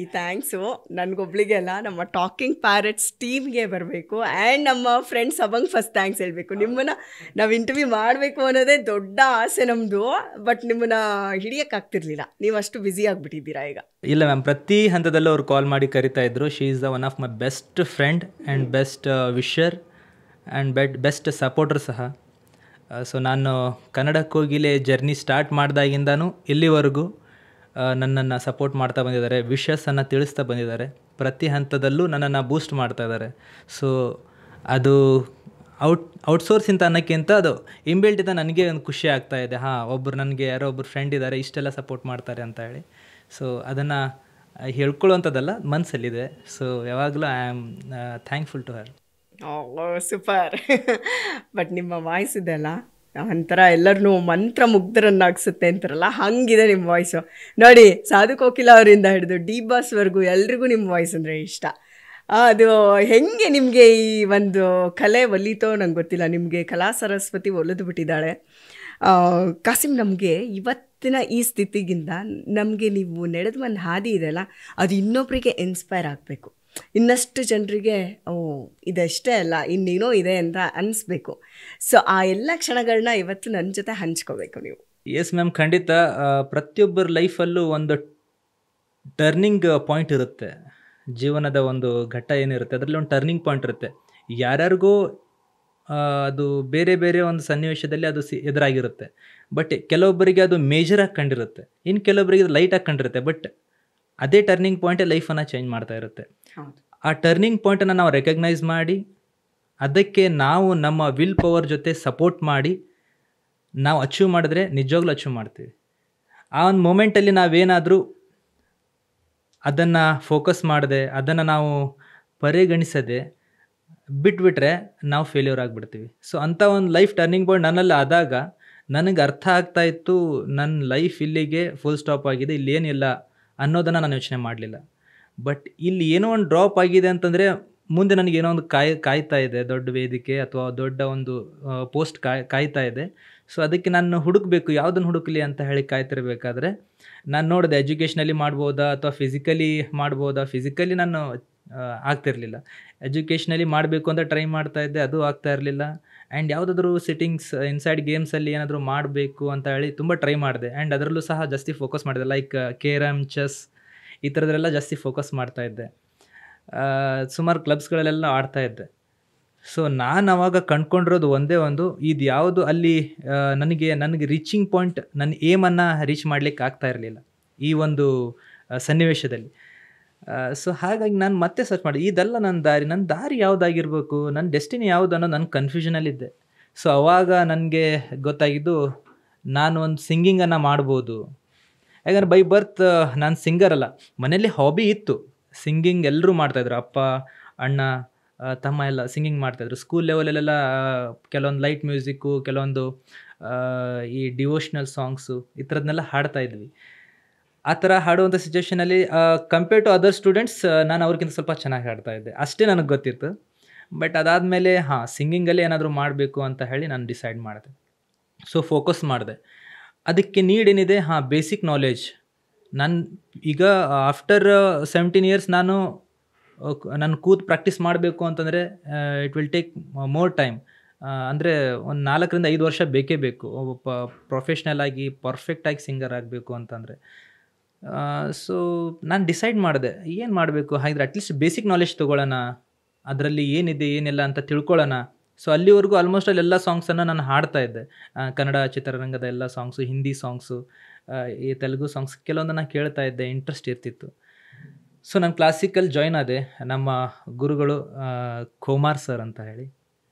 ಈ ಥ್ಯಾಂಕ್ಸು ನನಗೊಬ್ಳಿಗೆ ಅಲ್ಲ, ನಮ್ಮ ಟಾಕಿಂಗ್ ಪ್ಯಾರೆಟ್ಸ್ ಟೀಮ್ಗೆ ಬರಬೇಕು. ಆ್ಯಂಡ್ ನಮ್ಮ ಫ್ರೆಂಡ್ಸ್ ಅವಂಗೆ ಫಸ್ಟ್ ಥ್ಯಾಂಕ್ಸ್ ಹೇಳಬೇಕು. ನಿಮ್ಮನ್ನು ನಾವು ಇಂಟರ್ವ್ಯೂ ಮಾಡಬೇಕು ಅನ್ನೋದೇ ದೊಡ್ಡ ಆಸೆ ನಮ್ಮದು. ಬಟ್ ನಿಮ್ಮನ್ನು ಹಿಡಿಯೋಕ್ಕಾಗ್ತಿರ್ಲಿಲ್ಲ, ನೀವು ಅಷ್ಟು ಬ್ಯುಸಿ ಆಗಿಬಿಟ್ಟಿದ್ದೀರಾ ಈಗ. ಇಲ್ಲ ಮ್ಯಾಮ್, ಪ್ರತಿ ಹಂತದಲ್ಲೂ ಅವ್ರು ಕಾಲ್ ಮಾಡಿ ಕರಿತಾ ಇದ್ರು. She is the one of my best friend and best wisher and best supporter ಸಹ. ಸೊ ನಾನು ಕನ್ನಡ ಕೋಗಿಲೆ ಜರ್ನಿ ಸ್ಟಾರ್ಟ್ ಮಾಡಿದಾಗಿಂದನೂ ಇಲ್ಲಿವರೆಗೂ ನನ್ನನ್ನು ಸಪೋರ್ಟ್ ಮಾಡ್ತಾ ಬಂದಿದ್ದಾರೆ, ವಿಷಸನ್ನು ತಿಳಿಸ್ತಾ ಬಂದಿದ್ದಾರೆ. ಪ್ರತಿ ಹಂತದಲ್ಲೂ ನನ್ನನ್ನು ಬೂಸ್ಟ್ ಮಾಡ್ತಾ ಇದ್ದಾರೆ. ಸೊ ಅದು ಔಟ್ಸೋರ್ಸ್ ಅಂತ ಅನ್ನೋಕ್ಕಿಂತ ಅದು ಇಂಬಿಲ್ಟಿಂದ ನನಗೆ ಒಂದು ಖುಷಿ ಆಗ್ತಾ ಇದೆ. ಒಬ್ಬರು ನನಗೆ ಯಾರೋ ಒಬ್ಬರು ಫ್ರೆಂಡ್ ಇದ್ದಾರೆ, ಇಷ್ಟೆಲ್ಲ ಸಪೋರ್ಟ್ ಮಾಡ್ತಾರೆ ಅಂತ ಹೇಳಿ. ಸೊ ಅದನ್ನು ಹೇಳ್ಕೊಳ್ಳುವಂಥದ್ದಲ್ಲ, ಮನಸ್ಸಲ್ಲಿದೆ. ಸೊ ಯಾವಾಗಲೂ I am thankful to her. Super. But ನಿಮ್ಮ ವಾಯ್ಸ್ ಇದೆಲ್ಲ ಒಂಥರ ಎಲ್ಲರನ್ನೂ ಮಂತ್ರ ಮುಗ್ಧರನ್ನಾಗಿಸುತ್ತೆ ಅಂತಾರಲ್ಲ, ಹಾಗಿದೆ ನಿಮ್ಮ ವಾಯ್ಸು. ನೋಡಿ, ಸಾಧು ಕೋಕಿಲ ಅವರಿಂದ ಹಿಡಿದು ಡಿ ಬಾಸ್ವರೆಗೂ ಎಲ್ರಿಗೂ ನಿಮ್ಮ ವಾಯ್ಸ್ ಅಂದರೆ ಇಷ್ಟ. ಅದು ಹೆಂಗೆ ನಿಮಗೆ ಈ ಒಂದು ಕಲೆ ಒಲಿತೋ ನಂಗೆ ಗೊತ್ತಿಲ್ಲ. ನಿಮಗೆ ಕಲಾ ಸರಸ್ವತಿ ಒಲಿದು ಬಿಟ್ಟಿದ್ದಾಳೆ. ಕಾಸಿಮ್, ನಮಗೆ ಇವತ್ತಿನ ಈ ಸ್ಥಿತಿಗಿಂತ ನಮಗೆ ನೀವು ನಡೆದು ಒಂದು ಹಾದಿ ಇದೆಯಲ್ಲ, ಅದು ಇನ್ನೊಬ್ಬರಿಗೆ ಇನ್ಸ್ಪೈರ್ ಆಗಬೇಕು. ಇನ್ನಷ್ಟು ಜನರಿಗೆ ಇದಷ್ಟೇ ಅಲ್ಲ, ಇನ್ನೇನೋ ಇದೆ ಅಂತ ಅನಿಸ್ಬೇಕು. ಸೊ ಆ ಎಲ್ಲ ಕ್ಷಣಗಳನ್ನ ಇವತ್ತು ನನ್ನ ಜೊತೆ ಹಂಚ್ಕೋಬೇಕು ನೀವು. ಎಸ್ ಮ್ಯಾಮ್, ಖಂಡಿತ. ಪ್ರತಿಯೊಬ್ಬರ ಲೈಫಲ್ಲೂ ಒಂದು ಟರ್ನಿಂಗ್ ಪಾಯಿಂಟ್ ಇರುತ್ತೆ. ಜೀವನದ ಒಂದು ಘಟ್ಟ ಏನಿರುತ್ತೆ, ಅದರಲ್ಲಿ ಒಂದು ಟರ್ನಿಂಗ್ ಪಾಯಿಂಟ್ ಇರುತ್ತೆ. ಯಾರ್ಯಾರಿಗೂ ಅದು ಬೇರೆ ಬೇರೆ ಒಂದು ಸನ್ನಿವೇಶದಲ್ಲಿ ಅದು ಎದುರಾಗಿರುತ್ತೆ. ಬಟ್ ಕೆಲವೊಬ್ಬರಿಗೆ ಅದು ಮೇಜರಾಗಿ ಕಂಡಿರುತ್ತೆ, ಇನ್ನು ಕೆಲವೊಬ್ಬರಿಗೆ ಅದು ಲೈಟಾಗಿ ಕಂಡಿರುತ್ತೆ. ಬಟ್ ಅದೇ ಟರ್ನಿಂಗ್ ಪಾಯಿಂಟೇ ಲೈಫನ್ನು ಚೇಂಜ್ ಮಾಡ್ತಾ ಇರುತ್ತೆ. ಆ ಟರ್ನಿಂಗ್ ಪಾಯಿಂಟನ್ನು ನಾವು ರೆಕಗ್ನೈಸ್ ಮಾಡಿ, ಅದಕ್ಕೆ ನಾವು ನಮ್ಮ ವಿಲ್ ಪವರ್ ಜೊತೆ ಸಪೋರ್ಟ್ ಮಾಡಿ ನಾವು ಅಚೀವ್ ಮಾಡಿದ್ರೆ ನಿಜವಾಗ್ಲೂ ಅಚೀವ್ ಮಾಡ್ತೀವಿ. ಆ ಒಂದು ಮೂಮೆಂಟಲ್ಲಿ ನಾವೇನಾದರೂ ಅದನ್ನು ಫೋಕಸ್ ಮಾಡದೆ, ಅದನ್ನು ನಾವು ಪರಿಗಣಿಸದೆ ಬಿಟ್ಬಿಟ್ರೆ ನಾವು ಫೇಲ್ಯೂರ್ ಆಗಿಬಿಡ್ತೀವಿ. ಸೊ ಅಂಥ ಒಂದು ಲೈಫ್ ಟರ್ನಿಂಗ್ ಪಾಯಿಂಟ್ ನನ್ನಲ್ಲಿ ಆದಾಗ ನನಗೆ ಅರ್ಥ ಆಗ್ತಾ ಇತ್ತು, ನನ್ನ ಲೈಫ್ ಇಲ್ಲಿಗೆ ಫುಲ್ ಸ್ಟಾಪ್ ಆಗಿದೆ, ಇಲ್ಲೇನಿಲ್ಲ ಅನ್ನೋದನ್ನು ನಾನು ಯೋಚನೆ ಮಾಡಲಿಲ್ಲ. ಬಟ್ ಇಲ್ಲಿ ಏನೋ ಒಂದು ಡ್ರಾಪ್ ಆಗಿದೆ ಅಂತಂದರೆ ಮುಂದೆ ನನಗೇನೋ ಒಂದು ಕಾಯ್ತಾ ಇದೆ, ದೊಡ್ಡ ವೇದಿಕೆ ಅಥವಾ ದೊಡ್ಡ ಒಂದು ಪೋಸ್ಟ್ ಕಾಯ್ತಾ ಇದೆ. ಸೊ ಅದಕ್ಕೆ ನಾನು ಹುಡುಕಬೇಕು, ಯಾವುದನ್ನು ಹುಡುಕಲಿ ಅಂತ ಹೇಳಿ ಕಾಯ್ತಿರ್ಬೇಕಾದ್ರೆ ನಾನು ನೋಡಿದೆ ಎಜುಕೇಷ್ನಲ್ಲಿ ಮಾಡ್ಬೋದಾ ಅಥವಾ ಫಿಸಿಕಲಿ ಮಾಡ್ಬೋದಾ. ಫಿಸಿಕಲಿ ನಾನು ಆಗ್ತಿರಲಿಲ್ಲ. ಎಜುಕೇಷ್ನಲ್ಲಿ ಮಾಡಬೇಕು ಅಂತ ಟ್ರೈ ಮಾಡ್ತಾ ಇದ್ದೆ, ಅದು ಆಗ್ತಾ ಇರಲಿಲ್ಲ. ಆ್ಯಂಡ್ ಯಾವುದಾದ್ರೂ ಸಿಟ್ಟಿಂಗ್ಸ್ ಇನ್ಸೈಡ್ ಗೇಮ್ಸಲ್ಲಿ ಏನಾದರೂ ಮಾಡಬೇಕು ಅಂತ ಹೇಳಿ ತುಂಬ ಟ್ರೈ ಮಾಡಿದೆ. ಆ್ಯಂಡ್ ಅದರಲ್ಲೂ ಸಹ ಜಾಸ್ತಿ ಫೋಕಸ್ ಮಾಡಿದೆ, ಲೈಕ್ ಕೇರಮ್, ಚೆಸ್ ಈ ಥರದ್ರೆಲ್ಲ ಜಾಸ್ತಿ ಫೋಕಸ್ ಮಾಡ್ತಾಯಿದ್ದೆ. ಸುಮಾರು ಕ್ಲಬ್ಸ್ಗಳಲ್ಲೆಲ್ಲ ಆಡ್ತಾಯಿದ್ದೆ. ಸೊ ನಾನು ಅವಾಗ ಕಂಡ್ಕೊಂಡಿರೋದು ಒಂದೇ ಒಂದು, ಇದು ಯಾವುದು ಅಲ್ಲಿ ನನಗೆ ರೀಚಿಂಗ್ ಪಾಯಿಂಟ್, ನನ್ನ ಏಮನ್ನು ರೀಚ್ ಮಾಡಲಿಕ್ಕೆ ಆಗ್ತಾ ಇರಲಿಲ್ಲ ಈ ಒಂದು ಸನ್ನಿವೇಶದಲ್ಲಿ. ಸೊ ಹಾಗಾಗಿ ನಾನು ಮತ್ತೆ ಸರ್ಚ್ ಮಾಡಿ, ಇದೆಲ್ಲ ನನ್ನ ದಾರಿ ಯಾವುದಾಗಿರ್ಬೇಕು, ನನ್ನ ಡೆಸ್ಟಿನಿ ಯಾವುದು ಅನ್ನೋ ನನ್ನ ಕನ್ಫ್ಯೂಷನಲ್ಲಿದ್ದೆ. ಸೊ ಅವಾಗ ನನಗೆ ಗೊತ್ತಾಗಿದ್ದು, ನಾನು ಒಂದು ಸಿಂಗಿಂಗನ್ನು ಮಾಡ್ಬೋದು. ಯಾಕಂದರೆ ಬೈ ಬರ್ತ್ ನಾನು ಸಿಂಗರ್ ಅಲ್ಲ, ಮನೇಲಿ ಹಾಬಿ ಇತ್ತು ಸಿಂಗಿಂಗ್. ಎಲ್ಲರೂ ಮಾಡ್ತಾಯಿದ್ರು, ಅಪ್ಪ, ಅಣ್ಣ, ತಮ್ಮ ಎಲ್ಲ ಸಿಂಗಿಂಗ್ ಮಾಡ್ತಾಯಿದ್ರು. ಸ್ಕೂಲ್ ಲೆವೆಲಲ್ಲೆಲ್ಲ ಕೆಲವೊಂದು ಲೈಟ್ ಮ್ಯೂಸಿಕ್ಕು, ಕೆಲವೊಂದು ಈ ಡಿವೋಷ್ನಲ್ ಸಾಂಗ್ಸು ಈ ಥರದನ್ನೆಲ್ಲ ಹಾಡ್ತಾಯಿದ್ವಿ. ಆ ಥರ ಹಾಡುವಂಥ ಸಿಚುವೇಷನಲ್ಲಿ ಕಂಪೇರ್ ಟು ಅದರ್ ಸ್ಟೂಡೆಂಟ್ಸ್ ನಾನು ಅವ್ರಿಗಿಂತ ಸ್ವಲ್ಪ ಚೆನ್ನಾಗಿ ಹಾಡ್ತಾಯಿದ್ದೆ, ಅಷ್ಟೇ ನನಗೆ ಗೊತ್ತಿತ್ತು. ಬಟ್ ಅದಾದಮೇಲೆ ಸಿಂಗಿಂಗಲ್ಲೇ ಏನಾದರೂ ಮಾಡಬೇಕು ಅಂತ ಹೇಳಿ ನಾನು ಡಿಸೈಡ್ ಮಾಡಿದೆ. ಸೊ ಫೋಕಸ್ ಮಾಡಿದೆ. ಅದಕ್ಕೆ ನೀಡ್ ಏನಿದೆ, ಬೇಸಿಕ್ ನಾಲೆಜ್. ನಾನು ಈಗ ಆಫ್ಟರ್ 17 years ನಾನು ಕೂತು ಪ್ರಾಕ್ಟೀಸ್ ಮಾಡಬೇಕು ಅಂತಂದರೆ it will take more time. ಅಂದರೆ ಒಂದು 4 to 5 ವರ್ಷ ಬೇಕೇ ಬೇಕು ಒಬ್ಬ ಪ್ರೊಫೆಷ್ನಲ್ ಆಗಿ ಪರ್ಫೆಕ್ಟಾಗಿ ಸಿಂಗರ್ ಆಗಬೇಕು ಅಂತಂದರೆ. ಸೊ ನಾನು ಡಿಸೈಡ್ ಮಾಡಿದೆ, ಏನು ಮಾಡಬೇಕು, ಹಾಗಿದ್ರೆ ಅಟ್ಲೀಸ್ಟ್ ಬೇಸಿಕ್ ನಾಲೆಜ್ ತೊಗೊಳ್ಳೋಣ, ಅದರಲ್ಲಿ ಏನಿದೆ ಏನಿಲ್ಲ ಅಂತ ತಿಳ್ಕೊಳ್ಳೋಣ. ಸೊ ಅಲ್ಲಿವರೆಗೂ ಆಲ್ಮೋಸ್ಟ್ ಎಲ್ಲ ಸಾಂಗ್ಸನ್ನು ನಾನು ಹಾಡ್ತಾ ಇದ್ದೆ, ಕನ್ನಡ ಚಿತ್ರರಂಗದ ಎಲ್ಲ ಸಾಂಗ್ಸು, ಹಿಂದಿ ಸಾಂಗ್ಸು, ಈ ತೆಲುಗು ಸಾಂಗ್ಸ್ ಕೆಲವೊಂದನ್ನು ಕೇಳ್ತಾ ಇದ್ದೆ, ಇಂಟ್ರೆಸ್ಟ್ ಇರ್ತಿತ್ತು. ಸೊ ನಾನು ಕ್ಲಾಸಿಕಲ್ ಜಾಯ್ನ್ ಆದೆ. ನಮ್ಮ ಗುರುಗಳು ಕುಮಾರ್ ಸರ್ ಅಂತ ಹೇಳಿ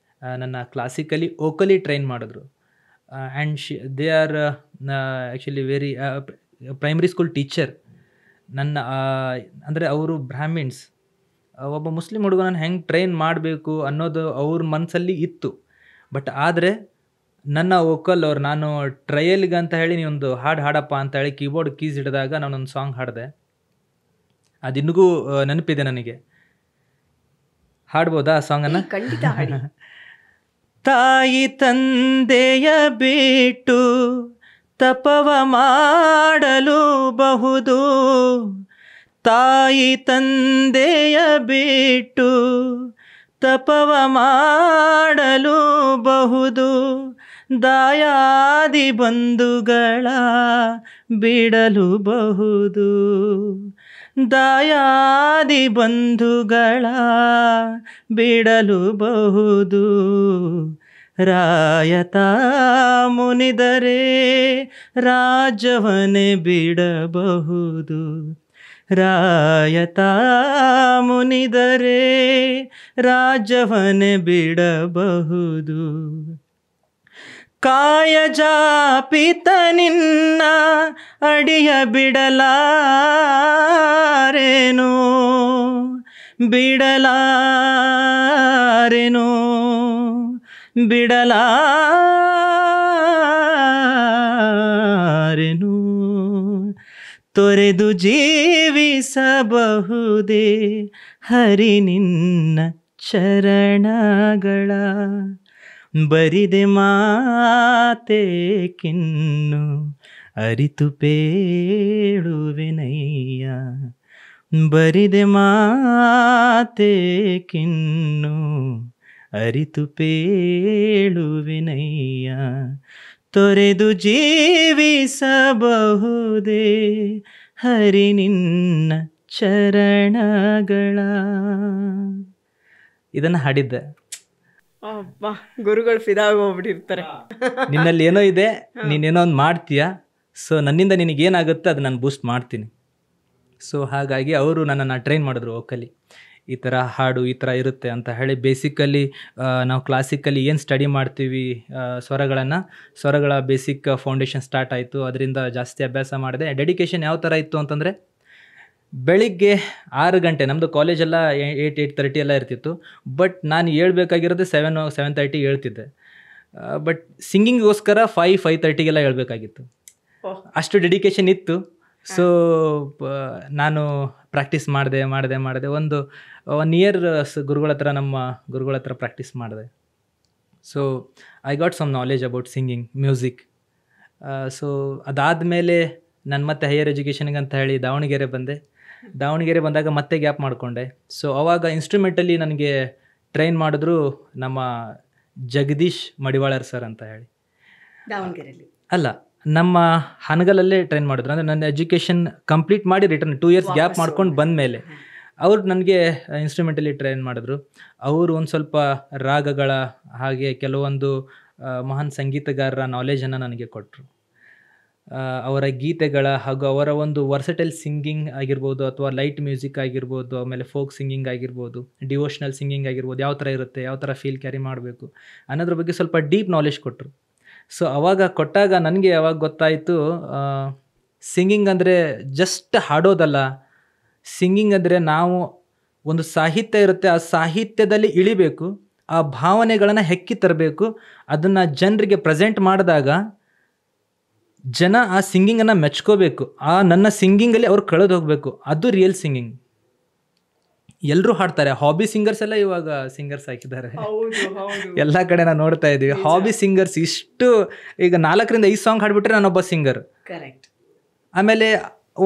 ನನ್ನ ಕ್ಲಾಸಿಕಲಿ ವೋಕಲಿ ಟ್ರೈನ್ ಮಾಡಿದ್ರು. And they are actually very primary school teacher. ನನ್ನ ಅಂದರೆ ಅವರು ಬ್ರಾಹ್ಮಿನ್ಸ್, ಒಬ್ಬ ಮುಸ್ಲಿಂ ಹುಡುಗನನ್ನು ಹೆಂಗೆ ಟ್ರೈನ್ ಮಾಡಬೇಕು ಅನ್ನೋದು ಅವ್ರ ಮನಸ್ಸಲ್ಲಿ ಇತ್ತು. ಬಟ್ ಆದರೆ ನನ್ನ ವೋಕಲ್ ನಾನು ಟ್ರಯಲ್ಗೆ ಅಂತ ಹೇಳಿ ನೀವೊಂದು ಹಾಡಪ್ಪ ಅಂತ ಹೇಳಿ ಕೀಬೋರ್ಡ್ ಕೀಸ್ ಹಿಡಿದಾಗ ನಾನೊಂದು ಸಾಂಗ್ ಹಾಡಿದೆ. ಅದಿನ್ನೂ ನೆನಪಿದೆ ನನಗೆ. ಹಾಡ್ಬೋದಾ ಆ ಸಾಂಗನ್ನು? ಖಂಡಿತ ಹಾಡಿ. ತಾಯಿ ತಂದೆಯ ಬಿಟ್ಟು ತಪವ ಮಾಡಲು ಬಹುದು, ತಾಯಿ ತಂದೆಯ ಬಿಟ್ಟು ತಪವ ಮಾಡಲು ಬಹುದು, ದಾಯಾದಿ ಬಂಧುಗಳ ಬಿಡಲು ಬಹುದು, ದಾಯಾದಿ ಬಂಧುಗಳ ಬಿಡಲು ಬಹುದು. ರಾಯತ ಮುನಿದರೆ ರಾಜವನೇ ಬಿಡಬಹುದು, ರಾಯತ ಮುನಿದರೆ ರಾಜವನೇ ಬಿಡಬಹುದು. ಕಾಯಜಾಪಿತ ನಿನ್ನ ಅಡಿಯ ಬಿಡಲಾರೆನು, ಬಿಡಲಾರೆನು, ಬಿಡಲಾರೆನು. ತೊರೆದು ಜೀವಿಸಬಹುದೇ ಹರಿ ನಿನ್ನ ಚರಣಗಳ, ಬರಿದೆ ಮಾತೇಕಿನ್ನು ಅರಿತು ಪೇಳುವೆನಯ್ಯ, ಬರಿದೆ ಮಾತೇಕಿನ್ನು ಅರಿತು ಪೇಳುವೆನಯ್ಯ. ತೊರೆದು ಜೀವಿಸಬಹುದೇ ಹರಿ ನಿನ್ನ ಚರಣಗಳ. ಇದನ್ನು ಹಾಡಿದ್ದೆ. ಅಪ್ಪ, ಗುರುಗಳು ಫಿದಾಗಿ ಹೋಗ್ಬಿಟ್ಟಿರ್ತಾರೆ. ನಿನ್ನಲ್ಲಿ ಏನೋ ಇದೆ, ನೀನೇನೋ ಒಂದು ಮಾಡ್ತೀಯ, ಸೊ ನನ್ನಿಂದ ನಿನಗೇನಾಗುತ್ತೆ ಅದು ನಾನು ಬೂಸ್ಟ್ ಮಾಡ್ತೀನಿ. ಸೊ ಹಾಗಾಗಿ ಅವರು ನನ್ನನ್ನು ಟ್ರೈನ್ ಮಾಡಿದ್ರು, ವೋಕಲಿ ಈ ಥರ ಹಾಡು ಈ ಥರ ಇರುತ್ತೆ ಅಂತ ಹೇಳಿ. ಬೇಸಿಕಲಿ ನಾವು ಕ್ಲಾಸಿಕಲಿ ಏನು ಸ್ಟಡಿ ಮಾಡ್ತೀವಿ ಸ್ವರಗಳ ಬೇಸಿಕ್ ಫೌಂಡೇಶನ್ ಸ್ಟಾರ್ಟ್ ಆಯಿತು. ಅದರಿಂದ ಜಾಸ್ತಿ ಅಭ್ಯಾಸ ಮಾಡಿದೆ. ಡೆಡಿಕೇಶನ್ ಯಾವ ಥರ ಇತ್ತು ಅಂತಂದರೆ, ಬೆಳಿಗ್ಗೆ 6 ಗಂಟೆ, ನಮ್ಮದು ಕಾಲೇಜೆಲ್ಲ 8:30 ಎಲ್ಲ ಇರ್ತಿತ್ತು. ಬಟ್ ನಾನು ಹೇಳ್ಬೇಕಾಗಿರೋದು 7:30 ಹೇಳ್ತಿದ್ದೆ. ಬಟ್ ಸಿಂಗಿಂಗಿಗೋಸ್ಕರ 5:30 ಹೇಳ್ಬೇಕಾಗಿತ್ತು. ಅಷ್ಟು ಡೆಡಿಕೇಶನ್ ಇತ್ತು. ಸೊ ನಾನು ಪ್ರಾಕ್ಟೀಸ್ ಮಾಡಿದೆ. ಒಂದು 1 ಇಯರ್ ನಮ್ಮ ಗುರುಗಳ ಹತ್ರ ಪ್ರಾಕ್ಟೀಸ್ ಮಾಡಿದೆ. So I got some knowledge about singing, music. So ಅದಾದಮೇಲೆ ನಾನು ಮತ್ತೆ ಹೈಯರ್ ಎಜುಕೇಷನ್ಗೆ ಅಂತ ಹೇಳಿ ದಾವಣಗೆರೆ ಬಂದಾಗ ಮತ್ತೆ ಗ್ಯಾಪ್ ಮಾಡಿಕೊಂಡೆ. ಸೊ ಅವಾಗ ಇನ್ಸ್ಟ್ರೂಮೆಂಟಲ್ಲಿ ನನಗೆ ಟ್ರೈನ್ ಮಾಡಿದ್ರು ನಮ್ಮ ಜಗದೀಶ್ ಮಡಿವಾಳರ್ ಸರ್ ಅಂತ ಹೇಳಿ. ದಾವಣಗೆರೆಯಲ್ಲಿ ಅಲ್ಲ, ನಮ್ಮ ಹನಗಲಲ್ಲೇ ಟ್ರೈನ್ ಮಾಡಿದ್ರು. ಅಂದರೆ ನನ್ನ ಎಜುಕೇಷನ್ ಕಂಪ್ಲೀಟ್ ಮಾಡಿ ರಿಟರ್ನ್ 2 ಇಯರ್ಸ್ ಗ್ಯಾಪ್ ಮಾಡ್ಕೊಂಡು ಬಂದಮೇಲೆ ಅವರು ನನಗೆ ಇನ್ಸ್ಟ್ರೂಮೆಂಟಲ್ಲಿ ಟ್ರೈನ್ ಮಾಡಿದ್ರು. ಅವರು ಒಂದು ಸ್ವಲ್ಪ ರಾಗಗಳ ಹಾಗೆ ಕೆಲವೊಂದು ಮಹಾನ್ ಸಂಗೀತಗಾರರ ನಾಲೆಜನ್ನು ನನಗೆ ಕೊಟ್ಟರು. ಅವರ ಗೀತೆಗಳ ಹಾಗೂ ಅವರ ಒಂದು ವರ್ಸಟೈಲ್ ಸಿಂಗಿಂಗ್ ಆಗಿರ್ಬೋದು, ಅಥವಾ ಲೈಟ್ ಮ್ಯೂಸಿಕ್ ಆಗಿರ್ಬೋದು, ಆಮೇಲೆ ಫೋಕ್ ಸಿಂಗಿಂಗ್ ಆಗಿರ್ಬೋದು, ಡಿವೋಷ್ನಲ್ ಸಿಂಗಿಂಗ್ ಆಗಿರ್ಬೋದು, ಯಾವ ಥರ ಇರುತ್ತೆ, ಯಾವ ಥರ ಫೀಲ್ ಕ್ಯಾರಿ ಮಾಡಬೇಕು ಅನ್ನೋದ್ರ ಬಗ್ಗೆ ಸ್ವಲ್ಪ ಡೀಪ್ ನಾಲೆಜ್ ಕೊಟ್ಟರು. ಸೊ ಅವಾಗ ಕೊಟ್ಟಾಗ ನನಗೆ ಅವಾಗ ಗೊತ್ತಾಯಿತು, ಸಿಂಗಿಂಗ್ ಅಂದರೆ ಜಸ್ಟ್ ಹಾಡೋದಲ್ಲ. ಸಿಂಗಿಂಗ್ ಅಂದರೆ ನಾವು ಒಂದು ಸಾಹಿತ್ಯ ಇರುತ್ತೆ, ಆ ಸಾಹಿತ್ಯದಲ್ಲಿ ಇಳಿಬೇಕು, ಆ ಭಾವನೆಗಳನ್ನು ಹೆಕ್ಕಿ ತರಬೇಕು. ಅದನ್ನು ಜನರಿಗೆ ಪ್ರೆಸೆಂಟ್ ಮಾಡಿದಾಗ ಜನ ಆ ಸಿಂಗಿಂಗನ್ನು ಮೆಚ್ಕೋಬೇಕು. ಆ ನನ್ನ ಸಿಂಗಿಂಗಲ್ಲಿ ಅವ್ರು ಕಳೆದು ಹೋಗಬೇಕು. ಅದು ರಿಯಲ್ ಸಿಂಗಿಂಗ್. ಎಲ್ಲರೂ ಹಾಡ್ತಾರೆ. ಹಾಬಿ ಸಿಂಗರ್ಸ್ ಎಲ್ಲ ಇವಾಗ ಸಿಂಗರ್ಸ್ ಹಾಕಿದ್ದಾರೆ. ಎಲ್ಲ ಕಡೆ ನಾವು ನೋಡ್ತಾ ಇದ್ದೀವಿ ಹಾಬಿ ಸಿಂಗರ್ಸ್. ಇಷ್ಟು ಈಗ 4-5 ಸಾಂಗ್ ಹಾಡ್ಬಿಟ್ರೆ ನಾನೊಬ್ಬ ಸಿಂಗರ್. ಆಮೇಲೆ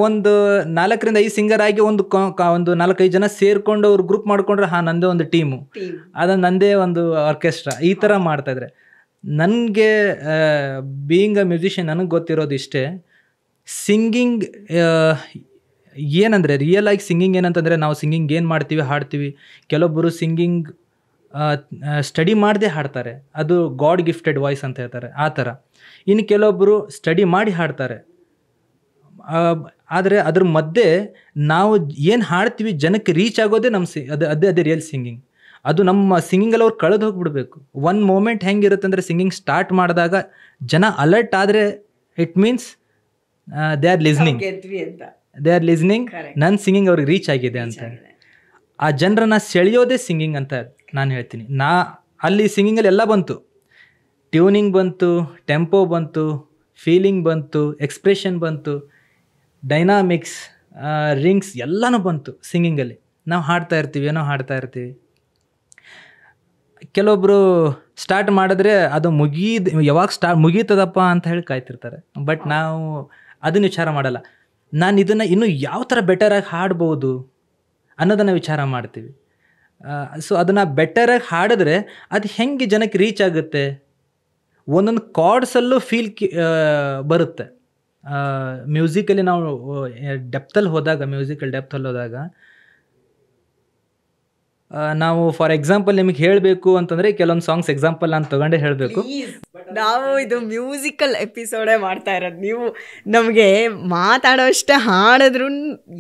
ಒಂದು 4-5 ಸಿಂಗರ್ ಆಗಿ ಒಂದು 4-5 ಜನ ಸೇರ್ಕೊಂಡು ಅವ್ರು ಗ್ರೂಪ್ ಮಾಡ್ಕೊಂಡ್ರೆ ನಂದೇ ಒಂದು ಟೀಮು, ಅದು ನಂದೇ ಒಂದು ಆರ್ಕೆಸ್ಟ್ರಾ, ಈ ಥರ ಮಾಡ್ತಾಯಿದ್ರೆ. ನನಗೆ ಬೀಯಿಂಗ್ ಅ ಮ್ಯೂಸಿಷಿಯನ್ ನನಗೆ ಗೊತ್ತಿರೋದು ಇಷ್ಟೇ, ಸಿಂಗಿಂಗ್ ಏನಂದರೆ ರಿಯಲ್ ಆಗಿ ಸಿಂಗಿಂಗ್ ಏನಂತಂದರೆ, ನಾವು ಸಿಂಗಿಂಗ್ ಏನು ಮಾಡ್ತೀವಿ, ಹಾಡ್ತೀವಿ. ಕೆಲವೊಬ್ಬರು ಸಿಂಗಿಂಗ್ ಸ್ಟಡಿ ಮಾಡದೆ ಹಾಡ್ತಾರೆ, ಅದು ಗಾಡ್ ಗಿಫ್ಟೆಡ್ ವಾಯ್ಸ್ ಅಂತ ಹೇಳ್ತಾರೆ, ಆ ಥರ. ಇನ್ನು ಕೆಲವೊಬ್ಬರು ಸ್ಟಡಿ ಮಾಡಿ ಹಾಡ್ತಾರೆ. ಆದರೆ ಅದ್ರ ಮಧ್ಯೆ ನಾವು ಏನು ಹಾಡ್ತೀವಿ ಜನಕ್ಕೆ ರೀಚ್ ಆಗೋದೇ ಅದೇ ರಿಯಲ್ ಸಿಂಗಿಂಗ್. ಅದು ನಮ್ಮ ಸಿಂಗಿಂಗಲ್ಲಿ ಅವ್ರು ಕಳೆದು ಹೋಗಿಬಿಡ್ಬೇಕು. ಒಂದು ಮೂಮೆಂಟ್ ಹೆಂಗಿರುತ್ತೆ ಅಂದರೆ, ಸಿಂಗಿಂಗ್ ಸ್ಟಾರ್ಟ್ ಮಾಡಿದಾಗ ಜನ ಅಲರ್ಟ್ ಆದರೆ it means they are listening, ನನ್ನ ಸಿಂಗಿಂಗ್ ಅವ್ರಿಗೆ ರೀಚ್ ಆಗಿದೆ ಅಂತ. ಆ ಜನರನ್ನ ಸೆಳೆಯೋದೇ ಸಿಂಗಿಂಗ್ ಅಂತ ನಾನು ಹೇಳ್ತೀನಿ. ಅಲ್ಲಿ ಸಿಂಗಿಂಗಲ್ಲಿ ಎಲ್ಲ ಬಂತು, ಟ್ಯೂನಿಂಗ್ ಬಂತು, ಟೆಂಪೋ ಬಂತು, ಫೀಲಿಂಗ್ ಬಂತು, ಎಕ್ಸ್ಪ್ರೆಷನ್ ಬಂತು, ಡೈನಾಮಿಕ್ಸ್, ರಿಂಗ್ಸ್ ಎಲ್ಲನೂ ಬಂತು ಸಿಂಗಿಂಗಲ್ಲಿ. ನಾವು ಹಾಡ್ತಾ ಇರ್ತೀವಿ. ಕೆಲವೊಬ್ಬರು ಸ್ಟಾರ್ಟ್ ಮಾಡಿದ್ರೆ ಅದು ಯಾವಾಗ ಮುಗೀತದಪ್ಪ ಅಂತ ಹೇಳಿ ಕಾಯ್ತಿರ್ತಾರೆ. ಬಟ್ ನಾವು ಅದನ್ನ ವಿಚಾರ ಮಾಡಲ್ಲ. ನಾನು ಇದನ್ನು ಇನ್ನೂ ಯಾವ ಥರ ಬೆಟರಾಗಿ ಹಾಡ್ಬೋದು ಅನ್ನೋದನ್ನು ವಿಚಾರ ಮಾಡ್ತೀವಿ. ಸೊ ಅದನ್ನು ಬೆಟರಾಗಿ ಹಾಡಿದ್ರೆ ಅದು ಹೆಂಗೆ ಜನಕ್ಕೆ ರೀಚ್ ಆಗುತ್ತೆ, ಒಂದೊಂದು ಕಾರ್ಡ್ಸಲ್ಲೂ ಫೀಲ್ ಬರುತ್ತೆ. ಮ್ಯೂಸಿಕಲ್ಲಿ ನಾವು ಡೆಪ್ತಲ್ಲಿ ಹೋದಾಗ, ಮ್ಯೂಸಿಕಲ್ ಡೆಪ್ತಲ್ಲಿ ಹೋದಾಗ ನಾವು ಫಾರ್ ಎಕ್ಸಾಂಪಲ್ ನಿಮಗೆ ಹೇಳಬೇಕು ಅಂತಂದರೆ ಕೆಲವೊಂದು ಸಾಂಗ್ಸ್ ಎಕ್ಸಾಂಪಲ್ ನಾನು ತೊಗೊಂಡೇ ಹೇಳಬೇಕು. ನಾವು ಇದು ಮ್ಯೂಸಿಕಲ್ ಎಪಿಸೋಡೇ ಮಾಡ್ತಾ ಇರೋದು, ನೀವು ನಮಗೆ ಮಾತಾಡೋಷ್ಟೇ ಹಾಡಿದ್ರು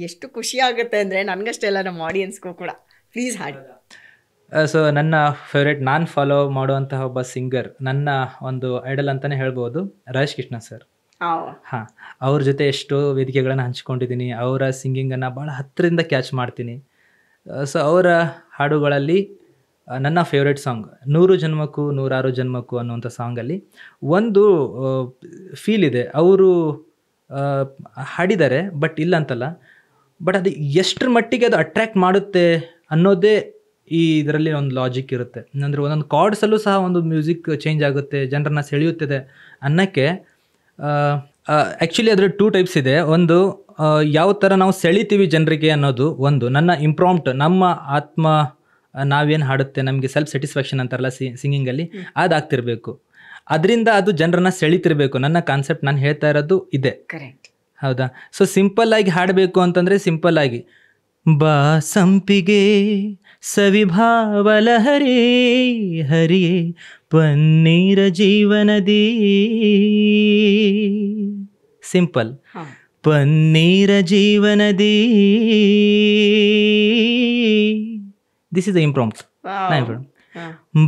ಎಷ್ಟು ಖುಷಿ ಆಗುತ್ತೆ ಅಂದರೆ ನನಗಷ್ಟೆಲ್ಲ ನಮ್ಮ ಆಡಿಯನ್ಸ್ಗೂ ಕೂಡ. ಪ್ಲೀಸ್ ಹಾಡಿ. ಸೊ ನನ್ನ ಫೇವ್ರೇಟ್, ನಾನು ಫಾಲೋ ಮಾಡುವಂತಹ ಒಬ್ಬ ಸಿಂಗರ್, ನನ್ನ ಒಂದು ಐಡಲ್ ಅಂತಲೇ ಹೇಳ್ಬೋದು, ರಾಜೇಶ್ ಕೃಷ್ಣ ಸರ್. ಹಾಂ, ಅವ್ರ ಜೊತೆ ಎಷ್ಟೋ ವೇದಿಕೆಗಳನ್ನು ಹಂಚ್ಕೊಂಡಿದ್ದೀನಿ. ಅವರ ಸಿಂಗಿಂಗನ್ನು ಭಾಳ ಹತ್ತಿರದಿಂದ ಕ್ಯಾಚ್ ಮಾಡ್ತೀನಿ. ಸೊ ಅವರ ಹಾಡುಗಳಲ್ಲಿ ನನ್ನ ಫೇವ್ರೇಟ್ ಸಾಂಗ್ 100 ಜನ್ಮಕ್ಕೂ 106 ಜನ್ಮಕ್ಕೂ ಅನ್ನುವಂಥ ಸಾಂಗಲ್ಲಿ ಒಂದು ಫೀಲ್ ಇದೆ. ಅವರು ಹಾಡಿದ್ದಾರೆ, ಬಟ್ ಇಲ್ಲ ಅಂತಲ್ಲ, ಬಟ್ ಅದು ಎಷ್ಟರ ಮಟ್ಟಿಗೆ ಅದು ಅಟ್ರ್ಯಾಕ್ಟ್ ಮಾಡುತ್ತೆ ಅನ್ನೋದೇ ಈ ಇದರಲ್ಲಿ ಒಂದು ಲಾಜಿಕ್ ಇರುತ್ತೆ. ಅಂದರೆ ಒಂದೊಂದು ಕಾರ್ಡ್ಸಲ್ಲೂ ಸಹ ಒಂದು ಮ್ಯೂಸಿಕ್ ಚೇಂಜ್ ಆಗುತ್ತೆ, ಜನರನ್ನ ಸೆಳೆಯುತ್ತದೆ ಅನ್ನೋಕ್ಕೆ. ಆ್ಯಕ್ಚುಲಿ ಅದರ 2 ಟೈಪ್ಸ್ ಇದೆ. ಒಂದು ಯಾವ ಥರ ನಾವು ಸೆಳಿತೀವಿ ಜನರಿಗೆ ಅನ್ನೋದು ಒಂದು. ನನ್ನ ಇಂಪ್ರಾಂಪ್ಟ್, ನಮ್ಮ ಆತ್ಮ ನಾವೇನು ಹಾಡುತ್ತೆ, ನಮಗೆ ಸೆಲ್ಫ್ ಸ್ಯಾಟಿಸ್ಫ್ಯಾಕ್ಷನ್ ಅಂತಾರಲ್ಲ ಸಿಂಗಿಂಗಲ್ಲಿ, ಅದಾಗ್ತಿರ್ಬೇಕು. ಅದರಿಂದ ಅದು ಜನರನ್ನ ಸೆಳಿತಿರ್ಬೇಕು. ನನ್ನ ಕಾನ್ಸೆಪ್ಟ್, ನಾನು ಹೇಳ್ತಾ ಇರೋದು ಇದೆ. ಕರೆಕ್ಟ್, ಹೌದಾ? ಸೊ ಸಿಂಪಲ್ ಆಗಿ ಹಾಡಬೇಕು ಅಂತಂದರೆ ಸಿಂಪಲ್ ಆಗಿ ಬಾ ಸಂಪಿಗೆ ಸವಿಭಾವಲ ಹರೇ ಹರಿಯೇ ಪನ್ನೀರ ಜೀವನದಿ, ಸಿಂಪಲ್. ಪನ್ನೀರ ಜೀವನದಿ, ದಿಸ್ ಇಸ್ ದ ಇಂಪ್ರಾಂಪ್ಟ್.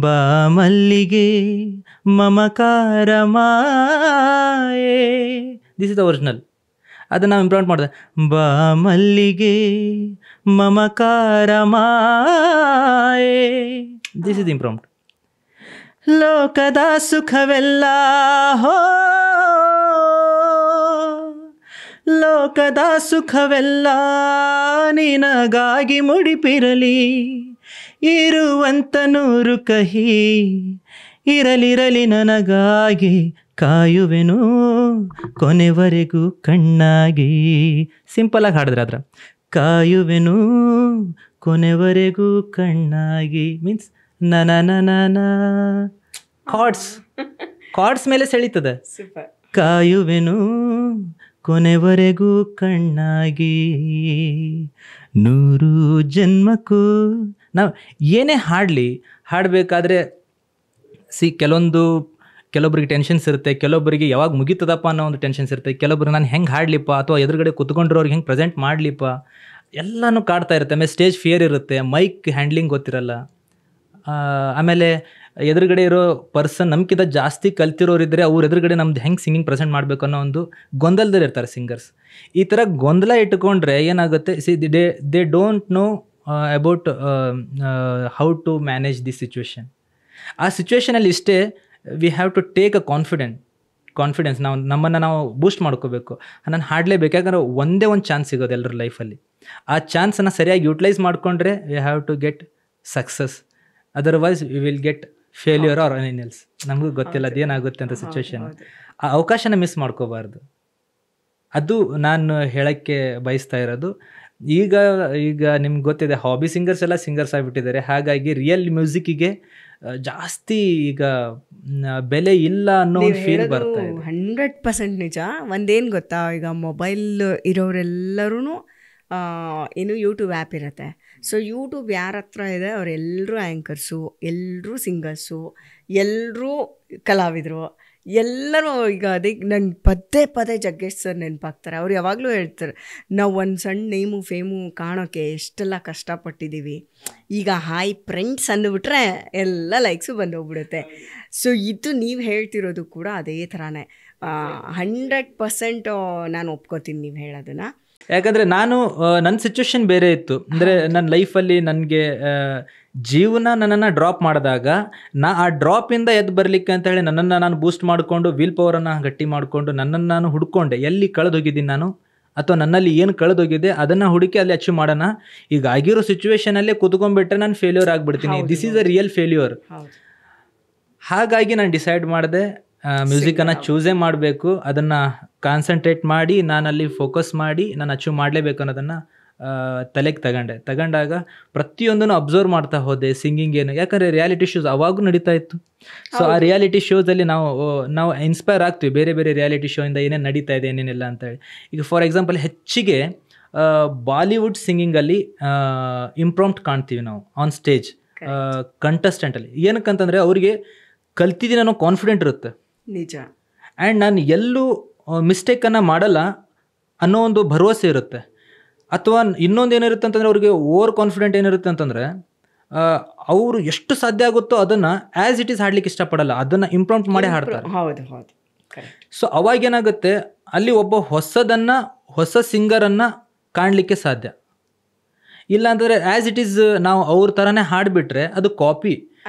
ಬಾ ಮಲ್ಲಿಗೆ ಮಮಕಾರ ಮಾಯೆ, ದಿಸ್ ಇಸ್ ದ ಒರಿಜಿನಲ್. ಅದನ್ನು ನಾವು ಇಂಪ್ರಾಂಪ್ಟ್ ಮಾಡಿದೆ. ಬಾ ಮಲ್ಲಿಗೆ ಮಮಕಾರ ಮಾಯೆ, ದಿಸ್ ಇಸ್ ದ ಇಂಪ್ರಾಂಪ್ಟ್. ಲೋಕದ ಸುಖವೆಲ್ಲ ಹೋ, ಲೋಕದ ಸುಖವೆಲ್ಲ ನಿನಗಾಗಿ ಮುಡಿಪಿರಲಿ, ಇರುವಂತ 100 ಕಹಿ ಇರಲಿರಲಿ ನನಗಾಗಿ, ಕಾಯುವೆನು ಕೊನೆವರೆಗೂ ಕಣ್ಣಾಗಿ. ಸಿಂಪಲಾಗಿ ಹಾಡಿದ್ರೆ ಅದ್ರ ಕಾಯುವೆನು ಕೊನೆವರೆಗೂ ಕಣ್ಣಾಗಿ ಮೀನ್ಸ್ ನನ ಕಾರ್ಡ್ಸ್ ಮೇಲೆ ಸೆಳೀತದೆ. ಕಾಯುವೆನು ಕೊನೆವರೆಗೂ ಕಣ್ಣಾಗಿ 100 ಜನ್ಮಕ್ಕೂ. ನಾವು ಏನೇ ಹಾಡಬೇಕಾದ್ರೆ ಕೆಲವೊಬ್ಬರಿಗೆ ಟೆನ್ಷನ್ಸ್ ಇರುತ್ತೆ, ಕೆಲವೊಬ್ಬರಿಗೆ ಯಾವಾಗ ಮುಗಿತದಪ್ಪ ಅನ್ನೋ ಒಂದು ಟೆನ್ಷನ್ಸ್ ಇರುತ್ತೆ, ಕೆಲವೊಬ್ರಿಗೆ ನಾನು ಹೆಂಗೆ ಹಾಡಲಿಪ್ಪ ಅಥವಾ ಎದುರುಗಡೆ ಕುತ್ಕೊಂಡಿರೋರಿಗೆ ಹೆಂಗೆ ಪ್ರೆಸೆಂಟ್ ಮಾಡಲಿಪ್ಪ ಎಲ್ಲನೂ ಕಾಡ್ತಾ ಇರುತ್ತೆ. ಆಮೇಲೆ ಸ್ಟೇಜ್ ಫಿಯರ್ ಇರುತ್ತೆ, ಮೈಕ್ ಹ್ಯಾಂಡ್ಲಿಂಗ್ ಗೊತ್ತಿರಲ್ಲ. ಆಮೇಲೆ ಎದುರುಗಡೆ ಇರೋ ಪರ್ಸನ್ ನಮ್ಗಿಂತ ಜಾಸ್ತಿ ಕಲ್ತಿರೋರಿದ್ದರೆ ಅವ್ರ ಎದುರುಗಡೆ ನಮ್ದು ಹೆಂಗೆ ಸಿಂಗಿಂಗ್ ಪ್ರೆಸೆಂಟ್ ಮಾಡಬೇಕು ಅನ್ನೋ ಒಂದು ಗೊಂದಲದಲ್ಲಿ ಇರ್ತಾರೆ ಸಿಂಗರ್ಸ್. ಈ ಥರ ಗೊಂದಲ ಇಟ್ಕೊಂಡ್ರೆ ಏನಾಗುತ್ತೆ, they don't know about how to manage the situation. ಆ ಸಿಚುವೇಶನಲ್ಲಿ ಇಷ್ಟೇ, we have to take a confidence. ನಮ್ಮನ್ನು ನಾವು ಬೂಸ್ಟ್ ಮಾಡ್ಕೋಬೇಕು. ನಾನು ಹಾಡಲೇಬೇಕು, ಯಾಕಂದರೆ ಒಂದೇ ಒಂದು ಚಾನ್ಸ್ ಸಿಗೋದು ಎಲ್ಲರ ಲೈಫಲ್ಲಿ. ಆ ಚಾನ್ಸನ್ನು ಸರಿಯಾಗಿ ಯೂಟಿಲೈಸ್ ಮಾಡಿಕೊಂಡ್ರೆ we have to get success. Otherwise we will get failure or anything else. ನಮಗೂ ಗೊತ್ತಿಲ್ಲ ಅದೇನಾಗುತ್ತೆ ಅಂತ ಸಿಚುವೇಶನ್. ಆ ಅವಕಾಶನ ಮಿಸ್ ಮಾಡ್ಕೋಬಾರ್ದು. ಅದು ನಾನು ಹೇಳೋಕ್ಕೆ ಬಯಸ್ತಾ ಇರೋದು. ಈಗ ನಿಮ್ಗೆ ಗೊತ್ತಿದೆ, ಹಾಬಿ ಸಿಂಗರ್ಸ್ ಎಲ್ಲ ಸಿಂಗರ್ಸ್ ಆಗಿಬಿಟ್ಟಿದ್ದಾರೆ. ಹಾಗಾಗಿ ರಿಯಲ್ ಮ್ಯೂಸಿಕ್ಕಿಗೆ ಜಾಸ್ತಿ ಈಗ ಬೆಲೆ ಇಲ್ಲ ಅನ್ನೋ ಒಂದು ಫೀಲ್ ಬರ್ತಾ ಇದೆ. 100% ನಿಜ. ಒಂದೇನು ಗೊತ್ತಾ, ಈಗ ಮೊಬೈಲ್ ಇರೋರೆಲ್ಲರೂ ಏನು ಯೂಟ್ಯೂಬ್ ಆ್ಯಪ್ ಇರುತ್ತೆ. ಸೊ ಯೂಟ್ಯೂಬ್ ಯಾರ ಹತ್ರ ಇದೆ ಅವರೆಲ್ಲರೂ ಆ್ಯಂಕರ್ಸು, ಎಲ್ಲರೂ ಸಿಂಗರ್ಸು, ಎಲ್ಲರೂ ಕಲಾವಿದರು, ಎಲ್ಲರೂ. ಈಗ ಅದಕ್ಕೆ ನಂಗೆ ಪದೇ ಜಗ್ಗೇಶ್ ಸರ್ ನೆನಪಾಗ್ತಾರೆ. ಅವ್ರು ಯಾವಾಗಲೂ ಹೇಳ್ತಾರೆ, ನಾವು ಒಂದು ಸಣ್ಣ ನೇಮು ಫೇಮು ಕಾಣೋಕ್ಕೆ ಎಷ್ಟೆಲ್ಲ ಕಷ್ಟಪಟ್ಟಿದ್ದೀವಿ, ಈಗ ಹಾಯ್ ಫ್ರೆಂಡ್ಸ್ ಅಂದುಬಿಟ್ರೆ ಎಲ್ಲ ಲೈಕ್ಸು ಬಂದೋಗ್ಬಿಡುತ್ತೆ. ಸೊ ಇದು ನೀವು ಹೇಳ್ತಿರೋದು ಕೂಡ ಅದೇ ಥರನೇ. 100% ನಾನು ಒಪ್ಕೋತೀನಿ ನೀವು ಹೇಳೋದನ್ನು. ಯಾಕಂದರೆ ನನ್ನ ಸಿಚುವೇಶನ್ ಬೇರೆ ಇತ್ತು. ಅಂದರೆ ನನ್ನ ಲೈಫಲ್ಲಿ ನನಗೆ ಜೀವನ ನನ್ನನ್ನು ಡ್ರಾಪ್ ಮಾಡಿದಾಗ ಆ ಡ್ರಾಪಿಂದ ಎದ್ದು ಬರಲಿಕ್ಕೆ ಅಂತ ಹೇಳಿ ನನ್ನನ್ನು ನಾನು ಬೂಸ್ಟ್ ಮಾಡಿಕೊಂಡು ವಿಲ್ ಪವರನ್ನು ಗಟ್ಟಿ ಮಾಡಿಕೊಂಡು ನನ್ನನ್ನು ನಾನು ಹುಡ್ಕೊಂಡೆ. ಎಲ್ಲಿ ಕಳೆದೋಗಿದ್ದೀನಿ ನಾನು, ಅಥವಾ ನನ್ನಲ್ಲಿ ಏನು ಕಳೆದೋಗಿದೆ ಅದನ್ನು ಹುಡುಕಿ ಅಲ್ಲಿ ಅಚೀವ್ ಮಾಡೋಣ. ಈಗ ಆಗಿರೋ ಸಿಚುವೇಶನಲ್ಲೇ ಕೂತ್ಕೊಂಡ್ಬಿಟ್ರೆ ನಾನು ಫೇಲ್ಯೂರ್ ಆಗಿಬಿಡ್ತೀನಿ. This is a real failure. ಹಾಗಾಗಿ ನಾನು ಡಿಸೈಡ್ ಮಾಡಿದೆ, ಮ್ಯೂಸಿಕನ್ನು ಚೂಸೇ ಮಾಡಬೇಕು, ಅದನ್ನು ಕಾನ್ಸಂಟ್ರೇಟ್ ಮಾಡಿ ನಾನಲ್ಲಿ ಫೋಕಸ್ ಮಾಡಿ ನಾನು ಅಚೀವ್ ಮಾಡಲೇಬೇಕು ಅನ್ನೋದನ್ನು ತಲೆಗೆ ತಗೊಂಡಾಗ ಪ್ರತಿಯೊಂದನ್ನು ಅಬ್ಸರ್ವ್ ಮಾಡ್ತಾ ಹೋದೆ. ಸಿಂಗಿಂಗ್ ಏನು, ಯಾಕಂದರೆ ರಿಯಾಲಿಟಿ ಶೋಸ್ ಅವಾಗೂ ನಡೀತಾ ಇತ್ತು. ಸೊ ಆ ರಿಯಾಲಿಟಿ ಶೋಸಲ್ಲಿ ನಾವು ಇನ್ಸ್ಪೈರ್ ಆಗ್ತೀವಿ, ಬೇರೆ ಬೇರೆ ರಿಯಾಲಿಟಿ ಶೋಯಿಂದ ಏನೇನು ನಡೀತಾ ಇದೆ ಏನೇನಿಲ್ಲ ಅಂತೇಳಿ. ಈಗ ಫಾರ್ ಎಕ್ಸಾಂಪಲ್ ಹೆಚ್ಚಿಗೆ ಬಾಲಿವುಡ್ ಸಿಂಗಿಂಗಲ್ಲಿ ಇಂಪ್ರಾಂಪ್ಟ್ ಕಾಣ್ತೀವಿ ನಾವು ಆನ್ ಸ್ಟೇಜ್ ಕಂಟೆಸ್ಟೆಂಟಲ್ಲಿ. ಏನಕ್ಕಂತಂದರೆ ಅವರಿಗೆ ಕಲ್ತಿದ್ದೀನಿ ಅನ್ನೋ ಕಾನ್ಫಿಡೆಂಟ್ ಇರುತ್ತೆ, ನಿಜ. ಆ್ಯಂಡ್ ನಾನು ಎಲ್ಲೂ ಮಿಸ್ಟೇಕನ್ನು ಮಾಡಲ್ಲ ಅನ್ನೋ ಒಂದು ಭರವಸೆ ಇರುತ್ತೆ. ಅಥವಾ ಇನ್ನೊಂದು ಏನಿರುತ್ತೆ ಅಂತಂದರೆ ಅವ್ರಿಗೆ ಓವರ್ ಕಾನ್ಫಿಡೆಂಟ್ ಏನಿರುತ್ತೆ ಅಂತಂದರೆ ಅವರು ಎಷ್ಟು ಸಾಧ್ಯ ಆಗುತ್ತೋ ಅದನ್ನು ಆ್ಯಸ್ ಇಟ್ ಈಸ್ ಹಾಡ್ಲಿಕ್ಕೆ ಇಷ್ಟಪಡಲ್ಲ, ಅದನ್ನು ಇಂಪ್ರಾಂಪ್ಟ್ ಮಾಡಿ ಹಾಡ್ತಾರೆ. ಹೌದು ಹೌದು. ಸೊ ಅವಾಗೇನಾಗುತ್ತೆ, ಅಲ್ಲಿ ಒಬ್ಬ ಹೊಸ ಸಿಂಗರನ್ನು ಕಾಣಲಿಕ್ಕೆ ಸಾಧ್ಯ ಇಲ್ಲ. ಅಂತಂದರೆ ಆ್ಯಸ್ ಇಟ್ ಈಸ್ ನಾವು ಅವ್ರ ಥರನೇ ಹಾಡಿಬಿಟ್ರೆ ಅದು ಕಾಪಿ.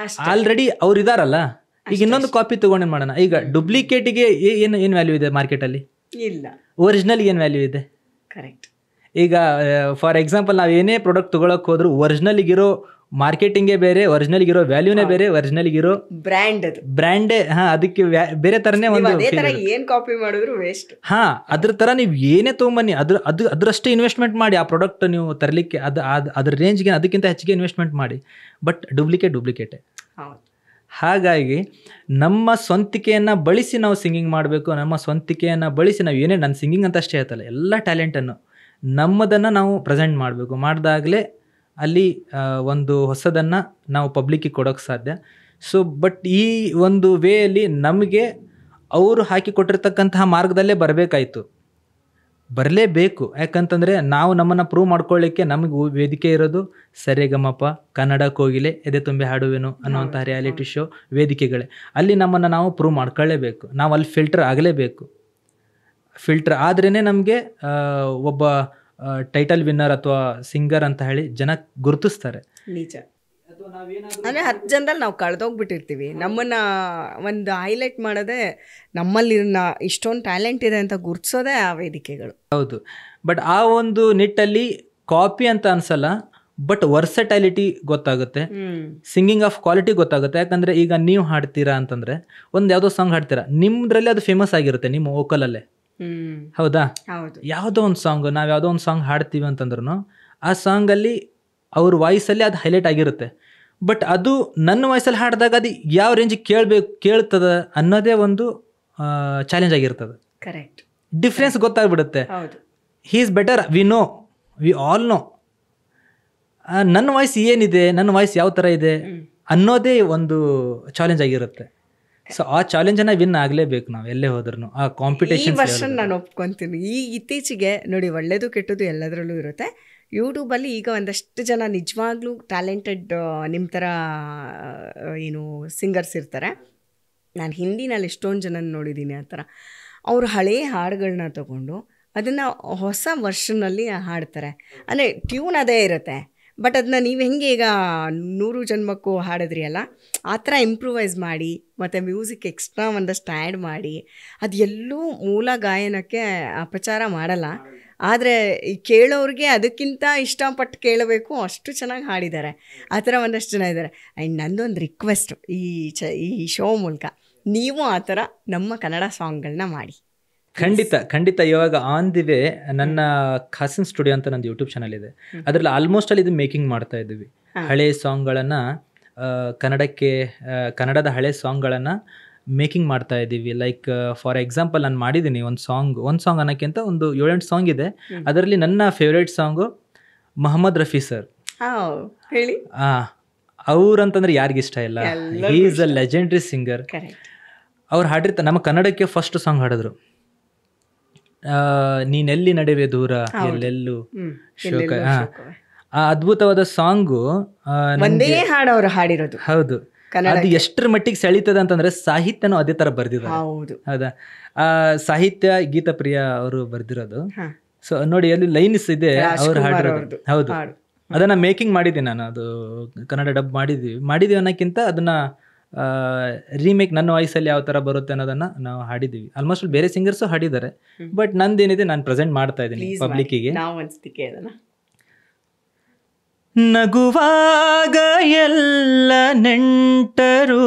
ಆಲ್ರೆಡಿ ಅವ್ರು ಇದಾರಲ್ಲ, ಈಗ ಇನ್ನೊಂದು ಕಾಪಿ ತೊಗೊಂಡೇನು ಮಾಡೋಣ. ಈಗ ಡುಪ್ಲಿಕೇಟಿಗೆ ಏನು ವ್ಯಾಲ್ಯೂ ಇದೆ ಮಾರ್ಕೆಟಲ್ಲಿ? ಇಲ್ಲ. ಒರಿಜಿನಲ್ಗೆ ಏನು ವ್ಯಾಲ್ಯೂ ಇದೆ? ಕರೆಕ್ಟ್. ಈಗ ಫಾರ್ ಎಕ್ಸಾಂಪಲ್ ನಾವು ಏನೇ ಪ್ರಾಡಕ್ಟ್ ತೊಗೊಳಕ್ಕೆ ಹೋದ್ರು ಒರಿಜಿನಲ್ಗಿರೋ ಮಾರ್ಕೆಟಿಂಗೇ ಬೇರೆ, ಒರಿಜಿನಲ್ಗಿರೋ ವ್ಯಾಲ್ಯೂನೇ ಬೇರೆ, ಒರಿಜಿನಲ್ಗಿರೋ ಬ್ರ್ಯಾಂಡೇ ಅದಕ್ಕೆ ಬೇರೆ ಥರನೇ ಒಂದು ಏನು ಕಾಪಿ ಮಾಡಿದ್ರು ವೇಸ್ಟ್. ಅದ್ರ ಥರ ನೀವು ಏನೇ ತೊಗೊಂಬನ್ನಿ ಅದರಷ್ಟೇ ಇನ್ವೆಸ್ಟ್ಮೆಂಟ್ ಮಾಡಿ ಆ ಪ್ರಾಡಕ್ಟ್ ನೀವು ತರಲಿಕ್ಕೆ ಅದ್ರ ರೇಂಜ್ಗೆ ಅದಕ್ಕಿಂತ ಹೆಚ್ಚಿಗೆ ಇನ್ವೆಸ್ಟ್ಮೆಂಟ್ ಮಾಡಿ, ಬಟ್ ಡುಪ್ಲಿಕೇಟೇ. ಹಾಗಾಗಿ ನಮ್ಮ ಸ್ವಂತಿಕೆಯನ್ನು ಬಳಸಿ ನಾವು ಸಿಂಗಿಂಗ್ ಮಾಡಬೇಕು. ನಮ್ಮ ಸ್ವಂತಿಕೆಯನ್ನು ಬಳಸಿ ನಾವು ಏನೇ, ನನ್ನ ಸಿಂಗಿಂಗ್ ಅಂತ ಅಷ್ಟೇ ಹೇಳ್ತಲ್ಲ, ಎಲ್ಲ ಟ್ಯಾಲೆಂಟನ್ನು ನಮ್ಮದನ್ನು ನಾವು ಪ್ರೆಸೆಂಟ್ ಮಾಡಬೇಕು. ಮಾಡಿದಾಗಲೇ ಅಲ್ಲಿ ಒಂದು ಹೊಸದನ್ನು ನಾವು ಪಬ್ಲಿಕ್ಕಿಗೆ ಕೊಡೋಕ್ಕೆ ಸಾಧ್ಯ. ಸೊ ಬಟ್ ಈ ಒಂದು ವೇಯಲ್ಲಿ ನಮಗೆ ಅವರು ಹಾಕಿ ಕೊಟ್ಟಿರ್ತಕ್ಕಂತಹ ಮಾರ್ಗದಲ್ಲೇ ಬರಲೇಬೇಕು. ಯಾಕಂತಂದರೆ ನಾವು ನಮ್ಮನ್ನು ಪ್ರೂವ್ ಮಾಡ್ಕೊಳ್ಳಿಕ್ಕೆ ನಮಗೆ ವೇದಿಕೆ ಇರೋದು ಸರಿಗಮಪ, ಕನ್ನಡ ಕೋಗಿಲೆ, ಎದೆ ತುಂಬಿ ಹಾಡುವೆನು ಅನ್ನುವಂಥ ರಿಯಾಲಿಟಿ ಶೋ ವೇದಿಕೆಗಳೇ. ಅಲ್ಲಿ ನಮ್ಮನ್ನು ನಾವು ಪ್ರೂವ್ ಮಾಡ್ಕೊಳ್ಳೇಬೇಕು. ನಾವು ಅಲ್ಲಿ ಫಿಲ್ಟರ್ ಆಗಲೇಬೇಕು. ಫಿಲ್ಟರ್ ಆದ್ರೇ ನಮಗೆ ಒಬ್ಬ ಟೈಟಲ್ ವಿನ್ನರ್ ಅಥವಾ ಸಿಂಗರ್ ಅಂತ ಹೇಳಿ ಜನ ಗುರುತಿಸ್ತಾರೆ. ನಿಜ. ಅಂದರೆ 10 ಜನದಲ್ಲಿ ನಾವು ಕಳೆದೋಗ್ಬಿಟ್ಟಿರ್ತೀವಿ. ನಮ್ಮನ್ನು ಒಂದು ಹೈಲೈಟ್ ಮಾಡೋದೇ, ನಮ್ಮಲ್ಲಿ ಇಷ್ಟೊಂದು ಟ್ಯಾಲೆಂಟ್ ಇದೆ ಅಂತ ಗುರುತಿಸೋದೇ ಆ ವೇದಿಕೆಗಳು. ಹೌದು. ಬಟ್ ಆ ಒಂದು ನಿಟ್ಟಲ್ಲಿ ಕಾಪಿ ಅಂತ ಅನ್ಸಲ್ಲ, ಬಟ್ ವರ್ಸಟೈಲಿಟಿ ಗೊತ್ತಾಗುತ್ತೆ, ಸಿಂಗಿಂಗ್ ಆಫ್ ಕ್ವಾಲಿಟಿ ಗೊತ್ತಾಗುತ್ತೆ. ಯಾಕಂದರೆ ಈಗ ನೀವು ಹಾಡ್ತೀರಾ ಅಂತಂದರೆ ಒಂದು ಯಾವುದೋ ಸಾಂಗ್ ಹಾಡ್ತೀರಾ, ನಿಮ್ಮದ್ರಲ್ಲಿ ಅದು ಫೇಮಸ್ ಆಗಿರುತ್ತೆ ನಿಮ್ಮ ವೋಕಲಲ್ಲೇ. ಹೌದಾ? ಯಾವುದೋ ಒಂದು ಸಾಂಗ್, ನಾವು ಯಾವುದೋ ಒಂದು ಸಾಂಗ್ ಹಾಡ್ತೀವಿ ಅಂತಂದ್ರೂ ಆ ಸಾಂಗಲ್ಲಿ ಅವ್ರ ವಾಯ್ಸಲ್ಲಿ ಅದು ಹೈಲೈಟ್ ಆಗಿರುತ್ತೆ. ಬಟ್ ಅದು ನನ್ನ ವಾಯ್ಸಲ್ಲಿ ಹಾಡಿದಾಗ ಅದು ಯಾವ ರೇಂಜಿಗೆ ಕೇಳ್ತದ ಅನ್ನೋದೇ ಒಂದು ಚಾಲೆಂಜ್ ಆಗಿರ್ತದೆ. ಕರೆಕ್ಟ್. ಡಿಫ್ರೆನ್ಸ್ ಗೊತ್ತಾಗ್ಬಿಡುತ್ತೆ. He is better, we all know ನನ್ನ ವಾಯ್ಸ್ ಏನಿದೆ, ನನ್ನ ವಾಯ್ಸ್ ಯಾವ ಥರ ಇದೆ ಅನ್ನೋದೇ ಒಂದು ಚಾಲೆಂಜ್ ಆಗಿರುತ್ತೆ. ಸೊ ಆ ಚಾಲೆಂಜನ್ನು ವಿನ್ ಆಗಲೇಬೇಕು ನಾವು ಎಲ್ಲೇ ಹೋದ್ರೂ. ಆ ಕಾಂಪಿಟೇಷನ್ ವರ್ಷನ್ ನಾನು ಒಪ್ಕೊತೀನಿ. ಇತ್ತೀಚೆಗೆ ನೋಡಿ, ಒಳ್ಳೇದು ಕೆಟ್ಟದ್ದು ಎಲ್ಲದರಲ್ಲೂ ಇರುತ್ತೆ. ಯೂಟ್ಯೂಬಲ್ಲಿ ಈಗ ಒಂದಷ್ಟು ಜನ ನಿಜವಾಗ್ಲೂ ಟ್ಯಾಲೆಂಟೆಡ್ ನಿಮ್ಮ ಥರ ಸಿಂಗರ್ಸ್ ಇರ್ತಾರೆ. ನಾನು ಹಿಂದಿನಲ್ಲಿ ಎಷ್ಟೊಂದು ಜನ ನೋಡಿದ್ದೀನಿ ಆ ಥರ. ಅವರು ಹಳೆಯ ಹಾಡುಗಳನ್ನ ತಗೊಂಡು ಅದನ್ನು ಹೊಸ ವರ್ಷನಲ್ಲಿ ಹಾಡ್ತಾರೆ. ಅಂದರೆ ಟ್ಯೂನ್ ಅದೇ ಇರುತ್ತೆ, ಬಟ್ ಅದನ್ನ ನೀವು ಹೆಂಗೆ ಈಗ 100 ಜನ್ಮಕ್ಕೂ ಹಾಡಿದ್ರಿ ಅಲ್ಲ, ಆ ಥರ ಇಂಪ್ರೂವೈಸ್ ಮಾಡಿ ಮತ್ತು ಮ್ಯೂಸಿಕ್ ಎಕ್ಸ್ಟ್ರಾ ಒಂದಷ್ಟು ಆ್ಯಡ್ ಮಾಡಿ, ಅದು ಎಲ್ಲೂ ಮೂಲ ಗಾಯನಕ್ಕೆ ಅಪಚಾರ ಮಾಡಲ್ಲ. ಆದರೆ ಈ ಕೇಳೋರಿಗೆ ಅದಕ್ಕಿಂತ ಇಷ್ಟಪಟ್ಟು ಕೇಳಬೇಕು, ಅಷ್ಟು ಚೆನ್ನಾಗಿ ಹಾಡಿದ್ದಾರೆ. ಆ ಥರ ಒಂದಷ್ಟು ಜನ ಇದ್ದಾರೆ. ಆ್ಯಂಡ್ ನಂದೊಂದು ರಿಕ್ವೆಸ್ಟ್, ಈ ಶೋ ಮೂಲಕ ನೀವು ಆ ಥರ ನಮ್ಮ ಕನ್ನಡ ಸಾಂಗ್ಗಳನ್ನ ಮಾಡಿ. ಖಂಡಿತ. ಇವಾಗ ಆನ್ ದಿ ವೇ ನನ್ನ ಖಾಸಿನ್ ಸ್ಟುಡಿಯೋ ಅಂತ ನಂದು ಯೂಟ್ಯೂಬ್ ಚಾನಲ್ ಇದೆ. ಅದರಲ್ಲಿ ಆಲ್ಮೋಸ್ಟ್ ಅಲ್ಲಿ ಇದು ಮೇಕಿಂಗ್ ಮಾಡ್ತಾ ಇದ್ದೀವಿ. ಹಳೆ ಸಾಂಗ್ಗಳನ್ನು ಕನ್ನಡದ ಹಳೆ ಸಾಂಗ್ಗಳನ್ನು ಮೇಕಿಂಗ್ ಮಾಡ್ತಾ ಇದ್ದೀವಿ. ಲೈಕ್ ಫಾರ್ ಎಕ್ಸಾಂಪಲ್ ನಾನು ಮಾಡಿದ್ದೀನಿ ಒಂದು ಸಾಂಗ್ ಅನ್ನೋಕ್ಕಿಂತ ಒಂದು 7-8 ಸಾಂಗ್ ಇದೆ. ಅದರಲ್ಲಿ ನನ್ನ favourite song Mohammed Rafi sir. ಹೇಳಿ. ಅವ್ರಂತಂದ್ರೆ ಯಾರಿಗಿಷ್ಟ ಇಲ್ಲ, he is a legendary singer. ಅವ್ರು ಹಾಡಿರ್ತಾರೆ, ನಮ್ಮ ಕನ್ನಡಕ್ಕೆ ಫಸ್ಟ್ ಸಾಂಗ್ ಹಾಡಿದ್ರು, ನೀನೆಲ್ಲಿ ನಡೆವೆ ದೂರ ಎಲ್ಲೆಲ್ಲೂ ಶೋಕ. ಆ ಅದ್ಭುತವಾದ ಸಾಂಗು ಒಂದೇ ಹಾಡು ಅವರು ಹಾಡಿರೋದು. ಹೌದು. ಅದು ಎಷ್ಟರ ಮಟ್ಟಿಗೆ ಸೆಳೀತದ ಅಂತಂದ್ರೆ ಸಾಹಿತ್ಯನೂ ಅದೇ ತರ ಬರ್ದಿದ್ದಾರೆ. ಹೌದಾ? ಸಾಹಿತ್ಯ ಗೀತಪ್ರಿಯ ಅವರು ಬರ್ದಿರೋದು. ಸೊ ನೋಡಿ, ಅಲ್ಲಿ ಲೈನ್ಸ್ ಇದೆ ಅವ್ರು ಹಾಡಿರೋದು. ಹೌದು, ಅದನ್ನ ಮೇಕಿಂಗ್ ಮಾಡಿದ್ದೀನಿ ನಾನು. ಅದು ಕನ್ನಡ ಡಬ್ ಮಾಡಿದೀವಿ ಅನ್ನೋಕ್ಕಿಂತ ಅದನ್ನ ರೀಮೇಕ್ ನನ್ನ ವಾಯ್ಸಲ್ಲಿ ಯಾವ ಥರ ಬರುತ್ತೆ ಅನ್ನೋದನ್ನು ನಾವು ಹಾಡಿದ್ದೀವಿ. ಆಲ್ಮೋಸ್ಟ್ ಬೇರೆ ಸಿಂಗರ್ಸು ಹಾಡಿದ್ದಾರೆ, ಬಟ್ ನಂದೇನಿದೆ ನಾನು ಪ್ರೆಸೆಂಟ್ ಮಾಡ್ತಾ ಇದ್ದೀನಿ ಪಬ್ಲಿಕ್ಕಿಗೆ. ನಗುವಾಗ ಎಲ್ಲ ನೆಂಟರು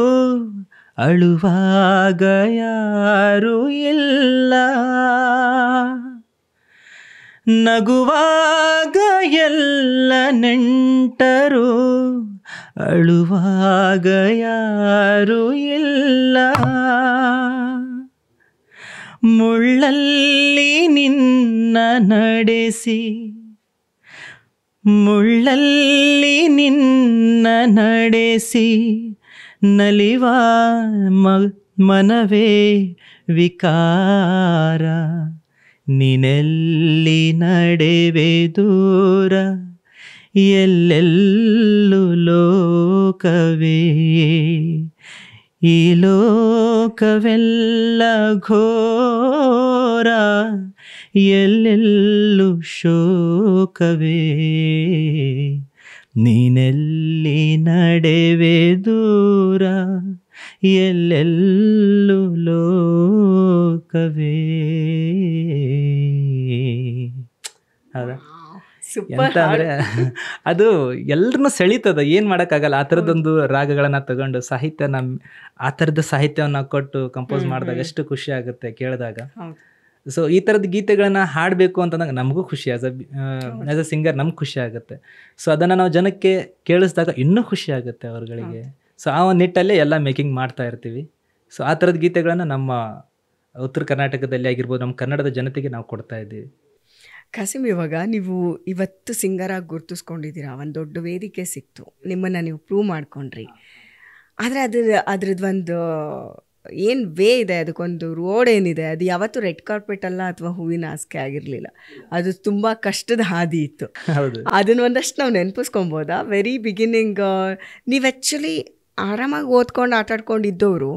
ಅಳುವಾಗ ಯಾರು ಇಲ್ಲ, ನಗುವಾಗ ಎಲ್ಲ ನೆಂಟರು, ಅಳುವಾಗ ಯಾರು ಇಲ್ಲ. ಮುಳ್ಳಲ್ಲಿ ನಿನ್ನ ನಡೆಸಿ, ಮುಳ್ಳಲ್ಲಿ ನಿನ್ನ ನಡೆಸಿ, ನಲಿವ ಮನವೇ ವಿಕಾರ, ನೀನೆಲ್ಲಿ ನಡೆವೆ ದೂರ, ಎಲ್ಲೆಲ್ಲೂ ಲೋಕವೇ, ಈ ಲೋಕವೆಲ್ಲ ಘೋರ, ಎಲ್ಲೆಲ್ಲೂ ಶೋಕವೇ, ನೀನೆಲ್ಲಿ ನಡೆವೆ ದೂರ, ಎಲ್ಲೆಲ್ಲೂ ಲೋಕವೇ. ಹೌದಾ? ಎಂತ ಅಂದರೆ ಅದು ಎಲ್ಲರನ್ನೂ ಸೆಳೀತದ, ಏನು ಮಾಡೋಕ್ಕಾಗಲ್ಲ. ಆ ಥರದ್ದೊಂದು ರಾಗಗಳನ್ನು ತಗೊಂಡು ಸಾಹಿತ್ಯನ, ಆ ಥರದ ಸಾಹಿತ್ಯವನ್ನು ಕೊಟ್ಟು ಕಂಪೋಸ್ ಮಾಡಿದಾಗ ಎಷ್ಟು ಖುಷಿ ಆಗುತ್ತೆ ಕೇಳಿದಾಗ. ಸೊ ಈ ಥರದ ಗೀತೆಗಳನ್ನ ಹಾಡಬೇಕು ಅಂತಂದಾಗ ನಮಗೂ ಖುಷಿ, ಆ್ಯಸ್ ಅ ಸಿಂಗರ್ ನಮ್ಗೆ ಖುಷಿ ಆಗುತ್ತೆ. ಸೊ ಅದನ್ನು ನಾವು ಜನಕ್ಕೆ ಕೇಳಿಸಿದಾಗ ಇನ್ನೂ ಖುಷಿ ಆಗುತ್ತೆ ಅವ್ರುಗಳಿಗೆ. ಸೊ ಆ ಒಂದು ನಿಟ್ಟಲ್ಲೇ ಎಲ್ಲ ಮೇಕಿಂಗ್ ಮಾಡ್ತಾ ಇರ್ತೀವಿ. ಸೊ ಆ ಥರದ ಗೀತೆಗಳನ್ನು ನಮ್ಮ ಉತ್ತರ ಕರ್ನಾಟಕದಲ್ಲಿ ಆಗಿರ್ಬೋದು, ನಮ್ಮ ಕನ್ನಡದ ಜನತೆಗೆ ನಾವು ಕೊಡ್ತಾ ಇದ್ದೀವಿ. ಕಾಸಿಮ್, ಇವಾಗ ನೀವು ಇವತ್ತು ಸಿಂಗರಾಗಿ ಗುರ್ತಿಸ್ಕೊಂಡಿದ್ದೀರಾ, ಒಂದು ದೊಡ್ಡ ವೇದಿಕೆ ಸಿಕ್ತು, ನಿಮ್ಮನ್ನು ನೀವು ಪ್ರೂವ್ ಮಾಡ್ಕೊಂಡ್ರಿ. ಆದರೆ ಅದ್ರದ್ದು ಒಂದು ಏನು ವೇ ಇದೆ, ಅದಕ್ಕೊಂದು ರೋಡ್ ಏನಿದೆ, ಅದು ಯಾವತ್ತೂ ರೆಡ್ ಕಾರ್ಪೆಟ್ ಅಲ್ಲ ಅಥವಾ ಹೂವಿನ ಹಾಸಿಗೆ ಆಗಿರಲಿಲ್ಲ. ಅದು ತುಂಬ ಕಷ್ಟದ ಹಾದಿ ಇತ್ತು. ಅದನ್ನು ಒಂದಷ್ಟು ನಾವು ನೆನಪಿಸ್ಕೊಬೋದಾ? ವೆರಿ ಬಿಗಿನಿಂಗ್ ನೀವು ಆ್ಯಕ್ಚುಲಿ ಆರಾಮಾಗಿ ಓದ್ಕೊಂಡು ಆಟಾಡ್ಕೊಂಡಿದ್ದವರು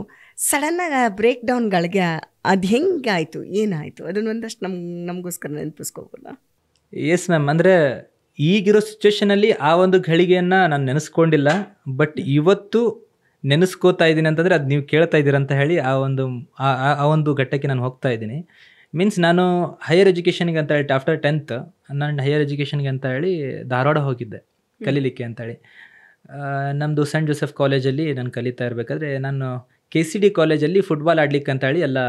ಸಡನ್ನಾಗಿ ಬ್ರೇಕ್ ಡೌನ್ಗಳಿಗೆ ಅದು ಹೆಂಗಾಯಿತು, ಏನಾಯಿತು, ಅದನ್ನು ಒಂದಷ್ಟು ನಮಗೋಸ್ಕರ ನೆನಪಿಸ್ಕೋಬೋದಾ? Yes ma'am. ಅಂದರೆ ಈಗಿರೋ ಸಿಚುವೇಷನಲ್ಲಿ ಆ ಒಂದು ಘಳಿಗೆಯನ್ನು ನಾನು ನೆನೆಸ್ಕೊಂಡಿಲ್ಲ, ಬಟ್ ಇವತ್ತು ನೆನೆಸ್ಕೋತಾ ಇದ್ದೀನಿ ಅಂತಂದರೆ ಅದು ನೀವು ಕೇಳ್ತಾ ಇದ್ದೀರ ಅಂತ ಹೇಳಿ ಆ ಒಂದು ಘಟ್ಟಕ್ಕೆ ನಾನು ಹೋಗ್ತಾ ಇದ್ದೀನಿ. ಮೀನ್ಸ್ ನಾನು ಹೈಯರ್ ಎಜುಕೇಷನ್ಗೆ ಅಂತ ಹೇಳಿ ಆಫ್ಟರ್ 10th ನಾನು ಹೈಯರ್ ಎಜುಕೇಷನ್ಗೆ ಅಂತ ಹೇಳಿ ಧಾರವಾಡ ಹೋಗಿದ್ದೆ ಕಲೀಲಿಕ್ಕೆ ಅಂತೇಳಿ. ನಮ್ಮದು ಸೆಂಟ್ ಜೋಸೆಫ್ ಕಾಲೇಜಲ್ಲಿ ನಾನು ಕಲಿತಾ ಇರಬೇಕಾದ್ರೆ ನಾನು KCD ಕಾಲೇಜಲ್ಲಿ ಫುಟ್ಬಾಲ್ ಆಡ್ಲಿಕ್ಕೆ ಅಂತ ಹೇಳಿ ಎಲ್ಲ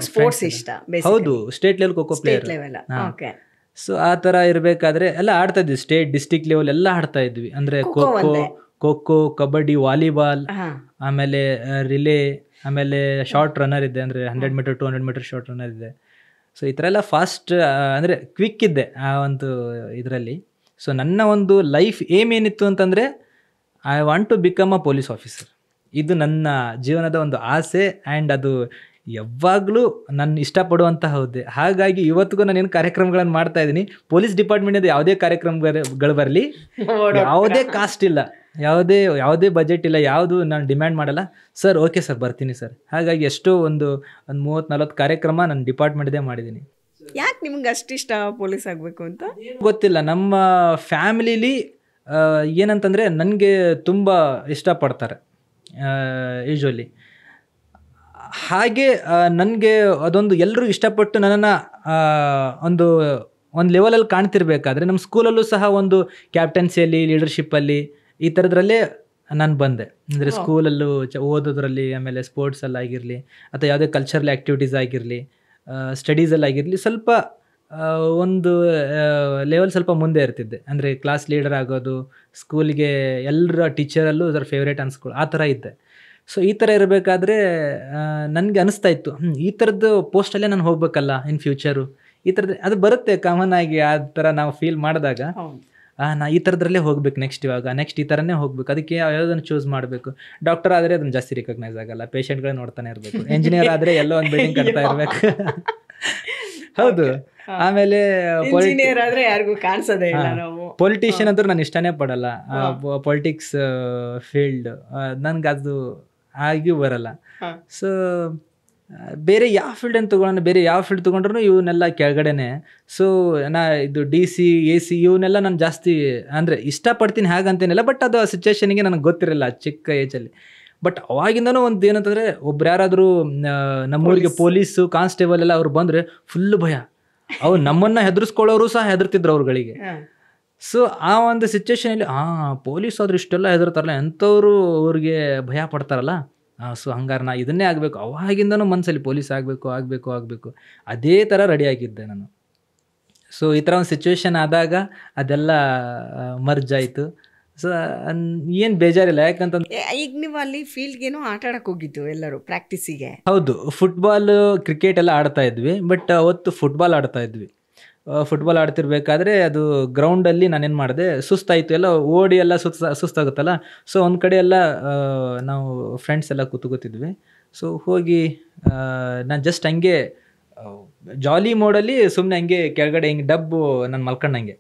ಸ್ಪೋರ್ಟ್ಸ್ ಇಷ್ಟ. ಹೌದು, state level kho kho player. So ಆ ಥರ ಇರಬೇಕಾದ್ರೆ ಎಲ್ಲ ಆಡ್ತಾ ಇದ್ವಿ, ಸ್ಟೇಟ್ ಡಿಸ್ಟಿಕ್ ಲೆವೆಲ್ ಎಲ್ಲ ಆಡ್ತಾ ಇದ್ವಿ. ಅಂದರೆ ಖೋಖೋ, ಕಬಡ್ಡಿ, ವಾಲಿಬಾಲ್, ಆಮೇಲೆ ರಿಲೇ, ಆಮೇಲೆ ಶಾರ್ಟ್ ರನ್ನರ್ ಇದ್ದೆ, ಅಂದರೆ 100 ಮೀಟರ್ 200 ಮೀಟರ್ ಶಾರ್ಟ್ ರನ್ನರ್ ಇದ್ದೆ. ಸೊ ಈ ಥರ ಎಲ್ಲ ಫಾಸ್ಟ್ ಅಂದರೆ ಕ್ವಿಕ್ ಇದ್ದೆ ಆ ಒಂದು ಇದರಲ್ಲಿ. ಸೊ ನನ್ನ ಒಂದು ಲೈಫ್ ಏಮ್ ಏನಿತ್ತು ಅಂತಂದರೆ I want to become a police officer. ಇದು ನನ್ನ ಜೀವನದ ಒಂದು ಆಸೆ, ಆ್ಯಂಡ್ ಅದು ಯಾವಾಗಲೂ ನಾನು ಇಷ್ಟಪಡುವಂತಹ ಹುದ್ದೆ. ಹಾಗಾಗಿ ಇವತ್ತಿಗೂ ನಾನು ಏನು ಕಾರ್ಯಕ್ರಮಗಳನ್ನು ಮಾಡ್ತಾ ಇದ್ದೀನಿ, ಪೊಲೀಸ್ ಡಿಪಾರ್ಟ್ಮೆಂಟಿಂದ ಯಾವುದೇ ಕಾರ್ಯಕ್ರಮಗಳು ಬರಲಿ, ಯಾವುದೇ ಕಾಸ್ಟ್ ಇಲ್ಲ, ಯಾವುದೇ ಬಜೆಟ್ ಇಲ್ಲ, ಯಾವುದು ನಾನು ಡಿಮ್ಯಾಂಡ್ ಮಾಡಲ್ಲ. ಸರ್ ಓಕೆ ಸರ್ ಬರ್ತೀನಿ ಸರ್. ಹಾಗಾಗಿ ಎಷ್ಟೋ ಒಂದು 30-40 ಕಾರ್ಯಕ್ರಮ ನನ್ನ ಡಿಪಾರ್ಟ್ಮೆಂಟ್ದೇ ಮಾಡಿದ್ದೀನಿ. ಯಾಕೆ ನಿಮ್ಗೆ ಅಷ್ಟಿಷ್ಟ ಪೊಲೀಸ್ ಆಗಬೇಕು ಅಂತ? ಗೊತ್ತಿಲ್ಲ, ನಮ್ಮ ಫ್ಯಾಮಿಲಿಲಿ ಏನಂತಂದರೆ ನನಗೆ ತುಂಬ ಇಷ್ಟಪಡ್ತಾರೆ ಯೂಶ್ವಲಿ. ಹಾಗೆ ನನಗೆ ಅದೊಂದು ಎಲ್ಲರೂ ಇಷ್ಟಪಟ್ಟು ನನ್ನನ್ನು ಒಂದು ಲೆವೆಲಲ್ಲಿ ಕಾಣ್ತಿರ್ಬೇಕಾದ್ರೆ ನಮ್ಮ ಸ್ಕೂಲಲ್ಲೂ ಸಹ ಒಂದು ಕ್ಯಾಪ್ಟನ್ಸಿಯಲ್ಲಿ, ಲೀಡರ್ಶಿಪ್ಪಲ್ಲಿ ಈ ಥರದ್ರಲ್ಲೇ ನಾನು ಬಂದೆ. ಅಂದರೆ ಸ್ಕೂಲಲ್ಲೂ ಓದೋದ್ರಲ್ಲಿ, ಆಮೇಲೆ ಸ್ಪೋರ್ಟ್ಸಲ್ಲಿ ಆಗಿರಲಿ ಅಥವಾ ಯಾವುದೇ ಕಲ್ಚರಲ್ ಆ್ಯಕ್ಟಿವಿಟೀಸ್ ಆಗಿರಲಿ, ಸ್ಟಡೀಸಲ್ಲಿ ಆಗಿರಲಿ, ಸ್ವಲ್ಪ ಒಂದು ಲೆವೆಲ್ ಸ್ವಲ್ಪ ಮುಂದೆ ಇರ್ತಿದ್ದೆ. ಅಂದರೆ ಕ್ಲಾಸ್ ಲೀಡರ್ ಆಗೋದು, ಸ್ಕೂಲಿಗೆ ಎಲ್ಲರ ಟೀಚರಲ್ಲೂ ಅದರ ಫೇವ್ರೇಟ್ ಅನ್ಸ್ಕೊಳ್ಳೋ ಆ ಥರ ಇದ್ದೆ. ಸೊ ಈ ಥರ ಇರಬೇಕಾದ್ರೆ ನನಗೆ ಅನಿಸ್ತಾ ಇತ್ತು, ಈ ಥರದ್ದು ಪೋಸ್ಟಲ್ಲೇ ನಾನು ಹೋಗ್ಬೇಕಲ್ಲ ಇನ್ ಫ್ಯೂಚರು. ಈ ಥರದ್ದು ಅದು ಬರುತ್ತೆ ಕಾಮನ್ ಆಗಿ, ಆ ಥರ ನಾವು ಫೀಲ್ ಮಾಡಿದಾಗ ನಾ ಈ ಥರದ್ರಲ್ಲೇ ಹೋಗ್ಬೇಕು ನೆಕ್ಸ್ಟ್ ಈ ಥರನೇ ಹೋಗ್ಬೇಕು, ಅದಕ್ಕೆ ಯಾವುದನ್ನು ಚೂಸ್ ಮಾಡಬೇಕು. ಡಾಕ್ಟರ್ ಆದರೆ ಅದನ್ನು ಜಾಸ್ತಿ ರಿಕಗ್ನೈಸ್ ಆಗಲ್ಲ, ಪೇಷಂಟ್ಗಳೇ ನೋಡ್ತಾನೆ ಇರಬೇಕು. ಇಂಜಿನಿಯರ್ ಆದರೆ ಎಲ್ಲೋ ಒಂದು ಬಿಲ್ಡಿಂಗ್ ಕಟ್ತಾ ಇರಬೇಕು. ಹೌದು. ಆಮೇಲೆ ಪೊಲಿಟಿಷಿಯನ್ ಅಂತೂ ನಾನು ಇಷ್ಟನೇ ಪಡಲ್ಲ. ಪೊಲಿಟಿಕ್ಸ್ ಫೀಲ್ಡ್ ನನ್ಗೆ ಅದು ಆಗಿಯೂ ಬರಲ್ಲ. ಸೊ ಬೇರೆ ಯಾವ ಫೀಲ್ಡ್ ಅಂತ ಬೇರೆ ಯಾವ ಫೀಲ್ಡ್ ತೊಗೊಂಡ್ರು ಇವನ್ನೆಲ್ಲ ಕೆಳಗಡೆನೆ. ಸೊ ಇದು DC AC ಇವನ್ನೆಲ್ಲ ನಾನು ಜಾಸ್ತಿ ಅಂದರೆ ಇಷ್ಟಪಡ್ತೀನಿ ಹಾಗಂತೇನಿಲ್ಲ, ಬಟ್ ಅದು ಆ ಸಿಚುವೇಶನ್ಗೆ ನನಗೆ ಗೊತ್ತಿರಲ್ಲ ಚಿಕ್ಕ ಏಜಲ್ಲಿ. ಬಟ್ ಅವಾಗಿಂದನೂ ಒಂದು ಏನಂತಂದರೆ ಒಬ್ರು ಯಾರಾದರೂ ನಮ್ಮೂರಿಗೆ ಪೊಲೀಸು ಕಾನ್ಸ್ಟೇಬಲ್ ಎಲ್ಲ ಅವ್ರು ಬಂದರೆ ಫುಲ್ ಭಯ. ಅವ್ರು ನಮ್ಮನ್ನು ಹೆದರ್ಸ್ಕೊಳ್ಳೋರು ಸಹ ಹೆದರ್ತಿದ್ರು ಅವ್ರುಗಳಿಗೆ. ಸೊ ಆ ಒಂದು ಸಿಚುವೇಶನಲ್ಲಿ ಪೊಲೀಸ್ ಆದರೂ ಇಷ್ಟೆಲ್ಲ ಹೆದರ್ತಾರಲ್ಲ, ಎಂಥವ್ರು ಅವ್ರಿಗೆ ಭಯ ಪಡ್ತಾರಲ್ಲ, ಸೊ ಹಂಗಾರೆ ನಾ ಇದನ್ನೇ ಆಗಬೇಕು, ಅವಾಗಿಂದನೂ ಮನಸ್ಸಲ್ಲಿ ಪೊಲೀಸ್ ಆಗಬೇಕು ಅದೇ ಥರ ರೆಡಿ ಆಗಿದ್ದೆ ನಾನು. ಸೊ ಈ ಥರ ಒಂದು ಸಿಚುವೇಶನ್ ಆದಾಗ ಅದೆಲ್ಲ ಮರ್ಜ್ ಆಯಿತು. ಸೊ ಏನು ಬೇಜಾರಿಲ್ಲ, ಯಾಕಂತಂದ್ರೆ ಈಗ ನೀವು ಅಲ್ಲಿ ಫೀಲ್ಡ್ಗೇನೋ ಆಟ ಆಡಕ್ಕೆ ಹೋಗಿದ್ದು ಎಲ್ಲರೂ ಪ್ರಾಕ್ಟೀಸಿಗೆ? ಹೌದು, ಫುಟ್ಬಾಲ್ ಕ್ರಿಕೆಟ್ ಎಲ್ಲ ಆಡ್ತಾ ಇದ್ವಿ, ಬಟ್ ಅವತ್ತು ಫುಟ್ಬಾಲ್ ಆಡ್ತಾ ಇದ್ವಿ. ಫುಟ್ಬಾಲ್ ಆಡ್ತಿರ್ಬೇಕಾದ್ರೆ ಅದು ಗ್ರೌಂಡಲ್ಲಿ ನಾನೇನು ಮಾಡಿದೆ, ಸುಸ್ತಾಯಿತು, ಎಲ್ಲ ಓಡಿ ಎಲ್ಲ ಸುಸ್ತಾಗುತ್ತಲ್ಲ. ಸೊ ಒಂದು ಕಡೆ ಎಲ್ಲ ನಾವು ಫ್ರೆಂಡ್ಸ್ ಎಲ್ಲ ಕೂತ್ಕೋತಿದ್ವಿ. ಸೊ ಹೋಗಿ ನಾನು ಜಸ್ಟ್ ಹಂಗೆ ಜಾಲಿ ಮೋಡಲ್ಲಿ ಸುಮ್ಮನೆ ಹಂಗೆ ಕೆಳಗಡೆ ಹಿಂಗೆ ಡಬ್ಬು ನಾನು ಮಲ್ಕೊಂಡಂಗೆ.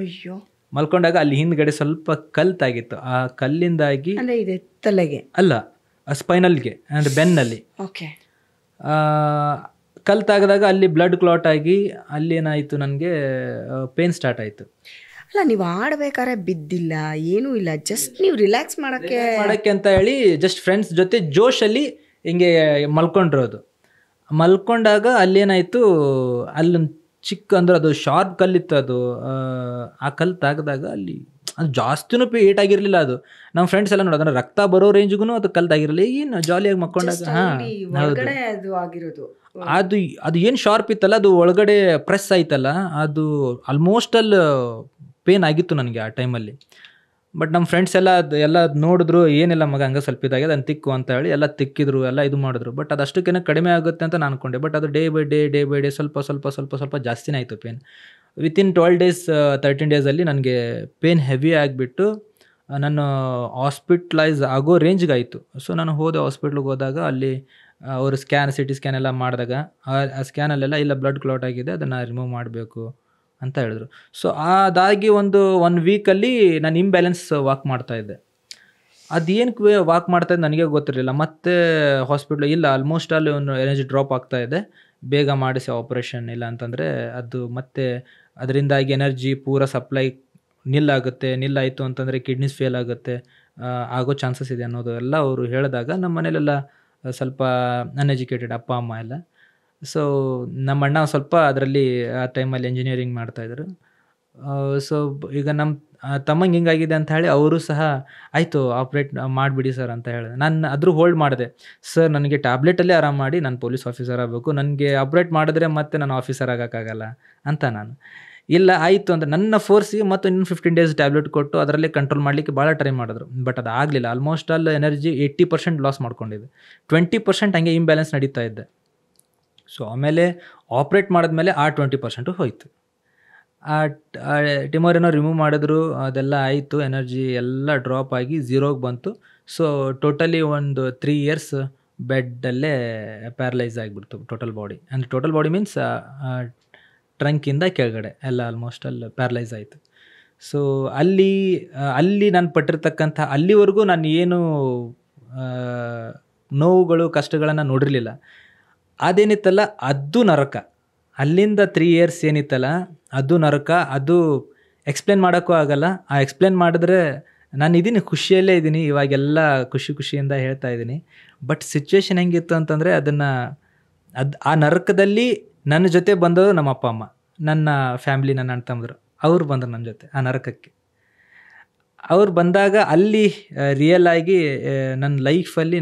ಅಯ್ಯೋ. ಮಲ್ಕೊಂಡಾಗ ಅಲ್ಲಿ ಹಿಂದ್ಗಡೆ ಸ್ವಲ್ಪ ಕಲ್ತಾಗಿತ್ತು. ಆ ಕಲ್ಲಿಂದಾಗಿ ಅಂದರೆ ಇದೆ ತಲೆಗೆ ಅಲ್ಲ, ಸ್ಪೈನಲ್ಗೆ ಅಂದರೆ ಬೆನ್ನಲ್ಲಿ. ಓಕೆ. ಕಲ್ತಾಗದಾಗ ಅಲ್ಲಿ ಬ್ಲಡ್ ಕ್ಲಾಟ್ ಆಗಿ ಅಲ್ಲಿ ಏನಾಯಿತು, ನನಗೆ ಪೇನ್ ಸ್ಟಾರ್ಟ್ ಆಯಿತು. ಅಲ್ಲ, ನೀವು ಆಡ್ಬೇಕಾದ್ರೆ ಬಿದ್ದಿಲ್ಲ, ಏನೂ ಇಲ್ಲ, ಜಸ್ಟ್ ನೀವು ರಿಲ್ಯಾಕ್ಸ್ ಮಾಡೋಕ್ಕೆ ಅಂತ ಹೇಳಿ ಜಸ್ಟ್ ಫ್ರೆಂಡ್ಸ್ ಜೊತೆ ಜೋಶಲ್ಲಿ ಹಿಂಗೆ ಮಲ್ಕೊಂಡಿರೋದು. ಮಲ್ಕೊಂಡಾಗ ಅಲ್ಲೇನಾಯಿತು, ಅಲ್ಲೊಂದು ಚಿಕ್ಕ ಅಂದ್ರೆ ಅದು ಶಾರ್ಪ್ ಕಲ್ಲಿತ್ತು, ಅದು ಆ ಕಲ್ಲು ತಾಗದಾಗ ಅಲ್ಲಿ ಅದು ಜಾಸ್ತಿನೂ ಏಟಾಗಿರಲಿಲ್ಲ. ಅದು ನಮ್ಮ ಫ್ರೆಂಡ್ಸ್ ಎಲ್ಲ ನೋಡೋದು ರಕ್ತ ಬರೋ ರೇಂಜ್ಗೂ ಅದು ಕಲ್ತಾಗಿರಲಿಲ್ಲ. ಏನು ಜಾಲಿಯಾಗಿ ಮಕ್ಕೊಂಡಾಗ ಅದು ಅದು ಏನು ಶಾರ್ಪ್ ಇತ್ತಲ್ಲ, ಅದು ಒಳಗಡೆ ಪ್ರೆಸ್ ಆಯ್ತಲ್ಲ, ಅದು ಆಲ್ಮೋಸ್ಟ್ ಅಲ್ಲಿ ಪೇನ್ ಆಗಿತ್ತು ನನಗೆ ಆ ಟೈಮಲ್ಲಿ. ಬಟ್ ನಮ್ಮ ಫ್ರೆಂಡ್ಸ್ ಎಲ್ಲ ಎಲ್ಲ ನೋಡಿದ್ರು, ಏನಿಲ್ಲ ಮಗ ಹಂಗೆ ಸ್ವಲ್ಪ ಇದಾಗಿದೆ, ಅದನ್ನು ತಿಕ್ಕು ಅಂತ ಹೇಳಿ ಎಲ್ಲ ತಿಕ್ಕಿದ್ರು, ಎಲ್ಲ ಇದು ಮಾಡಿದ್ರು. ಬಟ್ ಅದು ಅಷ್ಟಕ್ಕೇನೋ ಕಡಿಮೆ ಆಗುತ್ತೆ ಅಂತ ನಾನು ಅನ್ಕೊಂಡೆ. ಬಟ್ ಅದು ಡೇ ಬೈ ಡೇ ಸ್ವಲ್ಪ ಜಾಸ್ತಿನೇ ಆಯಿತು ಪೇನ್. ವಿತಿನ್ 12 days 13 days ನನಗೆ ಪೇನ್ ಹೆವಿ ಆಗಿಬಿಟ್ಟು ನಾನು ಹಾಸ್ಪಿಟ್ಲೈಸ್ ಆಗೋ ರೇಂಜ್ಗೆ ಆಯಿತು. ಸೊ ನಾನು ಹೋದೆ, ಹಾಸ್ಪಿಟ್ಲಿಗೆ ಹೋದಾಗ ಅಲ್ಲಿ ಅವರು CT ಸ್ಕ್ಯಾನ್ ಎಲ್ಲ ಮಾಡಿದಾಗ ಆ ಸ್ಕ್ಯಾನಲ್ಲೆಲ್ಲ ಇಲ್ಲ ಬ್ಲಡ್ ಕ್ಲಾಟ್ ಆಗಿದೆ, ಅದನ್ನು ರಿಮೂವ್ ಮಾಡಬೇಕು ಅಂತ ಹೇಳಿದ್ರು. ಸೊ ಅದಾಗಿ 1 ವೀಕಲ್ಲಿ ನಾನು ಇಂಬ್ಯಾಲೆನ್ಸ್ ವಾಕ್ ಮಾಡ್ತಾಯಿದ್ದೆ. ಅದೇನಕ್ಕೆ ವಾಕ್ ಮಾಡ್ತಾಯಿದ್ದೆ ನನಗೆ ಗೊತ್ತಿರಲಿಲ್ಲ. ಮತ್ತೆ ಹಾಸ್ಪಿಟ್ಲ್ ಇಲ್ಲ, ಆಲ್ಮೋಸ್ಟ್ ಅಲ್ಲಿ ಒಂದು ಎನರ್ಜಿ ಡ್ರಾಪ್ ಆಗ್ತಾಯಿದೆ, ಬೇಗ ಮಾಡಿಸಿ ಆಪ್ರೇಷನ್, ಇಲ್ಲ ಅಂತಂದರೆ ಅದು ಮತ್ತೆ ಅದರಿಂದಾಗಿ ಎನರ್ಜಿ ಪೂರ ಸಪ್ಲೈ ನಿಲ್ಲಾಯಿತು ಅಂತಂದರೆ ಕಿಡ್ನೀಸ್ ಫೇಲ್ ಆಗುತ್ತೆ, ಆಗೋ ಚಾನ್ಸಸ್ ಇದೆ ಅನ್ನೋದು ಎಲ್ಲ ಅವರು ಹೇಳಿದಾಗ ನಮ್ಮ ಮನೇಲೆಲ್ಲ ಸ್ವಲ್ಪ ಅನ್ಎಜುಕೇಟೆಡ್ ಅಪ್ಪ ಅಮ್ಮ ಎಲ್ಲ. ಸೊ ನಮ್ಮ ಅಣ್ಣ ಸ್ವಲ್ಪ ಅದರಲ್ಲಿ ಆ ಟೈಮಲ್ಲಿ ಇಂಜಿನಿಯರಿಂಗ್ ಮಾಡ್ತಾಯಿದ್ರು. ಸೊ ಈಗ ನಮ್ಮ ತಮ್ಮಂಗೆ ಹಿಂಗಾಗಿದೆ ಅಂತ ಹೇಳಿ ಅವರು ಸಹ ಆಯಿತು ಆಪ್ರೇಟ್ ಮಾಡಿಬಿಡಿ ಸರ್ ಅಂತ ಹೇಳಿದೆ. ನಾನು ಅದ್ರ ಹೋಲ್ಡ್ ಮಾಡಿದೆ, ಸರ್ ನನಗೆ ಟ್ಯಾಬ್ಲೆಟಲ್ಲೇ ಆರಾಮ ಮಾಡಿ ನಾನು ಪೊಲೀಸ್ ಆಫೀಸರ್ ಆಗಬೇಕು, ನನಗೆ ಆಪ್ರೇಟ್ ಮಾಡಿದ್ರೆ ಮತ್ತೆ ನಾನು ಆಫೀಸರ್ ಆಗೋಕ್ಕಾಗಲ್ಲ ಅಂತ ನಾನು. ಇಲ್ಲ ಆಯಿತು ಅಂದರೆ ನನ್ನ ಫೋರ್ಸಿಗೆ ಮತ್ತು ಇನ್ನು 15 days ಟ್ಯಾಬ್ಲೆಟ್ ಕೊಟ್ಟು ಅದರಲ್ಲೇ ಕಂಟ್ರೋಲ್ ಮಾಡಲಿಕ್ಕೆ ಭಾಳ ಟ್ರೈ ಮಾಡಿದ್ರು. ಬಟ್ ಅದು ಆಗಲಿಲ್ಲ. ಆಲ್ಮೋಸ್ಟ್ ಅಲ್ಲಿ ಎನರ್ಜಿ 80% ಲಾಸ್ ಮಾಡ್ಕೊಂಡಿದ್ದೆ, 20% ಹಂಗೆ ಇಂಬ್ಯಾಲೆನ್ಸ್ ನಡೀತಾ ಇದ್ದೆ. ಸೊ ಆಮೇಲೆ ಆಪ್ರೇಟ್ ಮಾಡಿದ್ಮೇಲೆ ಆ 20% ಹೋಯಿತು. ಆ ಟ್ಯೂಮರ್ ಏನೋ ರಿಮೂವ್ ಮಾಡಿದ್ರು, ಅದೆಲ್ಲ ಆಯಿತು, ಎನರ್ಜಿ ಎಲ್ಲ ಡ್ರಾಪ್ ಆಗಿ 0ಗೆ ಬಂತು. ಸೊ ಟೋಟಲಿ ಒಂದು 3 years ಬೆಡ್ಡಲ್ಲೇ ಪ್ಯಾರಲೈಸ್ ಆಗಿಬಿಡ್ತು ಟೋಟಲ್ ಬಾಡಿ. ಅಂದರೆ ಟೋಟಲ್ ಬಾಡಿ ಮೀನ್ಸ್ ಟ್ರಂಕಿಂದ ಕೆಳಗಡೆ ಎಲ್ಲ ಆಲ್ಮೋಸ್ಟ್ ಅಲ್ಲಿ ಪ್ಯಾರಲೈಸ್ ಆಯಿತು. ಸೊ ಅಲ್ಲಿ ನಾನು ಪಟ್ಟಿರ್ತಕ್ಕಂಥ ಅಲ್ಲಿವರೆಗೂ ನಾನು ಏನು ನೋವುಗಳು ಕಷ್ಟಗಳನ್ನು ನೋಡಿರಲಿಲ್ಲ. ಅದೇನಿತ್ತಲ್ಲ ಅದು ನರಕ. ಅಲ್ಲಿಂದ 3 years ಏನಿತ್ತಲ್ಲ ಅದು ನರಕ. ಅದು ಎಕ್ಸ್ಪ್ಲೇನ್ ಮಾಡೋಕ್ಕೂ ಆಗಲ್ಲ. ಆ ಎಕ್ಸ್ಪ್ಲೇನ್ ಮಾಡಿದ್ರೆ ನಾನು ಇದ್ದೀನಿ, ಖುಷಿಯಲ್ಲೇ ಇದ್ದೀನಿ, ಇವಾಗೆಲ್ಲ ಖುಷಿಯಿಂದ ಹೇಳ್ತಾ ಇದ್ದೀನಿ. ಬಟ್ ಸಿಚುವೇಶನ್ ಹೆಂಗಿತ್ತು ಅಂತಂದರೆ ಆ ನರಕದಲ್ಲಿ ನನ್ನ ಜೊತೆ ಬಂದವರು ನಮ್ಮ ಅಪ್ಪ ಅಮ್ಮ, ನನ್ನ ಫ್ಯಾಮ್ಲಿ, ನನ್ನ ಅಣ್ಣ ತಮ್ಮದ್ರು, ಅವ್ರು ಬಂದರು ನನ್ನ ಜೊತೆ ಆ ನರಕಕ್ಕೆ. ಅವ್ರು ಬಂದಾಗ ಅಲ್ಲಿ ರಿಯಲ್ ಆಗಿ ನನ್ನ ಲೈಫಲ್ಲಿ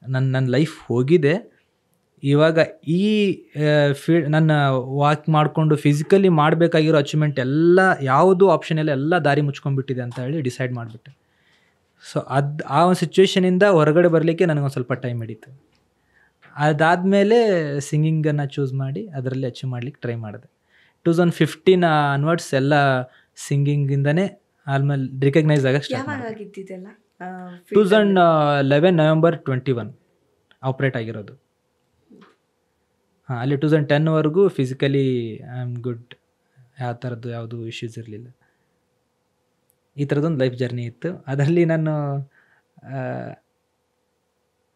ನನ್ನ ಲೈಫ್ ಹೋಗಿದೆ. ಇವಾಗ ಈ ನನ್ನ ವಾಕ್ ಮಾಡಿಕೊಂಡು ಫಿಸಿಕಲಿ ಮಾಡಬೇಕಾಗಿರೋ ಅಚೀವ್ಮೆಂಟ್ ಎಲ್ಲ ಯಾವುದು ಆಪ್ಷನ್ ಎಲ್ಲ ದಾರಿ ಮುಚ್ಕೊಂಡ್ಬಿಟ್ಟಿದೆ ಅಂತ ಹೇಳಿ ಡಿಸೈಡ್ ಮಾಡಿಬಿಟ್ಟೆ. ಸೊ ಆ ಒಂದು ಸಿಚುವೇಶನಿಂದ ಹೊರಗಡೆ ಬರಲಿಕ್ಕೆ ನನಗೊಂದು ಸ್ವಲ್ಪ ಟೈಮ್ ಹಿಡಿತು. ಅದಾದಮೇಲೆ ಸಿಂಗಿಂಗನ್ನು ಚೂಸ್ ಮಾಡಿ ಅದರಲ್ಲಿ ಅಚೀವ್ ಮಾಡ್ಲಿಕ್ಕೆ ಟ್ರೈ ಮಾಡಿದೆ. 2015 ಅನ್ವರ್ಡ್ಸ್ ಎಲ್ಲ ಸಿಂಗಿಂಗಿಂದನೇ ಆಮೇಲೆ ರಿಕಗ್ನೈಸ್ ಆಗೋಕ್ಕೆ ಸ್ಟಾರ್ಟ್ ಮಾಡಿದೆ. 2011 November 21 ಆಪ್ರೇಟ್ ಆಗಿರೋದು. ಅಲ್ಲಿ 2010ವರೆಗೂ ಫಿಸಿಕಲಿ ಐ ಆಮ್ ಗುಡ್, ಯಾವ ಥರದ್ದು ಯಾವುದು ಇಶ್ಯೂಸ್ ಇರಲಿಲ್ಲ. ಈ ಥರದೊಂದು ಲೈಫ್ ಜರ್ನಿ ಇತ್ತು. ಅದರಲ್ಲಿ ನಾನು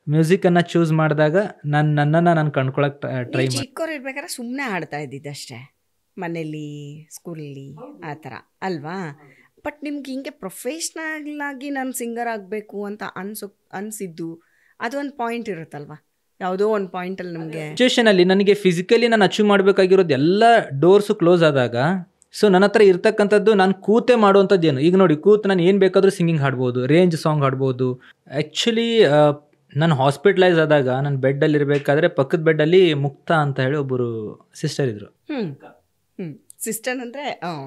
ಮ್ಯೂಸಿಕನ್ನು ಚೂಸ್ ಮಾಡಿದಾಗ ನನ್ನನ್ನು ನಾನು ಕಂಡ್ಕೊಳಕ್ಕೆ ಟ್ರೈ ಮಾಡಿ. ಚಿಕ್ಕವ್ರು ಇರ್ಬೇಕಾದ್ರೆ ಸುಮ್ಮನೆ ಆಡ್ತಾ ಇದ್ದಿದ್ದಷ್ಟೇ, ಮನೇಲಿ, ಸ್ಕೂಲಲ್ಲಿ, ಆ ಥರ ಅಲ್ವಾ? ಬಟ್ ನಿಮ್ಗೆ ಹಿಂಗೆ ಪ್ರೊಫೆಷ್ನಲ್ ಆಗಿ ನಾನು ಸಿಂಗರ್ ಆಗಬೇಕು ಅಂತ ಅನಿಸಿದ್ದು ಅದೊಂದು ಪಾಯಿಂಟ್ ಇರುತ್ತಲ್ವ, ಯಾವುದೋ ಒಂದು ಪಾಯಿಂಟಲ್ಲಿ ನಮಗೆ ಸಿಚುವೇಷನಲ್ಲಿ ನನಗೆ ಫಿಸಿಕಲಿ ನಾನು ಅಚೀವ್ ಮಾಡಬೇಕಾಗಿರೋದು ಎಲ್ಲ ಡೋರ್ಸು ಕ್ಲೋಸ್ ಆದಾಗ, ಸೊ ನನ್ನ ಹತ್ರ ಇರ್ತಕ್ಕಂಥದ್ದು ನಾನು ಕೂತೆ ಮಾಡುವಂಥದ್ದು ಏನು. ಈಗ ನೋಡಿ, ಕೂತು ನಾನು ಏನು ಬೇಕಾದರೂ ಸಿಂಗಿಂಗ್ ಹಾಡ್ಬೋದು, ರೇಂಜ್ ಸಾಂಗ್ ಹಾಡ್ಬೋದು. ಆ್ಯಕ್ಚುಲಿ ನಾನು ಹಾಸ್ಪಿಟಲೈಸ್ ಆದಾಗ ನಾನು ಬೆಡ್ಡಲ್ಲಿ ಇರಬೇಕಾದ್ರೆ ಪಕ್ಕದ ಬೆಡ್ಡಲ್ಲಿ ಮುಕ್ತ ಅಂತ ಹೇಳಿ ಒಬ್ಬರು ಸಿಸ್ಟರ್ ಇದ್ರು. ಸಿಸ್ಟರ್ ಅಂದರೆ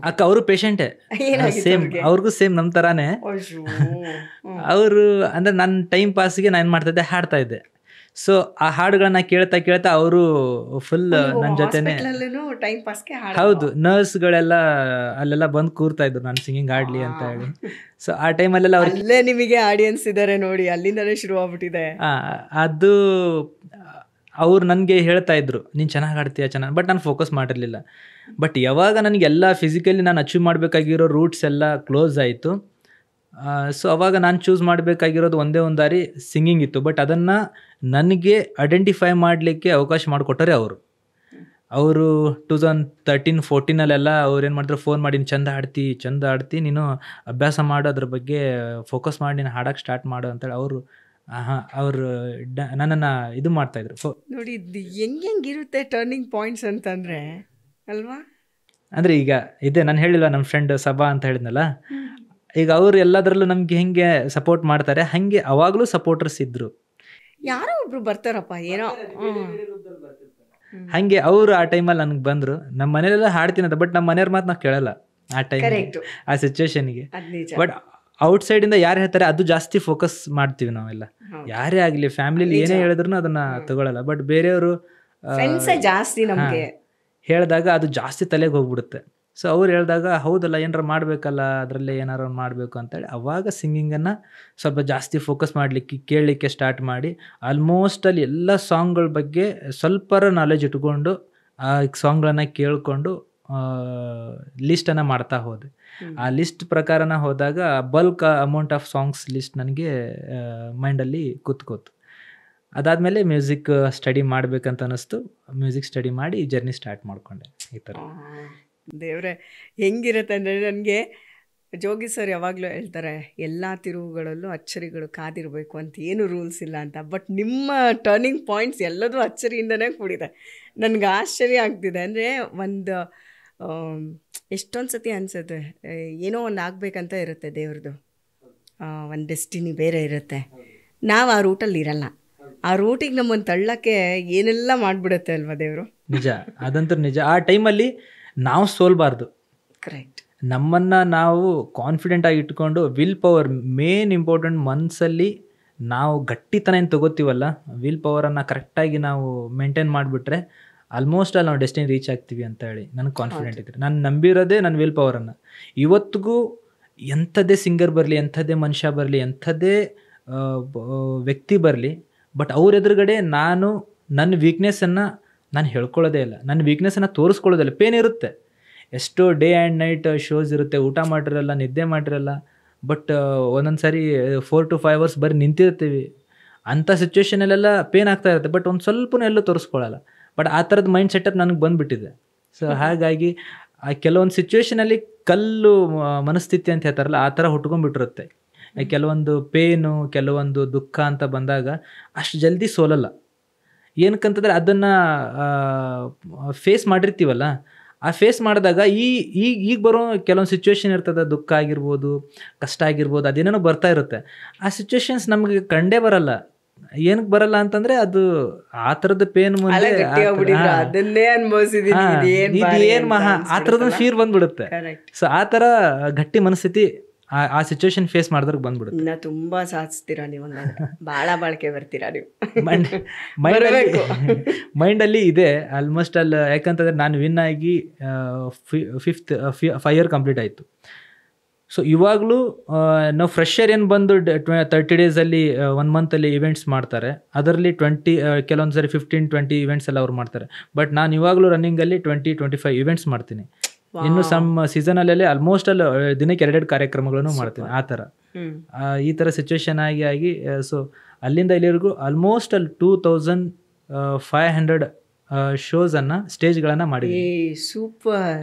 ಅಕ್ಕ ಅವರು ಪೇಷಂಟೇ, ಏನಾಗಿತ್ತು ಸೇಮ್ ಅವ್ರಿಗೆ? ಅವ್ರಿಗೂ ಸೇಮ್ ನಮ್ಮ ಥರಾನೇ. ಅವರು ಅಂದರೆ ನನ್ನ ಟೈಮ್ ಪಾಸ್ಗೆ ನಾನು ಏನು ಮಾಡ್ತಾ ಇದ್ದೆ, ಹಾಡ್ತಾ ಇದ್ದೆ. ಸೊ ಆ ಹಾಡುಗಳನ್ನ ಕೇಳ್ತಾ ಕೇಳ್ತಾ ಅವರು ಫುಲ್ ನನ್ನ ಜೊತೆನೆ. ಟೈಮ್ ಪಾಸ್ಗೆ ಹೌದು, ನರ್ಸ್ಗಳೆಲ್ಲ ಅಲ್ಲೆಲ್ಲ ಬಂದು ಕೂರ್ತಾ ಇದ್ರು ನಾನು ಸಿಂಗಿಂಗ್ ಆಡ್ಲಿ ಅಂತ ಹೇಳಿ. ಸೊ ಆ ಟೈಮಲ್ಲೆಲ್ಲ ಅವ್ರು ಅಲ್ಲೇ ನಿಮಗೆ ಆಡಿಯನ್ಸ್ ಇದ್ದಾರೆ ನೋಡಿ, ಅಲ್ಲಿಂದನೇ ಶುರು ಆಗ್ಬಿಟ್ಟಿದೆ. ಅದು ಅವ್ರು ನನಗೆ ಹೇಳ್ತಾ ಇದ್ರು, ನೀನು ಚೆನ್ನಾಗಿ ಆಡ್ತೀಯ ಚೆನ್ನಾಗಿ, ಬಟ್ ನಾನು ಫೋಕಸ್ ಮಾಡಿರಲಿಲ್ಲ. ಬಟ್ ಯಾವಾಗ ನನಗೆಲ್ಲ ಫಿಸಿಕಲಿ ನಾನು ಅಚೀವ್ ಮಾಡಬೇಕಾಗಿರೋ ರೂಟ್ಸ್ ಎಲ್ಲ ಕ್ಲೋಸ್ ಆಯಿತು. ಸೊ ಅವಾಗ ನಾನು ಚೂಸ್ ಮಾಡಬೇಕಾಗಿರೋದು ಒಂದೇ ಒಂದು ದಾರಿ ಸಿಂಗಿಂಗ್ ಇತ್ತು. ಬಟ್ ಅದನ್ನು ನನಗೆ ಐಡೆಂಟಿಫೈ ಮಾಡಲಿಕ್ಕೆ ಅವಕಾಶ ಮಾಡಿಕೊಟ್ಟರೆ ಅವರು 2013-14 ಅವ್ರು ಏನು ಮಾಡಿದ್ರು, ಫೋನ್ ಮಾಡಿ ಚಂದ ಆಡ್ತಿ ನೀನು ಅಭ್ಯಾಸ ಮಾಡು, ಅದ್ರ ಬಗ್ಗೆ ಫೋಕಸ್ ಮಾಡಿ ನೀನು ಹಾಡೋಕ್ಕೆ ಸ್ಟಾರ್ಟ್ ಮಾಡು ಅಂತೇಳಿ ಅವರು ನನ್ನನ್ನು ಇದು ಮಾಡ್ತಾಯಿದ್ರು. ನೋಡಿ ಹೆಂಗಿರುತ್ತೆ ಟರ್ನಿಂಗ್ ಪಾಯಿಂಟ್ಸ್ ಅಂತಂದರೆ ಅಲ್ವಾ. ಅಂದರೆ ಈಗ ಇದೆ, ನಾನು ಹೇಳಿಲ್ಲ ನಮ್ಮ ಫ್ರೆಂಡ್ ಸಭಾ ಅಂತ ಹೇಳಿದ್ನಲ್ಲ, ಈಗ ಅವರು ಎಲ್ಲದರಲ್ಲೂ ನಮ್ಗೆ ಹೆಂಗೆ ಸಪೋರ್ಟ್ ಮಾಡ್ತಾರೆ ಹಾಗೆ ಅವಾಗಲೂ ಸಪೋರ್ಟರ್ಸ್ ಇದ್ರು. ಯಾರೋ ಒಬ್ರು ಬರ್ತಾರಪ್ಪ ಏನೋ ಹಾಗೆ ಅವರು ಆ ಟೈಮಲ್ಲಿ ನನಗೆ ಬಂದರು. ನಮ್ಮ ಮನೇಲೆಲ್ಲ ಹಾಡ್ತೀನಂತ, ಬಟ್ ನಮ್ಮ ಮನೆಯವ್ರ ಮಾತು ನಾವು ಕೇಳಲ್ಲ ಆ ಟೈಮ್, ಆ ಸಿಚುವೇಶನ್ಗೆ. ಬಟ್ ಔಟ್ಸೈಡಿಂದ ಯಾರು ಹೇಳ್ತಾರೆ ಅದು ಜಾಸ್ತಿ ಫೋಕಸ್ ಮಾಡ್ತೀವಿ ನಾವೆಲ್ಲ. ಯಾರೇ ಆಗಲಿ ಫ್ಯಾಮಿಲಿಲಿ ಏನೇ ಹೇಳಿದ್ರು ಅದನ್ನು ತಗೊಳ್ಳಲ್ಲ. ಬಟ್ ಬೇರೆಯವರು ಜಾಸ್ತಿ ನಮಗೆ ಹೇಳಿದಾಗ ಅದು ಜಾಸ್ತಿ ತಲೆಗೆ ಹೋಗ್ಬಿಡುತ್ತೆ. ಸೊ ಅವ್ರು ಹೇಳಿದಾಗ ಹೌದಲ್ಲ ಏನಾರು ಮಾಡಬೇಕಲ್ಲ, ಅದರಲ್ಲೇ ಏನಾರು ಮಾಡಬೇಕು ಅಂತೇಳಿ ಅವಾಗ ಸಿಂಗಿಂಗನ್ನು ಸ್ವಲ್ಪ ಜಾಸ್ತಿ ಫೋಕಸ್ ಮಾಡಲಿಕ್ಕೆ ಕೇಳಲಿಕ್ಕೆ ಸ್ಟಾರ್ಟ್ ಮಾಡಿ, ಆಲ್ಮೋಸ್ಟ್ ಅಲ್ಲಿ ಎಲ್ಲ ಸಾಂಗ್ಗಳ ಬಗ್ಗೆ ಸ್ವಲ್ಪರ ನಾಲೆಜ್ ಇಟ್ಕೊಂಡು ಆ ಸಾಂಗ್ಗಳನ್ನು ಕೇಳಿಕೊಂಡು ಲಿಸ್ಟನ್ನು ಮಾಡ್ತಾ ಹೋದೆ. ಆ ಲಿಸ್ಟ್ ಪ್ರಕಾರನ ಹೋದಾಗ bulk amount of songs list ನನಗೆ ಮೈಂಡಲ್ಲಿ ಕೂತ್ಕೋತು. ಅದಾದಮೇಲೆ ಮ್ಯೂಸಿಕ್ ಸ್ಟಡಿ ಮಾಡಬೇಕಂತ ಅನ್ನಿಸ್ತು. ಮ್ಯೂಸಿಕ್ ಸ್ಟಡಿ ಮಾಡಿ ಜರ್ನಿ ಸ್ಟಾರ್ಟ್ ಮಾಡಿಕೊಂಡೆ. ಈ ಥರ ದೇವ್ರೆ ಹೆಂಗಿರುತ್ತೆ ಅಂದರೆ, ನನಗೆ ಜೋಗಿ ಸರ್ ಯಾವಾಗಲೂ ಹೇಳ್ತಾರೆ ಎಲ್ಲ ತಿರುವುಗಳಲ್ಲೂ ಅಚ್ಚರಿಗಳು ಕಾದಿರಬೇಕು ಅಂತ, ಏನು ರೂಲ್ಸ್ ಇಲ್ಲ ಅಂತ. ಬಟ್ ನಿಮ್ಮ ಟರ್ನಿಂಗ್ ಪಾಯಿಂಟ್ಸ್ ಎಲ್ಲದೂ ಅಚ್ಚರಿಯಿಂದನೇ ಕೂಡಿದೆ. ನನಗೆ ಆಶ್ಚರ್ಯ ಆಗ್ತಿದೆ. ಅಂದರೆ ಒಂದು ಎಷ್ಟೊಂದು ಸತಿ ಅನಿಸುತ್ತೆ ಏನೋ ಒಂದು ಆಗಬೇಕಂತ ಇರುತ್ತೆ ದೇವ್ರದ್ದು, ಒಂದು ಡೆಸ್ಟಿನಿ ಬೇರೆ ಇರುತ್ತೆ. ನಾವು ಆ ರೂಟಲ್ಲಿ ಇರಲ್ಲ. ಆ ರೂಟಿಗೆ ನಮ್ಮನ್ನು ತಳ್ಳಕ್ಕೆ ಏನೆಲ್ಲ ಮಾಡಿಬಿಡುತ್ತೆ ಅಲ್ವಾ ದೇವರು. ನಿಜ, ಅದಂತೂ ನಿಜ. ಆ ಟೈಮಲ್ಲಿ ನಾವು ಸೋಲ್ಬಾರ್ದು. ಕರೆಕ್ಟ್. ನಮ್ಮನ್ನು ನಾವು ಕಾನ್ಫಿಡೆಂಟ್ ಆಗಿ ಇಟ್ಕೊಂಡು ವಿಲ್ ಪವರ್ ಮೇನ್ ಇಂಪಾರ್ಟೆಂಟ್. ಮನಸ್ಸಲ್ಲಿ ನಾವು ಗಟ್ಟಿತನ ಏನು ತಗೋತೀವಲ್ಲ, ವಿಲ್ ಪವರನ್ನು ಕರೆಕ್ಟಾಗಿ ನಾವು ಮೇಂಟೈನ್ ಮಾಡಿಬಿಟ್ರೆ ಆಲ್ಮೋಸ್ಟ್ ಅಲ್ಲಿ ನಾವು ಡೆಸ್ಟಿನಿ ರೀಚ್ ಆಗ್ತೀವಿ ಅಂತ ಹೇಳಿ ನನಗೆ ಕಾನ್ಫಿಡೆಂಟ್ ಇದ್ದರೆ. ನಾನು ನಂಬಿರೋದೇ ನನ್ನ ವಿಲ್ ಪವರನ್ನು. ಇವತ್ತಿಗೂ ಎಂಥದ್ದೇ ಸಿಂಗರ್ ಬರಲಿ, ಎಂಥದ್ದೇ ಮನುಷ್ಯ ಬರಲಿ, ಎಂಥದ್ದೇ ವ್ಯಕ್ತಿ ಬರಲಿ, ಬಟ್ ಅವ್ರ ಎದುರುಗಡೆ ನಾನು ನನ್ನ ವೀಕ್ನೆಸ್ಸನ್ನು ನಾನು ಹೇಳ್ಕೊಳ್ಳೋದೇ ಇಲ್ಲ, ನನ್ನ ವೀಕ್ನೆಸ್ಸನ್ನು ತೋರಿಸ್ಕೊಳ್ಳೋದಿಲ್ಲ. ಪೇನ್ ಇರುತ್ತೆ, ಎಷ್ಟೋ ಡೇ ಆ್ಯಂಡ್ ನೈಟ್ ಶೋಸ್ ಇರುತ್ತೆ, ಊಟ ಮಾಡಿರಲ್ಲ, ನಿದ್ದೆ ಮಾಡಿರಲ್ಲ, ಬಟ್ ಒಂದೊಂದು ಸಾರಿ 4 to 5 hours ಬರೀ ನಿಂತಿರ್ತೀವಿ. ಅಂಥ ಸಿಚುವೇಷನಲ್ಲೆಲ್ಲ ಪೇನ್ ಆಗ್ತಾ ಇರುತ್ತೆ, ಬಟ್ ಒಂದು ಸ್ವಲ್ಪನೂ ಎಲ್ಲೂ ತೋರಿಸ್ಕೊಳ್ಳಲ್ಲ. ಬಟ್ ಆ ಥರದ ಮೈಂಡ್ ಸೆಟಪ್ ನನಗೆ ಬಂದುಬಿಟ್ಟಿದೆ. ಸೊ ಹಾಗಾಗಿ ಆ ಕೆಲವೊಂದು ಸಿಚುವೇಷನಲ್ಲಿ ಕಲ್ಲು ಮನಸ್ಥಿತಿ ಅಂತ ಹೇಳ್ತಾರಲ್ಲ, ಆ ಥರ ಹುಟ್ಕೊಂಡ್ಬಿಟ್ಟಿರುತ್ತೆ. ಕೆಲವೊಂದು ಪೇನು, ಕೆಲವೊಂದು ದುಃಖ ಅಂತ ಬಂದಾಗ ಅಷ್ಟು ಜಲ್ದಿ ಸೋಲಲ್ಲ. ಏನಕ್ಕಂತಂದರೆ ಅದನ್ನು ಫೇಸ್ ಮಾಡಿರ್ತೀವಲ್ಲ, ಆ ಫೇಸ್ ಮಾಡಿದಾಗ ಈಗ ಬರೋ ಕೆಲವೊಂದು ಸಿಚುವೇಶನ್ ಇರ್ತದೆ, ದುಃಖ ಆಗಿರ್ಬೋದು, ಕಷ್ಟ ಆಗಿರ್ಬೋದು, ಅದೇನೇನೋ ಬರ್ತಾ ಇರುತ್ತೆ. ಆ ಸಿಚುವೇಶನ್ಸ್ ನಮಗೆ ಕಂಡೇ ಬರಲ್ಲ. ಏನಕ್ಕೆ ಬರಲ್ಲ ಅಂತಂದರೆ ಅದು ಆ ಥರದ ಪೇನ್ ಮುಂದೆ ಏನು ಮಹಾ ಆ ಥರದ ಫೀರ್ ಬಂದ್ಬಿಡುತ್ತೆ. ಸೊ ಆ ಥರ ಗಟ್ಟಿ ಮನಸ್ಥಿತಿ ಆ ಸಿಚುವೇಶನ್ ಫೇಸ್ ಮಾಡಿದ್ರೆ ಬಂದ್ಬಿಡುತ್ತೆ. ಇನ್ನು ತುಂಬ ಸಾಧಿಸ್ತೀರಾ ನೀವು, ಭಾಳ ಬಾಳಿಕೆ ಬರ್ತೀರಾ ನೀವು. ಮೈಂಡಲ್ಲಿ ಇದೆ ಆಲ್ಮೋಸ್ಟ್ ಅಲ್ಲಿ. ಯಾಕಂತಂದರೆ ನಾನು ವಿನ್ ಆಗಿ 5 year ಕಂಪ್ಲೀಟ್ ಆಯಿತು. ಸೊ ಇವಾಗಲೂ ನಾವು ಫ್ರೆಶರ್ ಏನು ಬಂದು 30 daysಲ್ಲಿ 1 monthಲ್ಲಿ ಇವೆಂಟ್ಸ್ ಮಾಡ್ತಾರೆ. ಅದರಲ್ಲಿ ಕೆಲವೊಂದು ಸರಿ 15-20 ಇವೆಂಟ್ಸ್ ಎಲ್ಲ ಅವ್ರು ಮಾಡ್ತಾರೆ. ಬಟ್ ನಾನು ಇವಾಗಲೂ ರನ್ನಿಂಗಲ್ಲಿ 20-25 ಇವೆಂಟ್ಸ್ ಮಾಡ್ತೀನಿ. ಇನ್ನು ಸಮ್ ಸೀಸನಲ್ಲೇ ಆಲ್ಮೋಸ್ಟ್ ಅಲ್ಲಿ ದಿನಕ್ಕೆ 2 ಕಾರ್ಯಕ್ರಮಗಳನ್ನು ಮಾಡ್ತೀನಿ. ಆ ಥರ ಈ ಥರ ಸಿಚುವೇಶನ್ ಆಗಿ ಸೊ ಅಲ್ಲಿಂದ ಇಲ್ಲಿವರೆಗೂ ಆಲ್ಮೋಸ್ಟ್ ಅಲ್ಲಿ 2500 ಶೋಸನ್ನು, ಸ್ಟೇಜ್ಗಳನ್ನು ಮಾಡಿದ್ದೀನಿ. ಸೂಪರ್.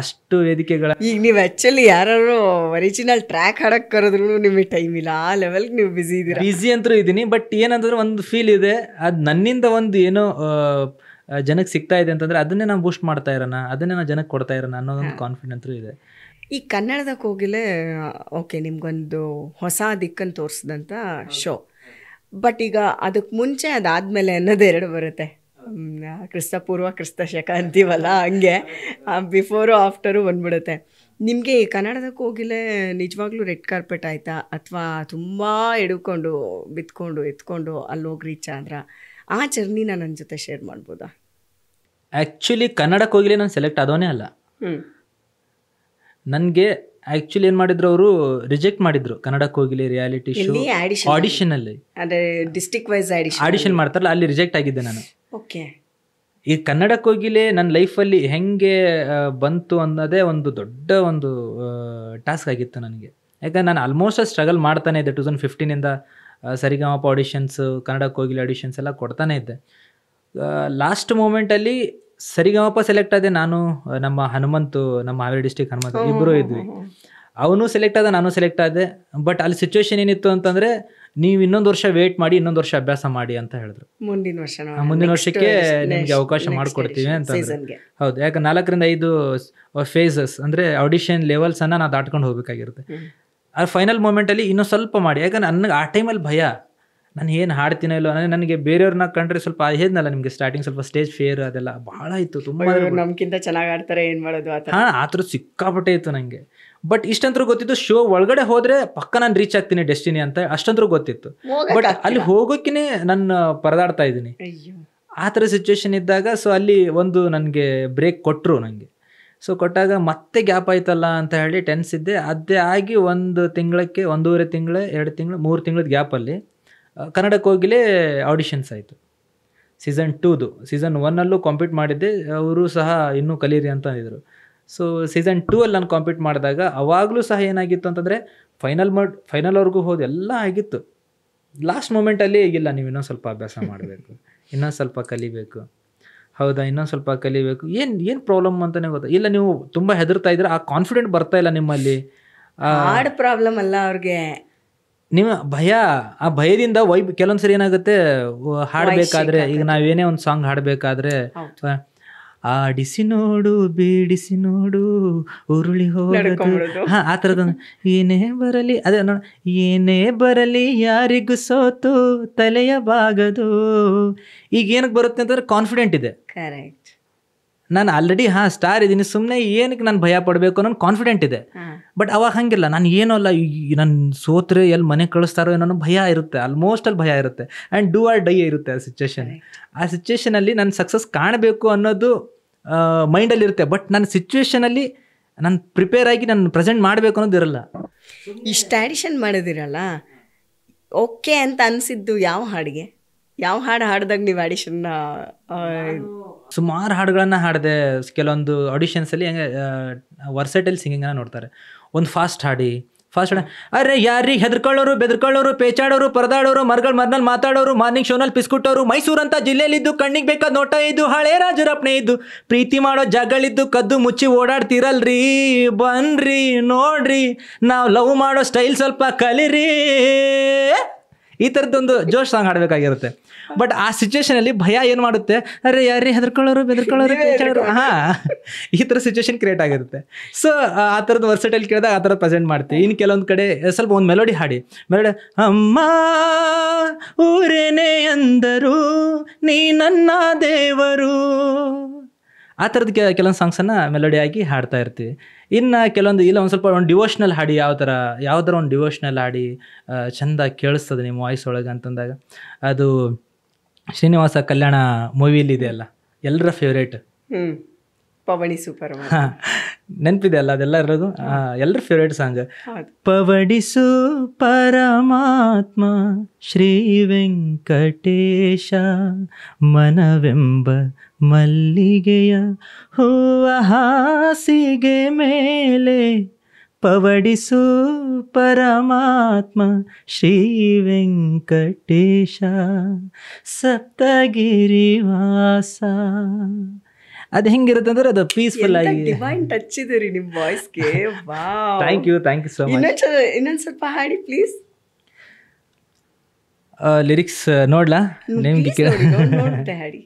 ಅಷ್ಟು ವೇದಿಕೆಗಳ. ಈಗ ನೀವು ಆ್ಯಕ್ಚುಲಿ ಯಾರು ಒರಿಜಿನಲ್ ಟ್ರ್ಯಾಕ್ ಹಾಡಕ್ಕೆ ಕರೆದ್ರು ನಿಮಗೆ ಟೈಮ್ ಇಲ್ಲ, ಆ ಲೆವೆಲ್ಗೆ ನೀವು ಬ್ಯುಸಿ ಇದ್ದೀರಾ. ಬ್ಯುಸಿ ಅಂತೂ ಇದ್ದೀನಿ, ಬಟ್ ಏನಂತಂದ್ರೆ ಒಂದು ಫೀಲ್ ಇದೆ, ಅದು ನನ್ನಿಂದ ಒಂದು ಏನೋ ಜನಕ್ಕೆ ಸಿಗ್ತಾ ಇದೆ ಅಂತಂದರೆ ಅದನ್ನೇ ನಾವು ಬೂಸ್ಟ್ ಮಾಡ್ತಾ ಇರೋಣ, ಅದನ್ನೇ ನಾವು ಜನಕ್ಕೆ ಕೊಡ್ತಾ ಇರೋಣ ಅನ್ನೋದೊಂದು ಕಾನ್ಫಿಡೆನ್ಸ್ ಇದೆ. ಈ ಕನ್ನಡದ ಕೋಗಿಲೆ ಓಕೆ ನಿಮ್ಗೊಂದು ಹೊಸ ದಿಕ್ಕನ್ನು ತೋರಿಸಿದಂಥ ಶೋ. ಬಟ್ ಈಗ ಅದಕ್ಕೆ ಮುಂಚೆ ಅದಾದಮೇಲೆ ಅನ್ನೋದು ಎರಡು ಬರುತ್ತೆ. ಕ್ರಿಸ್ತಪೂರ್ವ ಕ್ರಿಸ್ತಶಕ ಅಂತೀವಲ್ಲ, ಹಂಗೆ ಬಿಫೋರು ಆಫ್ಟರು ಬಂದ್ಬಿಡುತ್ತೆ. ನಿಮಗೆ ಈ ಕನ್ನಡದ ಕೋಗಿಲೆ ನಿಜವಾಗ್ಲೂ ರೆಡ್ ಕಾರ್ಪೆಟ್ ಆಯಿತಾ, ಅಥವಾ ತುಂಬ ಎಡ್ಕೊಂಡು ಬಿತ್ಕೊಂಡು ಎತ್ಕೊಂಡು ಅಲ್ಲಿ ಹೋಗಿ ರೀಚ್ ಆದ್ರ? ಆ ಜರ್ನಿನ ನನ್ನ ಜೊತೆ ಶೇರ್ ಮಾಡ್ಬೋದಾ? ಆ್ಯಕ್ಚುಲಿ ಕನ್ನಡ ಕೋಗಿಲೆ ನಾನು ಸೆಲೆಕ್ಟ್ ಆದವನೇ ಅಲ್ಲ. ನನಗೆ ಆ್ಯಕ್ಚುಲಿ ಏನು ಮಾಡಿದ್ರು, ಅವರು ರಿಜೆಕ್ಟ್ ಮಾಡಿದ್ರು ಕನ್ನಡ ಕೋಗಿಲೆ ರಿಯಾಲಿಟಿ ಶೋ ಆಡಿಷನಲ್ಲಿ. ಅಂದರೆ ಡಿಸ್ಟ್ರಿಕ್ಟ್ ವೈಸ್ ಆಡಿಷನ್ ಮಾಡ್ತಾರಲ್ಲ, ಅಲ್ಲಿ ರಿಜೆಕ್ಟ್ ಆಗಿದ್ದೆ ನಾನು. ಓಕೆ. ಈ ಕನ್ನಡ ಕೋಗಿಲೆ ನನ್ನ ಲೈಫಲ್ಲಿ ಹೆಂಗೆ ಬಂತು ಅನ್ನೋದೇ ಒಂದು ದೊಡ್ಡ ಒಂದು ಟಾಸ್ಕ್ ಆಗಿತ್ತು ನನಗೆ. ಯಾಕಂದ್ರೆ ನಾನು ಆಲ್ಮೋಸ್ಟ್ ಸ್ಟ್ರಗಲ್ ಮಾಡ್ತಾನೆ ಇದ್ದೆ 2015ಇಂದ. ಸರಿಗಮಪ ಆಡಿಷನ್ಸು, ಕನ್ನಡ ಕೋಗಿಲೆ ಆಡಿಷನ್ಸ್ ಎಲ್ಲ ಕೊಡ್ತಾನೆ ಇದ್ದೆ. ಲಾಸ್ಟ್ ಮೂಮೆಂಟಲ್ಲಿ ಸರಿಗಮಪ ಸೆಲೆಕ್ಟ್ ಆದೆ ನಾನು, ನಮ್ಮ ಹನುಮಂತು, ನಮ್ಮ ಹಾವೇರಿ ಡಿಸ್ಟಿಕ್ ಹನುಮಂತು ಇಬ್ಬರು ಇದ್ವಿ. ಅವನು ಸೆಲೆಕ್ಟ್ ಆದ, ನಾನು ಸೆಲೆಕ್ಟ್ ಆದೆ. ಬಟ್ ಅಲ್ಲಿ ಸಿಚುವೇಶನ್ ಏನಿತ್ತು ಅಂತಂದರೆ, ನೀವು ಇನ್ನೊಂದು ವರ್ಷ ವೇಟ್ ಮಾಡಿ, ಇನ್ನೊಂದು ವರ್ಷ ಅಭ್ಯಾಸ ಮಾಡಿ ಅಂತ ಹೇಳಿದ್ರು. ಮುಂದಿನ ವರ್ಷಕ್ಕೆ ನಿಮಗೆ ಅವಕಾಶ ಮಾಡಿಕೊಡ್ತೀವಿ ಅಂತಂದ್ರೆ. ಹೌದು, ಯಾಕೆ 4ರಿಂದ 5 ಫೇಸಸ್ ಅಂದರೆ ಆಡಿಷನ್ ಲೆವೆಲ್ಸನ್ನು ನಾವು ದಾಟ್ಕೊಂಡು ಹೋಗ್ಬೇಕಾಗಿರುತ್ತೆ. ಆ ಫೈನಲ್ ಮೂಮೆಂಟಲ್ಲಿ ಇನ್ನೂ ಸ್ವಲ್ಪ ಮಾಡಿ. ಯಾಕಂದ್ರೆ ನನಗೆ ಆ ಟೈಮಲ್ಲಿ ಭಯ, ನಾನು ಏನು ಹಾಡ್ತೀನೋ ಇಲ್ಲೋ. ನನಗೆ ಬೇರೆಯವ್ರನ್ನ ಕಂಡ್ರೆ ಸ್ವಲ್ಪ ಹೇಳಿದ್ನಲ್ಲ ನಿಮಗೆ ಸ್ಟಾರ್ಟಿಂಗ್, ಸ್ವಲ್ಪ ಸ್ಟೇಜ್ ಫೇರ್ ಅದೆಲ್ಲ ಭಾಳ ಇತ್ತು. ತುಂಬ ನಮ್ಗಿಂತ ಚೆನ್ನಾಗಿ ಆಡ್ತಾರೆ, ಏನು ಮಾಡೋದು ಹಾಂ, ಆ ಥರದ್ದು ಸಿಕ್ಕಾಪಟ್ಟೆ ಇತ್ತು ನನಗೆ. ಬಟ್ ಇಷ್ಟಂತರೂ ಗೊತ್ತಿತ್ತು, ಶೋ ಒಳಗಡೆ ಹೋದರೆ ಪಕ್ಕ ನಾನು ರೀಚ್ ಆಗ್ತೀನಿ ಡೆಸ್ಟಿನಿ ಅಂತ, ಅಷ್ಟಂತರೂ ಗೊತ್ತಿತ್ತು. ಬಟ್ ಅಲ್ಲಿ ಹೋಗೋಕ್ಕೇ ನಾನು ಪರದಾಡ್ತಾ ಇದ್ದೀನಿ. ಆ ಥರ ಸಿಚುವೇಶನ್ ಇದ್ದಾಗ ಸೊ ಅಲ್ಲಿ ಒಂದು ನನಗೆ ಬ್ರೇಕ್ ಕೊಟ್ಟರು ನನಗೆ. ಸೊ ಕೊಟ್ಟಾಗ ಮತ್ತೆ ಗ್ಯಾಪ್ ಆಯ್ತಲ್ಲ ಅಂತ ಹೇಳಿ ಟೆನ್ಸ್ ಇದ್ದೆ. ಅದೇ ಆಗಿ 1 ತಿಂಗಳಕ್ಕೆ 1.5 ತಿಂಗಳು 2 ತಿಂಗಳು 3 ತಿಂಗಳದ ಗ್ಯಾಪಲ್ಲಿ ಕನ್ನಡ ಕೋಗಿಲೆ ಆಡಿಷನ್ಸ್ ಆಯಿತು. ಸೀಸನ್ 2ದು. ಸೀಸನ್ 1ಅಲ್ಲೂ ಕಾಂಪೀಟ್ ಮಾಡಿದ್ದೆ, ಅವರು ಸಹ ಇನ್ನೂ ಕಲೀರಿ ಅಂತ ಅಂದಿದ್ರು. ಸೊ ಸೀಸನ್ 2ಅಲ್ಲಿ ನಾನು ಕಾಂಪೀಟ್ ಮಾಡಿದಾಗ ಅವಾಗಲೂ ಸಹ ಏನಾಗಿತ್ತು ಅಂತಂದರೆ, ಫೈನಲ್ವರೆಗೂ ಹೋದ ಎಲ್ಲ ಆಗಿತ್ತು. ಲಾಸ್ಟ್ ಮೂಮೆಂಟಲ್ಲಿ ಇಲ್ಲ, ನೀವು ಇನ್ನೊಂದು ಸ್ವಲ್ಪ ಅಭ್ಯಾಸ ಮಾಡಬೇಕು, ಇನ್ನೊಂದು ಸ್ವಲ್ಪ ಕಲಿಬೇಕು. ಹೌದಾ, ಇನ್ನೊಂದು ಸ್ವಲ್ಪ ಕಲಿಬೇಕು. ಏನು ಪ್ರಾಬ್ಲಮ್ ಅಂತಲೇ ಗೊತ್ತಾ ಇಲ್ಲ, ನೀವು ತುಂಬ ಹೆದರ್ತಾ ಇದ್ರೆ, ಆ ಕಾನ್ಫಿಡೆಂಟ್ ಬರ್ತಾ ಇಲ್ಲ ನಿಮ್ಮಲ್ಲಿ. ಹಾರ್ಡ್ ಪ್ರಾಬ್ಲಮ್ ಅಲ್ಲ ಅವ್ರಿಗೆ, ನಿಮ್ಮ ಭಯ. ಆ ಭಯದಿಂದ ಕೆಲವೊಂದು ಸರಿ ಏನಾಗುತ್ತೆ, ಹಾಡಬೇಕಾದ್ರೆ, ಈಗ ನಾವೇನೇ ಒಂದು ಸಾಂಗ್ ಹಾಡಬೇಕಾದ್ರೆ, ಆಡಿಸಿ ನೋಡು ಬೀಡಿಸಿ ನೋಡು ಉರುಳಿ ಹೋಗೋದು, ಹಾಂ ಆ ಥರದೊಂದು ಏನೇ ಬರಲಿ, ಅದೇ ನೋಡಿ, ಏನೇ ಬರಲಿ ಯಾರಿಗೂ ಸೋತು ತಲೆಯ ಬಾಗದು. ಈಗ ಏನಕ್ಕೆ ಬರುತ್ತೆ ಅಂತಂದ್ರೆ ಕಾನ್ಫಿಡೆಂಟ್ ಇದೆ. ಕರೆಕ್ಟ್. ನಾನು ಆಲ್ರೆಡಿ ಸ್ಟಾರ್ ಇದ್ದೀನಿ, ಸುಮ್ಮನೆ ಏನಕ್ಕೆ ನಾನು ಭಯ ಪಡಬೇಕು ಅನ್ನೋ ಕಾನ್ಫಿಡೆಂಟ್ ಇದೆ. ಬಟ್ ಅವಾಗ ಹಂಗಿಲ್ಲ, ನಾನು ಏನೂ ಅಲ್ಲ, ನಾನು ಸೋತ್ರೆ ಎಲ್ಲಿ ಮನೆ ಕಳಿಸ್ತಾರೋ ಏನೋ ಭಯ ಇರುತ್ತೆ, ಆಲ್ಮೋಸ್ಟ್ ಅಲ್ಲಿ ಭಯ ಇರುತ್ತೆ. ಆ್ಯಂಡ್ ಡೂ ಆರ್ ಡೈ ಇರುತ್ತೆ ಆ ಸಿಚುವೇಶನ್. ಆ ಸಿಚುವೇಶನಲ್ಲಿ ನಾನು ಸಕ್ಸಸ್ ಕಾಣಬೇಕು ಅನ್ನೋದು ಮೈಂಡಲ್ಲಿ ಇರುತ್ತೆ. ಬಟ್ ನನ್ನ ಸಿಚುವೇಶನಲ್ಲಿ ನಾನು ಪ್ರಿಪೇರ್ ಆಗಿ ನಾನು ಪ್ರೆಸೆಂಟ್ ಮಾಡಬೇಕು ಅನ್ನೋದು ಇರಲ್ಲ. ಇಷ್ಟು ಆಡಿಷನ್ ಮಾಡೋದಿರಲ್ಲ, ಓಕೆ ಅಂತ ಅನಿಸಿದ್ದು ಯಾವ ಹಾಡಿಗೆ? ಯಾವ ಹಾಡು ಹಾಡಿದಾಗ ನೀವು ಆಡಿಷನ್ನ? ಸುಮಾರು ಹಾಡುಗಳನ್ನು ಹಾಡಿದೆ. ಕೆಲವೊಂದು ಆಡಿಷನ್ಸಲ್ಲಿ ಹೆಂಗೆ ವರ್ಸಟೈಲ್ ಸಿಂಗಿಂಗನ್ನು ನೋಡ್ತಾರೆ. ಒಂದು ಫಾಸ್ಟ್ ಹಾಡಿ, ಅರೆ ಯಾರಿಗೆ ಹೆದರ್ಕೊಳ್ಳೋರು, ಬೆದರ್ಕೊಳ್ಳೋರು, ಪೇಚಾಡೋರು, ಪರದಾಡೋರು, ಮರ್ನಲ್ಲಿ ಮಾತಾಡೋರು, ಮಾರ್ನಿಂಗ್ ಶೋನಲ್ಲಿ ಪಿಸ್ಕೊಟ್ಟೋರು, ಮೈಸೂರಂತ ಜಿಲ್ಲೆಯಲ್ಲಿದ್ದು ಕಣ್ಣಿಗೆ ಬೇಕಾದ ನೋಟ ಇದ್ದು, ಹಳೆ ರಾಜರಪ್ಪಣೆ ಇದ್ದು, ಪ್ರೀತಿ ಮಾಡೋ ಜಾಗಗಳಿದ್ದು, ಕದ್ದು ಮುಚ್ಚಿ ಓಡಾಡ್ತಿರಲ್ರಿ, ಬನ್ರಿ ನೋಡ್ರಿ, ನಾವು ಲವ್ ಮಾಡೋ ಸ್ಟೈಲ್ ಸ್ವಲ್ಪ ಕಲಿರಿ. ಈ ಥರದ್ದೊಂದು ಜೋಶ್ ಸಾಂಗ್ ಹಾಡಬೇಕಾಗಿರುತ್ತೆ. ಬಟ್ ಆ ಸಿಚುವೇಶನಲ್ಲಿ ಭಯ ಏನು ಮಾಡುತ್ತೆ, ಅರೆ ಯಾರೇ ಹೆದರ್ಕೊಳ್ಳೋರು, ಬೆದರ್ಕೊಳ್ಳೋರು, ಪೇಚಾಡೋರು, ಈ ಥರ ಸಿಚುವೇಶನ್ ಕ್ರಿಯೇಟ್ ಆಗಿರುತ್ತೆ. ಸೊ ಆ ಥರದ್ದು ವರ್ಸಟೈಲ್ ಕೇಳಿದಾಗ ಆ ಥರ ಪ್ರೆಸೆಂಟ್ ಮಾಡ್ತೀವಿ. ಇನ್ನು ಕೆಲವೊಂದು ಕಡೆ ಸ್ವಲ್ಪ ಒಂದು ಮೆಲೋಡಿ ಹಾಡಿ, ಅಮ್ಮ ಊರೇನೇ ಅಂದರು ನೀ ನನ್ನ ದೇವರು, ಆ ಥರದ್ದು ಕೆಲವೊಂದು ಸಾಂಗ್ಸನ್ನು ಮೆಲೋಡಿ ಆಗಿ ಹಾಡ್ತಾ ಇರ್ತೀವಿ. ಇನ್ನು ಕೆಲವೊಂದು ಇಲ್ಲ, ಒಂದು ಸ್ವಲ್ಪ ಒಂದು ಡಿವೋಷ್ನಲ್ ಹಾಡಿ, ಯಾವ್ದಾರ ಒಂದು ಡಿವೋಷ್ನಲ್ ಹಾಡಿ ಚೆಂದ ಕೇಳಿಸ್ತದೆ ನಿಮ್ಮ ವಾಯ್ಸ್ ಒಳಗೆ ಅಂತಂದಾಗ, ಅದು ಶ್ರೀನಿವಾಸ ಕಲ್ಯಾಣ ಮೂವಿಲಿ ಇದೆ ಅಲ್ಲ, ಎಲ್ಲರ ಫೇವ್ರೇಟ್ ಪವಣಿ ಸೂಪರ್. ನೆನಪಿದೆ ಅಲ್ಲ ಅದೆಲ್ಲ ಇರೋದು, ಎಲ್ಲರ ಫೇವ್ರೇಟ್ ಸಾಂಗ್. ಪವಡಿಸು ಪರಮಾತ್ಮ ಶ್ರೀ ವೆಂಕಟೇಶ, ಮನವೆಂಬ ಮಲ್ಲಿಗೆಯ ಹೂವ ಹಾಸಿಗೆ ಮೇಲೆ, ಪವಡಿಸು ಪರಮಾತ್ಮ ಶ್ರೀ ವೆಂಕಟೇಶ, ಸಪ್ತಗಿರಿವಾಸ. ಅದು ಹೆಂಗಿರುತ್ತೆ ಅಂದ್ರೆ ಅದು ಪೀಸ್ಫುಲ್ ಆಗಿ ಡಿವೈನ್ ಟಚ್ ಇದೆ ರೀ ನಿಮ್ಮ ವಾಯ್ಸ್ಗೆ. Thank you so much. ಇನ್ನೊಂದು ಸ್ವಲ್ಪ ಹಾಡಿ ಪ್ಲೀಸ್. ಲಿರಿಕ್ಸ್ ನೋಡ್ಲಾ ನಿಮ್ಗೆ? ಹಾಡಿ,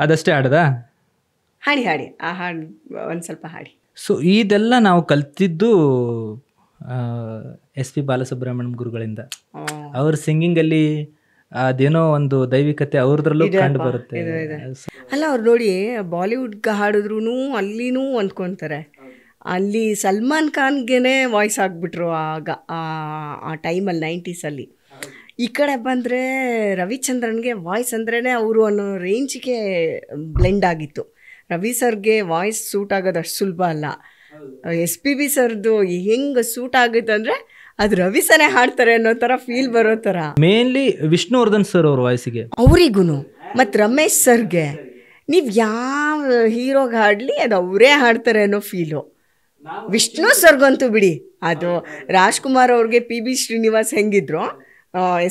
ಅದಷ್ಟೇ ಹಾಡದಾ? ಹಾಡಿ ಆ ಹಾಡು ಒಂದು ಸ್ವಲ್ಪ ಹಾಡಿ. ಸೊ ಇದೆಲ್ಲ ನಾವು ಕಲ್ತಿದ್ದು ಎಸ್ ಪಿ ಬಾಲಸುಬ್ರಹ್ಮಣ್ಯಂ ಗುರುಗಳಿಂದ. ಅವ್ರ ಸಿಂಗಿಂಗಲ್ಲಿ ಅದೇನೋ ಒಂದು ದೈವಿಕತೆ ಅವ್ರದ್ರಲ್ಲೂ ಕಂಡು ಬರುತ್ತೆ. ಅಲ್ಲ ಅವ್ರು ನೋಡಿ ಬಾಲಿವುಡ್ಗೆ ಹಾಡಿದ್ರು ಅಲ್ಲಿನೂ ಅಂದ್ಕೊತಾರೆ. ಅಲ್ಲಿ ಸಲ್ಮಾನ್ ಖಾನ್ಗೆನೆ ವಾಯ್ಸ್ ಆಗಿಬಿಟ್ರು ಆಗ ಆ ಟೈಮಲ್ಲಿ 90s. ಈ ಕಡೆ ಬಂದರೆ ರವಿಚಂದ್ರನ್ಗೆ ವಾಯ್ಸ್ ಅಂದ್ರೇ ಅವರು ಅನ್ನೋ ರೇಂಜ್ಗೆ ಬ್ಲೆಂಡ್ ಆಗಿತ್ತು. ರವಿ ಸರ್ಗೆ ವಾಯ್ಸ್ ಸೂಟ್ ಆಗೋದು ಅಷ್ಟು ಸುಲಭ ಅಲ್ಲ. SPB ಸರ್ದು ಹೆಂಗೆ ಸೂಟ್ ಆಗುತ್ತೆ ಅಂದರೆ ಅದು ರವಿ ಸರೇ ಹಾಡ್ತಾರೆ ಅನ್ನೋ ಥರ ಫೀಲ್ ಬರೋ ಥರ. ಮೇನ್ಲಿ ವಿಷ್ಣುವರ್ಧನ್ ಸರ್ ಅವ್ರ ವಾಯ್ಸಿಗೆ ಅವರಿಗೂ ಮತ್ತು ರಮೇಶ್ ಸರ್ಗೆ ನೀವು ಯಾವ ಹೀರೋಗೆ ಹಾಡಲಿ ಅದು ಅವರೇ ಹಾಡ್ತಾರೆ ಅನ್ನೋ ಫೀಲು. ವಿಷ್ಣು ಸರ್ಗಂತೂ ಬಿಡಿ, ಅದು ರಾಜ್ಕುಮಾರ್ ಅವ್ರಿಗೆ PB ಶ್ರೀನಿವಾಸ್ ಹೆಂಗಿದ್ರು,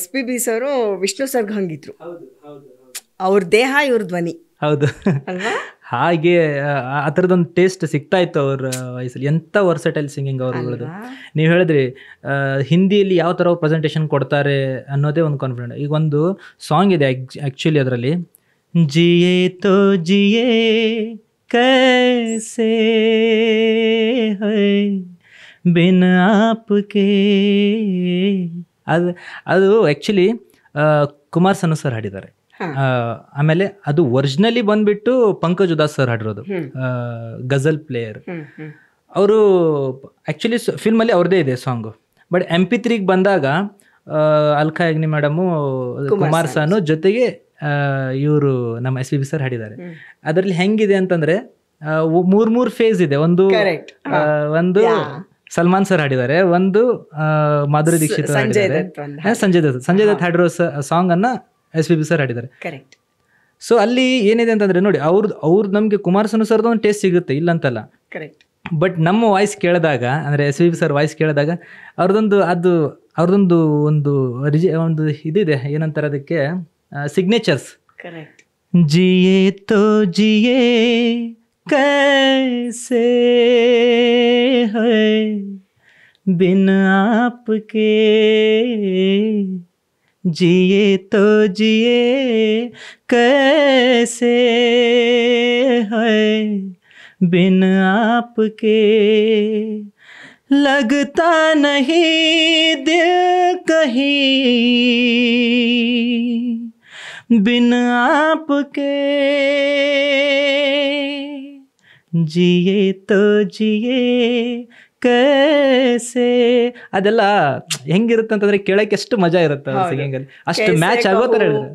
SPB ಸರು ವಿಷ್ಣು ಸರ್ಗ್ ಹಂಗಿದ್ರು. ಅವ್ರ ದೇಹ ಇವ್ರ ಧ್ವನಿ. ಹೌದು ಅಲ್ವಾ? ಹಾಗೆ ಆ ಥರದೊಂದು ಟೇಸ್ಟ್ ಸಿಗ್ತಾ ಇತ್ತು ಅವ್ರ ವಾಯ್ಸಲ್ಲಿ. ಎಂಥ ವರ್ಸಟೈಲ್ ಸಿಂಗಿಂಗ್ ಅವ್ರಗಳದು. ನೀವು ಹೇಳಿದ್ರಿ ಹಿಂದಿಯಲ್ಲಿ ಯಾವ ಥರ ಪ್ರೆಸೆಂಟೇಷನ್ ಕೊಡ್ತಾರೆ ಅನ್ನೋದೇ ಒಂದು ಕಾನ್ಫಿಡೆಂಟ್. ಈಗ ಒಂದು ಸಾಂಗ್ ಇದೆ ಆ್ಯಕ್ಚುಲಿ ಅದರಲ್ಲಿ, ಜಿಯೇ ತೋ ಜಿಯೇ ಕೈಸೆ ಹೈ ಬಿನ್ ಆಪ್ಕೆ, ಅದು ಆ್ಯಕ್ಚುಲಿ ಕುಮಾರ್ ಸನು ಸರ್ ಹಾಡಿದ್ದಾರೆ. ಆಮೇಲೆ ಅದು ಒರಿಜಿನಲಿ ಬಂದ್ಬಿಟ್ಟು ಪಂಕಜ್ ಉದಾಸ್ ಸರ್ ಹಾಡಿರೋದು, ಗಜಲ್ ಪ್ಲೇಯರ್. ಅವರು ಆ್ಯಕ್ಚುಲಿ ಫಿಲ್ಮಲ್ಲಿ ಅವ್ರದ್ದೇ ಇದೆ ಸಾಂಗು. ಬಟ್ MP3 ಬಂದಾಗ ಅಲ್ಕಾ ಯಾಗ್ನಿ ಮೇಡಮು, ಕುಮಾರ್ ಸಾನು ಜೊತೆಗೆ ಇವರು ನಮ್ಮ SPB ಸರ್ ಹಾಡಿದ್ದಾರೆ. ಅದರಲ್ಲಿ ಹೆಂಗಿದೆ ಅಂತಂದ್ರೆ ಮೂರ್ ಫೇಸ್ ಇದೆ. ಒಂದು ಸಲ್ಮಾನ್ ಸರ್ ಹಾಡಿದ್ದಾರೆ, ಒಂದು ಮಾಧುರಿ ದೀಕ್ಷಿತ್ ಹಾಡಿದ್ದಾರೆ, ಸಂಜಯ್ ದತ್ ಹಾಡಿರೋ ಸಾಂಗ್ ಅನ್ನ SPB ಸರ್ ಹಾಡಿದ್ದಾರೆ. ಸೊ ಅಲ್ಲಿ ಏನಿದೆ ಅಂತಂದ್ರೆ ನೋಡಿ, ಅವ್ರದ್ದು ನಮಗೆ ಕುಮಾರ್ ಸನು ಸರ್ದು ಒಂದು ಟೇಸ್ಟ್ ಸಿಗುತ್ತೆ, ಇಲ್ಲ ಅಂತಲ್ಲ. ಬಟ್ ನಮ್ಮ ವಾಯ್ಸ್ ಕೇಳಿದಾಗ, ಅಂದರೆ SPB ಸರ್ ವಾಯ್ಸ್ ಕೇಳಿದಾಗ ಅವ್ರದ್ದೊಂದು ಒಂದು ಇದಿದೆ, ಏನಂತಾರೆ ಅದಕ್ಕೆ, ಸಿಗ್ನೇಚರ್ಸ್. ಜಿಯೇ ತೋ ಜಿಯೇ ಕೈಸೆ ಹೈ ಬಿನ್ ಆಪ್ಕೆ, जिए तो जिए कैसे है बिन आपके, लगता नहीं दिल कहीं बिन आपके, जिए तो जिए ಕೈಸೆ. ಅದೆಲ್ಲ ಹೆಂಗಿರುತ್ತೆ ಅಂತಂದ್ರೆ ಕೇಳಕ್ಕೆ ಎಷ್ಟು ಮಜಾ ಇರುತ್ತೆ ಸಿಂಗಿಂಗ್ ಅಲ್ಲಿ, ಅಷ್ಟು ಮ್ಯಾಚ್ ಆಗೋ ತರ ಹೇಳಿದ್ರೆ.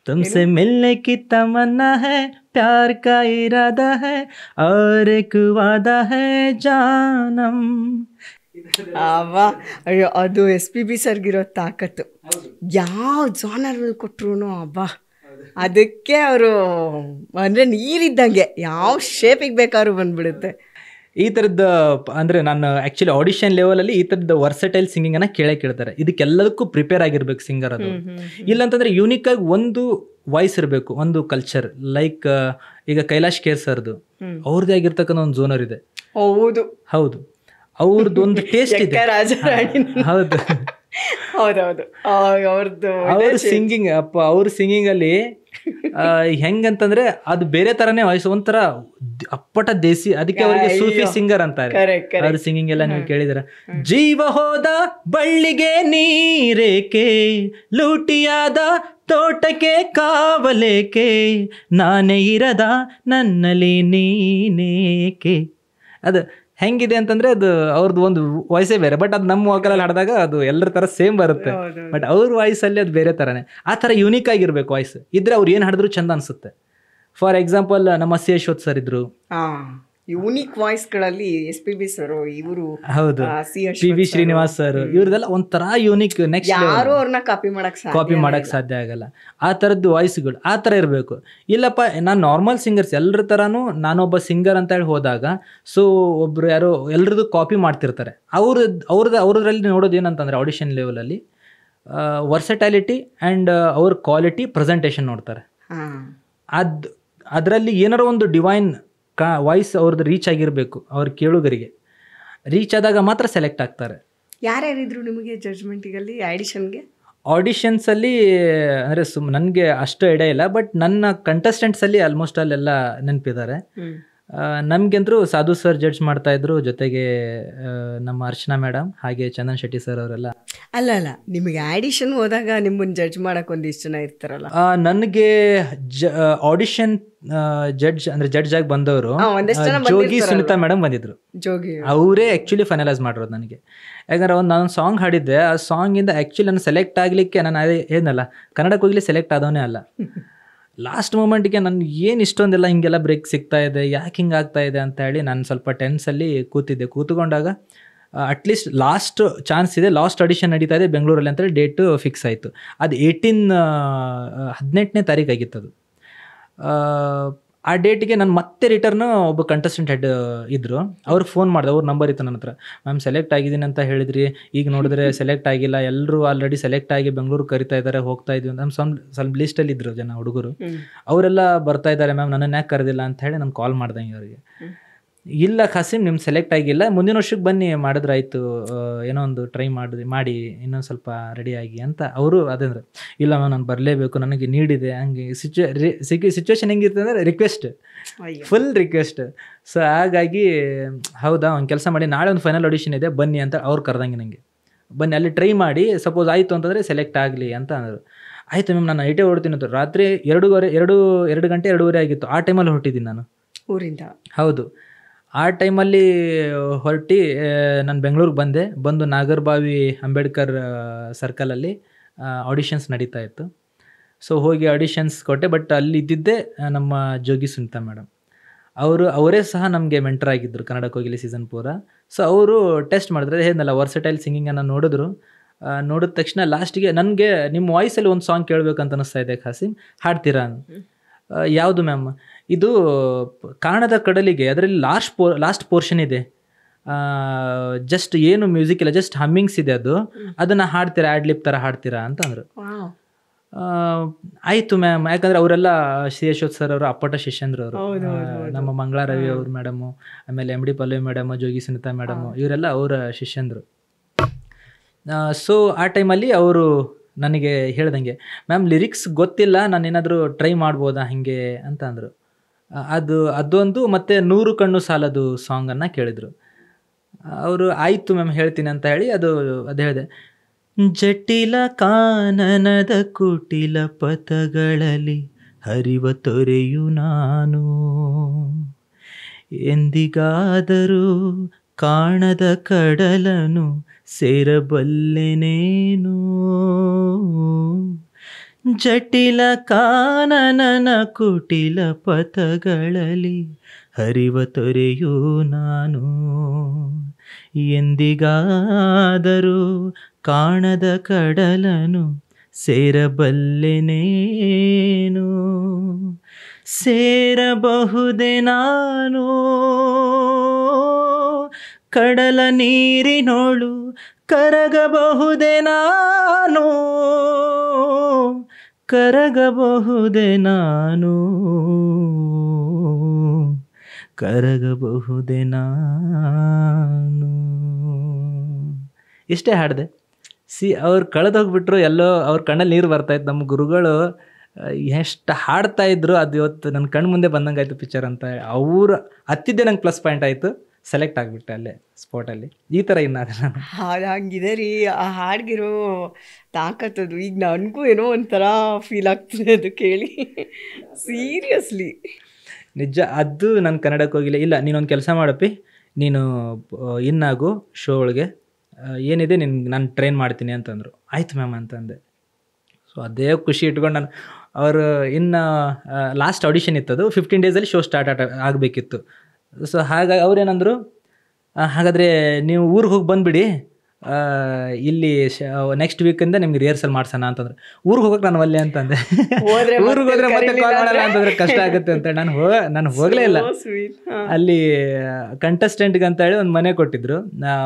ತುಮ್ಸೆ ಮಿಲ್ನೆ ಕಿ ತಮನ್ನಾ ಹೈ, ಪ್ಯಾರ್ ಕಾ ಇರಾದಾ ಹೈ, ಔರ್ ಏಕ್ ವಾದಾ ಹೈ ಜಾನಮ್. ಅಯ್ಯೋ, ಅದು SPB ಸರ್ಗಿರೋ ತಾಕತ್ತು. ಯಾವ ಜಾನರ್ ಕೊಟ್ರು ಅಬ್ಬಾ, ಅದಕ್ಕೆ ಅವರು ಅಂದರೆ ನೀರಿದ್ದಂಗೆ ಯಾವ ಶೇಪಿಗೆ ಬೇಕಾದ್ರೂ ಬಂದ್ಬಿಡುತ್ತೆ. ಈ ಥರದ್ದು ಅಂದರೆ ನಾನು ಆ್ಯಕ್ಚುಲಿ ಆಡಿಷನ್ ಲೆವೆಲಲ್ಲಿ ಈ ಥರದ್ದು ವರ್ಸಟೈಲ್ ಸಿಂಗಿಂಗನ್ನು ಕೇಳ್ತಾರೆ. ಇದಕ್ಕೆಲ್ಲದಕ್ಕೂ ಪ್ರಿಪೇರ್ ಆಗಿರ್ಬೇಕು ಸಿಂಗರ್. ಅದು ಇಲ್ಲಾಂತಂದರೆ ಯೂನಿಕಾಗಿ ಒಂದು ವಾಯ್ಸ್ ಇರಬೇಕು, ಒಂದು ಕಲ್ಚರ್. ಲೈಕ್ ಈಗ ಕೈಲಾಶ್ ಖೇರ್ ಸರ್ದು ಅವ್ರದ್ದೇ ಆಗಿರ್ತಕ್ಕಂಥ ಒಂದು ಝೋನರ್ ಇದೆ. ಹೌದು, ಅವ್ರದ್ದು ಒಂದು ಟೇಸ್ಟ್ ಇದೆ. ಹೌದು, ಅವ್ರ ಸಿಂಗಿಂಗ್ ಅವ್ರ ಸಿಂಗಿಂಗಲ್ಲಿ ಹೆಂಗಂತಂದ್ರೆ ಅದು ಬೇರೆ ತರನೇ ವಾಯ್ಸ್, ಒಂಥರ ಅಪ್ಪಟ ದೇಸಿ. ಅದಕ್ಕೆ ಅವರಿಗೆ ಸೂಫಿ ಸಿಂಗರ್ ಅಂತಾರೆ. ಅವ್ರ ಸಿಂಗಿಂಗ್ ಎಲ್ಲ ನೀವು ಕೇಳಿದಿರ. ಜೀವ ಹೋದ ಬಳ್ಳಿಗೆ ನೀರೇಕೆ, ಲೂಟಿಯಾದ ತೋಟಕ್ಕೆ ಕಾವಲೇಕೆ, ನಾನೇ ಇರದ ನನ್ನಲ್ಲಿ ನೀನೇಕೆ. ಅದು ಹೆಂಗಿದೆ ಅಂತಂದ್ರೆ ಅದು ಅವ್ರದ್ದು ಒಂದು ವಾಯ್ಸೇ ಬೇರೆ. ಬಟ್ ಅದು ನಮ್ಮ ವಾಕಲಲ್ಲಿ ಹಾಡಿದಾಗ ಅದು ಎಲ್ಲರ ತರ ಸೇಮ್ ಬರುತ್ತೆ. ಬಟ್ ಅವ್ರ ವಾಯ್ಸಲ್ಲಿ ಅದು ಬೇರೆ ತರನೇ. ಆ ಥರ ಯುನೀಕ್ ಆಗಿರ್ಬೇಕು ವಾಯ್ಸ್. ಇದ್ರೆ ಅವ್ರು ಏನು ಹಾಡಿದ್ರು ಚಂದ ಅನ್ಸುತ್ತೆ. ಫಾರ್ ಎಕ್ಸಾಂಪಲ್ ನಮ್ಮ ಸಿ ಯಶೋತ್ ಸರ್ ಇದ್ರು, ಯೂನಿಕ್ ವಾಯ್ಸ್ಗಳಲ್ಲಿ SPB ಸರ್, ಇವರು ಹೌದು, PB ಶ್ರೀನಿವಾಸ್ ಸರ್, ಇವ್ರದೆಲ್ಲ ಒಂಥರ ಯೂನಿಕ್. ನೆಕ್ಸ್ಟ್ ಯಾರು ಅವ್ರನ್ನ ಕಾಪಿ ಮಾಡಕ್ ಸಾಧ್ಯ ಆಗಲ್ಲ. ಆ ಥರದ್ದು ವಾಯ್ಸ್ಗಳು ಆ ಥರ ಇರಬೇಕು. ಇಲ್ಲಪ್ಪ ನಾನು ನಾರ್ಮಲ್ ಸಿಂಗರ್ಸ್ ಎಲ್ಲರ ಥರನೂ ನಾನೊಬ್ಬ ಸಿಂಗರ್ ಅಂತ ಹೇಳಿ ಹೋದಾಗ, ಸೊ ಒಬ್ರು ಯಾರೋ ಎಲ್ರದ್ದು ಕಾಪಿ ಮಾಡ್ತಿರ್ತಾರೆ. ಅವ್ರದ್ರಲ್ಲಿ ನೋಡೋದು ಏನಂತಂದ್ರೆ ಆಡಿಷನ್ ಲೆವೆಲಲ್ಲಿ ವರ್ಸಟೈಲಿಟಿ ಆ್ಯಂಡ್ ಅವ್ರ ಕ್ವಾಲಿಟಿ ಪ್ರೆಸೆಂಟೇಷನ್ ನೋಡ್ತಾರೆ. ಅದರಲ್ಲಿ ಏನಾರೋ ಒಂದು ಡಿವೈನ್ ವಾಯ್ಸ್ ಅವ್ರದ್ದು ರೀಚ್ ಆಗಿರಬೇಕು. ಅವ್ರ ಕೇಳುಗರಿಗೆ ರೀಚ್ ಆದಾಗ ಮಾತ್ರ ಸೆಲೆಕ್ಟ್ ಆಗ್ತಾರೆ. ಯಾರ್ಯಾರಿದ್ರು ನಿಮಗೆ ಜಡ್ಜ್ಮೆಂಟಿಗಲ್ಲಿ ಆಡಿಷನ್ಸಲ್ಲಿ? ಅಂದರೆ ನನಗೆ ಅಷ್ಟು ಐಡಿಯಾ ಇಲ್ಲ, ಬಟ್ ನನ್ನ ಕಂಟೆಸ್ಟೆಂಟ್ಸಲ್ಲಿ ಆಲ್ಮೋಸ್ಟ್ ಅಲ್ಲೆಲ್ಲ ನೆನಪಿದ್ದಾರೆ. ನಮಗೆಂದ್ರು ಸಾಧು ಸರ್ ಜಡ್ಜ್ ಮಾಡ್ತಾಯಿದ್ರು, ಜೊತೆಗೆ ನಮ್ಮ ಅರ್ಚನಾ ಮೇಡಮ್ ಹಾಗೆ ಚಂದನ್ ಶೆಟ್ಟಿ ಸರ್ ಅವರೆಲ್ಲ. ಅಲ್ಲ ನಿಮಗೆ ಆಡಿಷನ್ ಹೋದಾಗ ನಿಮ್ಮನ್ನು ಜಡ್ಜ್ ಮಾಡಕ್ಕೆ ಒಂದಿಷ್ಟು ಜನ ಇರ್ತಾರಲ್ಲ. ನನಗೆ ಆಡಿಷನ್ ಜಡ್ಜ್ ಆಗಿ ಬಂದವರು ಜೋಗಿ ಸುನಿತಾ ಮೇಡಮ್ ಬಂದಿದ್ರು. ಅವರೇ ಆ್ಯಕ್ಚುಲಿ ಫೈನಲೈಸ್ ಮಾಡಿರೋದು ನನಗೆ. ಯಾಕಂದ್ರೆ ನಾನು ಸಾಂಗ್ ಹಾಡಿದ್ದೆ, ಆ ಸಾಂಗಿಂದ ಆ್ಯಕ್ಚುಲಿ ನಾನು ಸೆಲೆಕ್ಟ್ ಆಗಲಿಕ್ಕೆ ನಾನು ಅದೇ ಏನಲ್ಲ ಕನ್ನಡಕ್ಕೆ ಹೋಗ್ಲಿ ಸೆಲೆಕ್ಟ್ ಆದವನೇ ಅಲ್ಲ. ಲಾಸ್ಟ್ ಮೂಮೆಂಟಿಗೆ ನನಗೆ ಏನು ಇಷ್ಟೊಂದೆಲ್ಲ ಹಿಂಗೆಲ್ಲ ಬ್ರೇಕ್ ಸಿಗ್ತಾ ಇದೆ, ಯಾಕೆ ಹಿಂಗೆ ಆಗ್ತಾ ಇದೆ ಅಂತ ಹೇಳಿ ನಾನು ಸ್ವಲ್ಪ ಟೆನ್ಸಲ್ಲಿ ಕೂತ್ಕೊಂಡಾಗ ಅಟ್ಲೀಸ್ಟ್ ಲಾಸ್ಟ್ ಚಾನ್ಸ್ ಇದೆ, ಲಾಸ್ಟ್ ಆಡಿಷನ್ ನಡೀತಾ ಇದೆ ಬೆಂಗಳೂರಲ್ಲಿ ಅಂತೇಳಿ ಡೇಟು ಫಿಕ್ಸ್ ಆಯಿತು. ಅದು 18ನೇ ತಾರೀಕು ಆಗಿತ್ತು ಅದು. ಆ ಡೇಟಿಗೆ ನಾನು ಮತ್ತೆ ರಿಟರ್ನು ಒಬ್ಬ ಕಂಟೆಸ್ಟೆಂಟ್ ಹೆಡ್ ಇದ್ದರು, ಅವ್ರಿಗೆ ಫೋನ್ ಮಾಡಿದೆ. ಅವ್ರ ನಂಬರ್ ಇತ್ತು ನನ್ನ ಹತ್ರ. ಮ್ಯಾಮ್ ಸೆಲೆಕ್ಟ್ ಆಗಿದ್ದೀನಿ ಅಂತ ಹೇಳಿದ್ರಿ, ಈಗ ನೋಡಿದ್ರೆ ಸೆಲೆಕ್ಟ್ ಆಗಿಲ್ಲ, ಎಲ್ಲರೂ ಆಲ್ರೆಡಿ ಸೆಲೆಕ್ಟ್ ಆಗಿ ಬೆಂಗಳೂರು ಕರಿತಾ ಇದ್ದಾರೆ, ಹೋಗ್ತಾ ಇದ್ವಿ. ನಮ್ಮ ಸ್ವಲ್ಪ ಲಿಸ್ಟಲ್ಲಿ ಇದ್ದರು ಜನ ಹುಡುಗರು, ಅವರೆಲ್ಲ ಬರ್ತಾ ಇದ್ದಾರೆ ಮ್ಯಾಮ್, ನನ್ನನ್ನು ಯಾಕೆ ಕರೆದಿಲ್ಲ ಅಂತ ಹೇಳಿ ನಾನು ಕಾಲ್ ಮಾಡ್ದಂಗೆ ಅವ್ರಿಗೆ. ಇಲ್ಲ ಖಾಸಿಮ್ ನಿಮ್ಮ ಸೆಲೆಕ್ಟ್ ಆಗಿಲ್ಲ, ಮುಂದಿನ ವರ್ಷಕ್ಕೆ ಬನ್ನಿ ಮಾಡಿದ್ರಾಯ್ತು, ಏನೋ ಒಂದು ಟ್ರೈ ಮಾಡಿ ಇನ್ನೊಂದು ಸ್ವಲ್ಪ ರೆಡಿಯಾಗಿ ಅಂತ ಅವರು ಅದಂದ್ರೆ. ಇಲ್ಲ ಮ್ಯಾಮ್ ನಾನು ಬರಲೇಬೇಕು, ನನಗೆ ನೀಡಿದೆ, ಹಂಗೆ ಸಿಚುವೇಶನ್ ಹೆಂಗಿರ್ತದೆ ಅಂದರೆ ರಿಕ್ವೆಸ್ಟ್, ಫುಲ್ ರಿಕ್ವೆಸ್ಟ್. ಸೊ ಹಾಗಾಗಿ ಹೌದಾ ಒಂದು ಕೆಲಸ ಮಾಡಿ, ನಾಳೆ ಒಂದು ಫೈನಲ್ ಆಡಿಷನ್ ಇದೆ ಬನ್ನಿ ಅಂತ ಅವ್ರು ಕರೆದಂಗೆ ನನಗೆ. ಬನ್ನಿ ಅಲ್ಲಿ ಟ್ರೈ ಮಾಡಿ, ಸಪೋಸ್ ಆಯಿತು ಅಂತಂದರೆ ಸೆಲೆಕ್ಟ್ ಆಗಲಿ ಅಂತ ಅಂದರು. ಆಯಿತು ಮ್ಯಾಮ್ ನಾನು ನೈಟೇ ಹೊರಡ್ತೀನಿ ಅಂತ. ರಾತ್ರಿ 2 ಗಂಟೆ 2:30 ಆಗಿತ್ತು. ಆ ಟೈಮಲ್ಲಿ ಹೊರಟಿದ್ದೀನಿ ನಾನು ಊರಿಂದ. ಹೌದು, ಆ ಟೈಮಲ್ಲಿ ಹೊರಟಿ ನಾನು ಬೆಂಗಳೂರಿಗೆ ಬಂದು ನಾಗರಬಾವಿ ಅಂಬೇಡ್ಕರ್ ಸರ್ಕಲಲ್ಲಿ ಆಡಿಷನ್ಸ್ ನಡೀತಾ ಇತ್ತು. ಸೊ ಹೋಗಿ ಆಡಿಷನ್ಸ್ ಕೊಟ್ಟೆ. ಬಟ್ ಅಲ್ಲಿ ಇದ್ದಿದ್ದೇ ನಮ್ಮ ಜೋಗಿ ಸುನಿತಾ ಮೇಡಮ್. ಅವರೇ ಸಹ ನಮಗೆ ಮೆಂಟರ್ ಆಗಿದ್ದರು ಕನ್ನಡ ಕೋಗಿಲೆ ಸೀಸನ್ 4. ಸೊ ಅವರು ಟೆಸ್ಟ್ ಮಾಡಿದ್ರೆ ಏನಲ್ಲ ವರ್ಸಟೈಲ್ ಸಿಂಗಿಂಗನ್ನು ನೋಡಿದ್ರು. ನೋಡಿದ ತಕ್ಷಣ ಲಾಸ್ಟಿಗೆ ನನಗೆ ನಿಮ್ಮ ವಾಯ್ಸಲ್ಲಿ ಒಂದು ಸಾಂಗ್ ಕೇಳಬೇಕಂತ ಅನ್ನಿಸ್ತಾ ಇದೆ ಖಾಸಿಮ್, ಹಾಡ್ತೀರಾ? ಯಾವುದು ಮ್ಯಾಮ್? ಇದು ಕಾಣದ ಕಡಲಿಗೆ, ಅದರಲ್ಲಿ ಲಾಸ್ಟ್ ಪೋರ್ಷನ್ ಇದೆ, ಜಸ್ಟ್ ಏನು ಮ್ಯೂಸಿಕ್ ಇಲ್ಲ, ಜಸ್ಟ್ ಹಮ್ಮಿಂಗ್ಸ್ ಇದೆ, ಅದನ್ನು ಹಾಡ್ತೀರಾ, ಆ್ಯಡ್ ಲಿಪ್ ಥರ ಹಾಡ್ತೀರಾ ಅಂತ ಅಂದರು. ಆಯಿತು ಮ್ಯಾಮ್, ಯಾಕಂದರೆ ಅವರೆಲ್ಲ ಶ್ರೀ ಯಶೋತ್ ಸರ್ ಅವರು ಅಪ್ಪಟ ಶಿಷ್ಯಂದ್ರವರು, ನಮ್ಮ ಮಂಗಳಾ ರವಿ ಅವ್ರ ಮೇಡಮು, ಆಮೇಲೆ MD ಪಲ್ಲವಿ ಮೇಡಮು, ಜೋಗಿ ಸುನಿತಾ ಮೇಡಮು, ಇವರೆಲ್ಲ ಅವರ ಶಿಷ್ಯಂದರು. ಸೊ ಆ ಟೈಮಲ್ಲಿ ಅವರು ನನಗೆ ಹೇಳ್ದಂಗೆ, ಮ್ಯಾಮ್ ಲಿರಿಕ್ಸ್ ಗೊತ್ತಿಲ್ಲ, ನಾನು ಏನಾದರೂ ಟ್ರೈ ಮಾಡ್ಬೋದಾ ಹಾಗೆ ಅಂತ ಅಂದರು. ಅದೊಂದು ಮತ್ತು 100 ಕಣ್ಣು ಸಾಲದು ಸಾಂಗನ್ನು ಕೇಳಿದರು. ಅವರು ಆಯಿತು ಮ್ಯಾಮ್ ಹೇಳ್ತೀನಿ ಅಂತ ಹೇಳಿ ಅದು ಹೇಳಿದೆ. ಜಟಿಲ ಕಾನನದ ಕುಟಿಲ ಪಥಗಳಲ್ಲಿ ಹರಿವ ತೊರೆಯು ನಾನು, ಎಂದಿಗಾದರೂ ಕಾಣದ ಕಡಲನು ಸೇರಬಲ್ಲೆನೇನು. ಜಟಿಲ ಕಾನನನ ಕುಟಿಲ ಪಥಗಳಲ್ಲಿ ಹರಿವ ತೊರೆಯು ನಾನು, ಎಂದಿಗಾದರೂ ಕಾಣದ ಕಡಲನು ಸೇರಬಲ್ಲೆನೇನು. ಸೇರಬಹುದೇ ನಾನು ಕಡಲ ನೀರಿನೋಳು, ಕರಗಬಹುದೇ ನಾನು, ಕರಗಬಹುದೇ ನಾನು, ಕರಗಬಹುದೇ ನಾನು. ಇಷ್ಟೇ ಹಾಡಿದೆ. ಅವ್ರು ಕಳೆದೋಗ್ಬಿಟ್ರು, ಎಲ್ಲೋ ಅವ್ರ ಕಣ್ಣಲ್ಲಿ ನೀರು ಬರ್ತಾಯಿತ್ತು. ನಮ್ಮ ಗುರುಗಳು ಎಷ್ಟು ಹಾಡ್ತಾ ಇದ್ರು, ಅದು ಇವತ್ತು ನನ್ನ ಕಣ್ಣು ಮುಂದೆ ಬಂದಂಗೆ ಆಯಿತು ಪಿಕ್ಚರ್ ಅಂತ. ಅವರು ಹತ್ತಿದ್ದೆ ನಂಗೆ ಪ್ಲಸ್ ಪಾಯಿಂಟ್ ಆಯಿತು, ಸೆಲೆಕ್ಟ್ ಆಗಿಬಿಟ್ಟೆ ಅಲ್ಲೇ ಸ್ಪಾಟಲ್ಲಿ. ಈ ಥರ ಇನ್ನಾದ ನಾನು ಹಂಗಿದೆ ರೀ ಆ ಹಾಡ್ಗಿರೋ ತಾಕತ್ತದು. ಈಗ ನನಗೂ ಏನೋ ಒಂಥರ ಫೀಲ್ ಆಗ್ತದೆ ಅದು ಕೇಳಿ, ಸೀರಿಯಸ್ಲಿ ನಿಜ. ಅದು ನಾನು ಕನ್ನಡಕ್ಕೆ ಹೋಗಿಲ್ಲ. ಇಲ್ಲ ನೀನೊಂದು ಕೆಲಸ ಮಾಡಪ್ಪಿ, ನೀನು ಇನ್ನಾಗು ಶೋ ಒಳಗೆ ಏನಿದೆ ನಾನು ಟ್ರೈನ್ ಮಾಡ್ತೀನಿ ಅಂತಂದರು. ಆಯ್ತು ಮ್ಯಾಮ್ ಅಂತಂದೆ. ಸೊ ಅದೇ ಖುಷಿ ಇಟ್ಕೊಂಡು ನಾನು ಅವರು ಇನ್ನು ಲಾಸ್ಟ್ ಆಡಿಷನ್ ಇತ್ತದು, 15 ಡೇಸಲ್ಲಿ ಶೋ ಸ್ಟಾರ್ಟ್ ಆಗಬೇಕಿತ್ತು. ಸೊ ಹಾಗಾಗಿ ಅವ್ರೇನಂದರು, ಹಾಗಾದರೆ ನೀವು ಊರಿಗೆ ಹೋಗಿ ಬಂದುಬಿಡಿ, ಇಲ್ಲಿ ನೆಕ್ಸ್ಟ್ ವೀಕಿಂದ ನಿಮ್ಗೆ ರಿಹರ್ಸಲ್ ಮಾಡ್ಸೋಣ ಅಂತಂದ್ರೆ. ಊರಿಗೆ ಹೋಗಕ್ಕೆ ನಾನು ಒಲ್ಲೆ ಅಂತಂದೆ. ಊರಿಗೆ ಹೋದ್ರೆ ಮತ್ತೆ ಕಾಲ್ ಮಾಡಲ್ಲ ಅಂತಂದ್ರೆ ಕಷ್ಟ ಆಗುತ್ತೆ ಅಂತ ನಾನು ಹೋಗಲೇ ಇಲ್ಲ. ಅಲ್ಲಿ ಕಂಟೆಸ್ಟೆಂಟ್ಗೆ ಅಂತ ಹೇಳಿ ಒಂದು ಮನೆ ಕೊಟ್ಟಿದ್ರು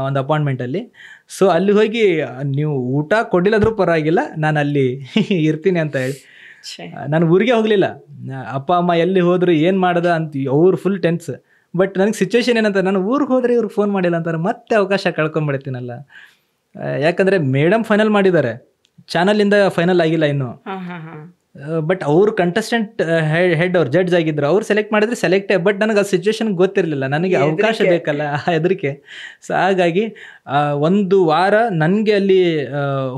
ಒಂದು ಅಪಾಯಿಂಟ್ಮೆಂಟಲ್ಲಿ. ಸೊ ಅಲ್ಲಿ ಹೋಗಿ ನೀವು ಊಟ ಕೊಡಿಲ್ಲದ್ರೂ ಪರವಾಗಿಲ್ಲ, ನಾನು ಅಲ್ಲಿ ಇರ್ತೀನಿ ಅಂತ ಹೇಳಿ ನಾನು ಊರಿಗೆ ಹೋಗಲಿಲ್ಲ. ಅಪ್ಪ ಅಮ್ಮ ಎಲ್ಲಿ ಹೋದ್ರು ಏನು ಮಾಡೋದ ಅಂತ ಅವ್ರು ಫುಲ್ ಟೆನ್ಸ್. ಬಟ್ ನನಗೆ ಸಿಚುವೇಶನ್ ಏನಂತ, ನಾನು ಊರಿಗೆ ಹೋದರೆ ಇವ್ರಿಗೆ ಫೋನ್ ಮಾಡಿಲ್ಲ ಅಂತಾರೆ, ಮತ್ತೆ ಅವಕಾಶ ಕಳ್ಕೊಂಬಿಡ್ತೀನಲ್ಲ. ಯಾಕಂದರೆ ಮೇಡಮ್ ಫೈನಲ್ ಮಾಡಿದ್ದಾರೆ, ಚಾನಲಿಂದ ಫೈನಲ್ ಆಗಿಲ್ಲ ಇನ್ನು. ಬಟ್ ಅವರು ಕಂಟೆಸ್ಟೆಂಟ್ ಹೆಡ್ ಅವ್ರು ಜಡ್ಜ್ ಆಗಿದ್ರು, ಅವ್ರು ಸೆಲೆಕ್ಟ್ ಮಾಡಿದ್ರೆ ಸೆಲೆಕ್ಟೇ. ಬಟ್ ನನಗೆ ಆ ಸಿಚುವೇಶನ್ ಗೊತ್ತಿರಲಿಲ್ಲ, ನನಗೆ ಅವಕಾಶ ಬೇಕಲ್ಲ, ಹೆದರಿಕೆ. ಸೊ ಹಾಗಾಗಿ ಒಂದು ವಾರ ನನಗೆ ಅಲ್ಲಿ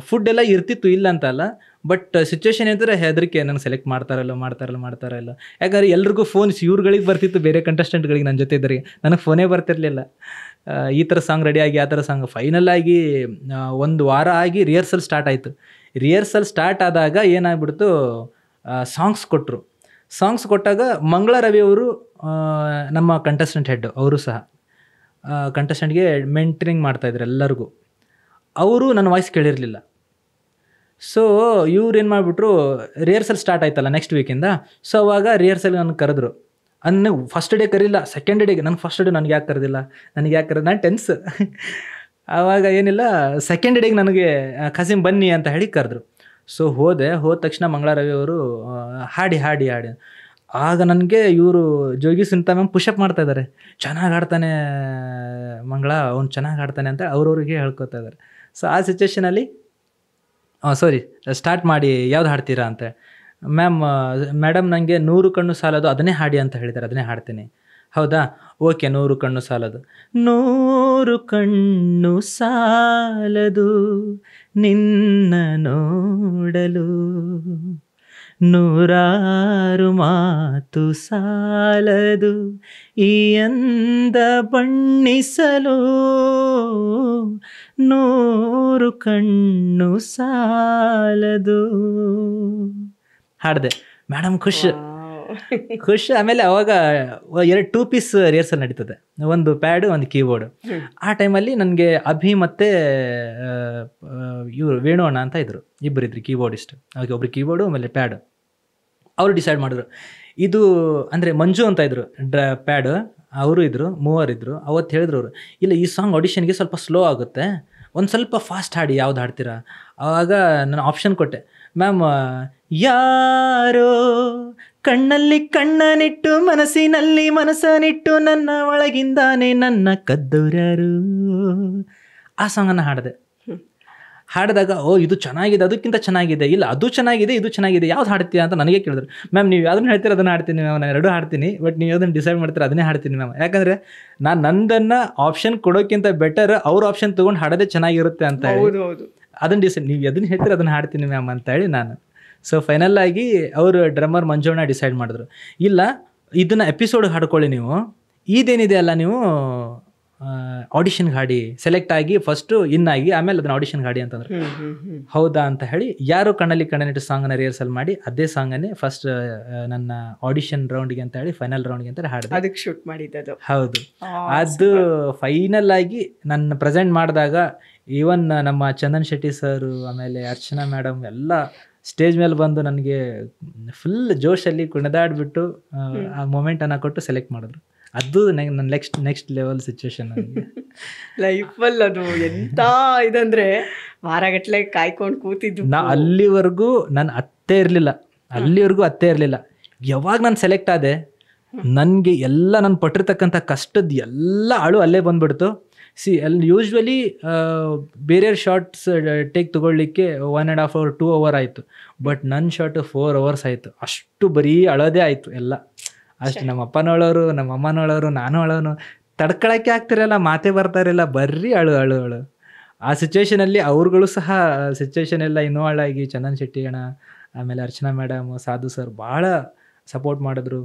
ಫುಡ್ ಎಲ್ಲ ಇರ್ತಿತ್ತು, ಇಲ್ಲ ಅಂತ ಅಲ್ಲ, ಬಟ್ ಸಿಚುವೇಶನ್ ಏನಂದ್ರೆ ಹೆದರಿಕೆ, ನನಗೆ ಸೆಲೆಕ್ಟ್ ಮಾಡ್ತಾರಲ್ಲ. ಯಾಕಂದ್ರೆ ಎಲ್ರಿಗೂ ಫೋನ್ಸ್ ಇವ್ರುಗಳಿಗೆ ಬರ್ತಿತ್ತು, ಬೇರೆ ಕಂಟೆಸ್ಟೆಂಟ್ಗಳಿಗೆ ನನ್ನ ಜೊತೆ ಇದ್ದರಿಗೆ, ನನಗೆ ಫೋನೇ ಬರ್ತಿರ್ಲಿಲ್ಲ. ಈ ಥರ ಸಾಂಗ್ ರೆಡಿಯಾಗಿ ಆ ಥರ ಸಾಂಗ್ ಫೈನಲ್ ಆಗಿ ಒಂದು ವಾರ ಆಗಿ ರಿಹರ್ಸಲ್ ಸ್ಟಾರ್ಟ್ ಆಯಿತು. ರಿಹರ್ಸಲ್ ಸ್ಟಾರ್ಟ್ ಆದಾಗ ಏನಾಗ್ಬಿಡ್ತು, ಸಾಂಗ್ಸ್ ಕೊಟ್ಟರು. ಸಾಂಗ್ಸ್ ಕೊಟ್ಟಾಗ ಮಂಗಳ ರವಿ ಅವರು ನಮ್ಮ ಕಂಟೆಸ್ಟೆಂಟ್ ಹೆಡ್, ಅವರು ಸಹ ಕಂಟೆಸ್ಟೆಂಟ್ಗೆ ಮೆಂಟರಿಂಗ್ ಮಾಡ್ತಾಯಿದ್ರು ಎಲ್ಲರಿಗೂ. ಅವರು ನನ್ನ ವಾಯ್ಸ್ ಕೇಳಿರಲಿಲ್ಲ. ಸೊ ಇವ್ರು ಏನು ಮಾಡಿಬಿಟ್ರು, ರಿಹರ್ಸಲ್ ಸ್ಟಾರ್ಟ್ ಆಯ್ತಲ್ಲ ನೆಕ್ಸ್ಟ್ ವೀಕಿಂದ. ಸೊ ಅವಾಗ ರಿಹರ್ಸಲ್ ನನಗೆ ಕರೆದ್ರು. ನನಗೆ ಫಸ್ಟ್ ಡೇ ಕರೀಲ್ಲ, ಸೆಕೆಂಡ್ ಡೇಗೆ. ನನಗೆ ಫಸ್ಟ್ ಡೇ ನನಗೆ ಯಾಕೆ ಕರೆದಿಲ್ಲ, ನಾನು ಟೆನ್ಸ್. ಆವಾಗ ಏನಿಲ್ಲ, ಸೆಕೆಂಡ್ ಡೇಗೆ ನನಗೆ ಖಾಸಿಮ್ ಬನ್ನಿ ಅಂತ ಹೇಳಿ ಕರೆದ್ರು. ಸೊ ಹೋದ ತಕ್ಷಣ ಮಂಗಳ ರವಿ ಅವರು ಹಾಡಿ. ಆಗ ನನಗೆ ಇವರು ಜೋಗಿ ಸುನಿತ ಮ್ಯಾಮ್ ಪುಷಪ್ ಮಾಡ್ತಾ ಇದ್ದಾರೆ, ಚೆನ್ನಾಗಿ ಆಡ್ತಾನೆ ಮಂಗಳ, ಅವ್ನು ಚೆನ್ನಾಗಿ ಆಡ್ತಾನೆ ಅಂತ ಅವ್ರವ್ರಿಗೆ ಹೇಳ್ಕೊತಾ ಇದ್ದಾರೆ. ಸೊ ಆ ಸಿಚುವೇಷನಲ್ಲಿ ಸ್ಟಾರ್ಟ್ ಮಾಡಿ ಯಾವ್ದು ಹಾಡ್ತೀರಾ ಅಂತ. ಮೇಡಮ್ ನನಗೆ 100 ಕಣ್ಣು ಸಾಲದು ಅದನ್ನೇ ಹಾಡಿ ಅಂತ ಹೇಳಿದ್ದಾರೆ, ಅದನ್ನೇ ಹಾಡ್ತೀನಿ. ಹೌದಾ, ಓಕೆ, 100 ಕಣ್ಣು ಸಾಲದು. 100 ಕಣ್ಣು ಸಾಲದು ನಿನ್ನ ನೋಡಲು, 100 ಮಾತು ಸಾಲದು ಈ ಅಂದ ಬಣ್ಣಿಸಲು, 100 ಕಣ್ಣು ಸಾಲದು ಹಾಡಿದೆ. ಮೇಡಮ್ ಖುಷ್. ಆಮೇಲೆ ಅವಾಗ 2 ಪೀಸ್ ರಿಹರ್ಸಲ್ ನಡೀತದೆ, ಒಂದು ಪ್ಯಾಡು ಒಂದು ಕೀಬೋರ್ಡ್. ಆ ಟೈಮಲ್ಲಿ ನನಗೆ ಅಭಿ ಮತ್ತು ಇವರು ವೇಣು ಅಣ್ಣ ಅಂತ ಇದ್ರು, ಇಬ್ಬರಿದ್ರು ಕೀಬೋರ್ಡಿಸ್ಟ್. ಅವಾಗ ಒಬ್ರು ಕೀಬೋರ್ಡು ಆಮೇಲೆ ಪ್ಯಾಡು. ಅವರು ಡಿಸೈಡ್ ಮಾಡಿದ್ರು. ಇದು ಅಂದರೆ ಮಂಜು ಅಂತ ಇದ್ರು ಪ್ಯಾಡ್, ಅವರು ಇದ್ದರು, 3 ಇದ್ದರು. ಅವತ್ತು ಹೇಳಿದ್ರು ಅವರು, ಇಲ್ಲ ಈ ಸಾಂಗ್ ಆಡಿಷನ್ಗೆ ಸ್ವಲ್ಪ ಸ್ಲೋ ಆಗುತ್ತೆ, ಒಂದು ಸ್ವಲ್ಪ ಫಾಸ್ಟ್ ಹಾಡಿ, ಯಾವ್ದು ಹಾಡ್ತೀರಾ? ಆವಾಗ ನಾನು ಆಪ್ಷನ್ ಕೊಟ್ಟೆ. ಮ್ಯಾಮ್, ಯಾರೋ ಕಣ್ಣಲ್ಲಿ ಕಣ್ಣನಿಟ್ಟು ಮನಸ್ಸಿನಲ್ಲಿ ಮನಸ್ಸನಿಟ್ಟು ನನ್ನ ಒಳಗಿಂದಾನೆ ನನ್ನ ಕದ್ದೋರ್ಯಾರು, ಆ ಸಾಂಗನ್ನು ಹಾಡಿದಾಗ ಇದು ಚೆನ್ನಾಗಿದೆ, ಅದಕ್ಕಿಂತ ಚೆನ್ನಾಗಿದೆ, ಇಲ್ಲ ಅದು ಚೆನ್ನಾಗಿದೆ, ಇದು ಚೆನ್ನಾಗಿದೆ, ಯಾವ್ದು ಹಾಡ್ತೀಯ ಅಂತ ನನಗೆ ಕೇಳಿದ್ರು. ಮ್ಯಾಮ್ ನೀವು ಯಾವ್ದನ್ನ ಹೇಳ್ತೀರ ಅದನ್ನು ಹಾಡ್ತೀನಿ ಮ್ಯಾಮ್, ನಾನು 2 ಹಾಡ್ತೀನಿ, ಬಟ್ ನೀವು ಯಾವ್ದನ್ನು ಡಿಸೈಡ್ ಮಾಡ್ತೀರ ಅದನ್ನೇ ಹಾಡ್ತೀನಿ ಮ್ಯಾಮ್. ಯಾಕಂದರೆ ನಾನು ನಂದನ್ನು ಆಪ್ಷನ್ ಕೊಡೋಕ್ಕಿಂತ ಬೆಟರ್ ಅವ್ರ ಆಪ್ಷನ್ ತೊಗೊಂಡು ಹಾಡೋದೇ ಚೆನ್ನಾಗಿರುತ್ತೆ ಅಂತ ಹೇಳಿ ಅದನ್ನು ಡಿಸೈಡ್, ನೀವು ಅದನ್ನು ಹೇಳ್ತೀರ ಅದನ್ನು ಹಾಡ್ತೀನಿ ಮ್ಯಾಮ್ ಅಂತ ಹೇಳಿ ನಾನು. ಸೊ ಫೈನಲ್ ಆಗಿ ಅವರು ಡ್ರಮ್ಮರ್ ಮಂಜುಣ್ಣ ಡಿಸೈಡ್ ಮಾಡಿದ್ರು, ಇಲ್ಲ ಇದನ್ನು ಎಪಿಸೋಡ್ ಹಾಡ್ಕೊಳ್ಳಿ ನೀವು, ಇದೇನಿದೆ ಅಲ್ಲ ನೀವು ಆಡಿಷನ್ಗೆ ಹಾಡಿ, ಸೆಲೆಕ್ಟ್ ಆಗಿ ಫಸ್ಟು ಆಗಿ ಆಮೇಲೆ ಅದನ್ನ ಆಡಿಷನ್ಗೆ ಹಾಡಿ ಅಂತಂದ್ರೆ. ಹೌದಾ ಅಂತ ಹೇಳಿ ಯಾರು ಕಣ್ಣಲ್ಲಿ ಕಣ್ಣನಿಟ್ಟು ಸಾಂಗನ್ನು ರಿಹರ್ಸಲ್ ಮಾಡಿ ಅದೇ ಸಾಂಗನ್ನೇ ಫಸ್ಟ್ ನನ್ನ ಆಡಿಷನ್ ರೌಂಡ್ಗೆ ಅಂತ ಹೇಳಿ ಫೈನಲ್ ರೌಂಡ್ಗೆ ಅಂತ ಹಾಡಿದೆ. ಅದಕ್ಕೆ ಶೂಟ್ ಮಾಡಿದ್ದು. ಹೌದು, ಅದು ಫೈನಲ್ ಆಗಿ ನನ್ನ ಪ್ರೆಸೆಂಟ್ ಮಾಡಿದಾಗ ಈವನ್ ನಮ್ಮ ಚಂದನ್ ಶೆಟ್ಟಿ ಸರ್ ಆಮೇಲೆ ಅರ್ಚನಾ ಮೇಡಮ್ ಎಲ್ಲ ಸ್ಟೇಜ್ ಮೇಲೆ ಬಂದು ನನಗೆ ಫುಲ್ ಜೋಶಲ್ಲಿ ಕುಣಿದಾಡ್ಬಿಟ್ಟು ಆ ಮೊಮೆಂಟನ್ನು ಕೊಟ್ಟು ಸೆಲೆಕ್ಟ್ ಮಾಡಿದ್ರು. ಅದು ನನ್ನ ನೆಕ್ಸ್ಟ್ ಲೆವೆಲ್ ಸಿಚುವೇಶನ್ ಲೈಫಲ್ಲಿ. ಅದು ಎಂತ ಇದಂದ್ರೆ ವಾರಗಟ್ಲೆ ಕಾಯ್ಕೊಂಡು ಕೂತಿದ್ದು. ಅಲ್ಲಿವರೆಗೂ ನಾನು ಅತ್ತೇ ಇರಲಿಲ್ಲ. ಯಾವಾಗ ನಾನು ಸೆಲೆಕ್ಟ್ ಆದೆ, ನನಗೆ ಎಲ್ಲ ನಾನು ಪಟ್ಟಿರ್ತಕ್ಕಂಥ ಕಷ್ಟದ ಎಲ್ಲ ಅಲ್ಲೇ ಬಂದ್ಬಿಡ್ತು. ಅಲ್ಲಿ ಯೂಶ್ವಲಿ ಬೇರೆ ಶಾರ್ಟ್ಸ್ ಟೇಕ್ ತೊಗೊಳ್ಲಿಕ್ಕೆ 1.5 hour 2 hour ಆಯಿತು, ಬಟ್ ನನ್ನ ಶಾರ್ಟ್ 4 hours ಆಯಿತು. ಅಷ್ಟು ಬರೀ ಅಳೋದೇ ಆಯಿತು ಎಲ್ಲ. ಅಷ್ಟು ನಮ್ಮ ಅಪ್ಪನೋಳವರು, ನಮ್ಮ ಅಮ್ಮನೋಳವರು, ನಾನು ಅಳೋನು, ತಡ್ಕೊಳಕ್ಕೆ ಆಗ್ತಿರಲ್ಲ, ಮಾತೇ ಬರ್ತಾ ಇರಲಿಲ್ಲ, ಬರ್ರಿ ಅಳು. ಆ ಸಿಚುವೇಶನಲ್ಲಿ ಅವ್ರುಗಳು ಸಹ ಸಿಚುವೇಶನ್ ಎಲ್ಲ ಇನ್ವಾಲ್ವ್ ಆಗಿ ಚಂದನ್ ಶೆಟ್ಟಿ ಅಣ್ಣ ಆಮೇಲೆ ಅರ್ಚನಾ ಮೇಡಮ್, ಸಾಧು ಸರ್ ಭಾಳ ಸಪೋರ್ಟ್ ಮಾಡಿದ್ರು.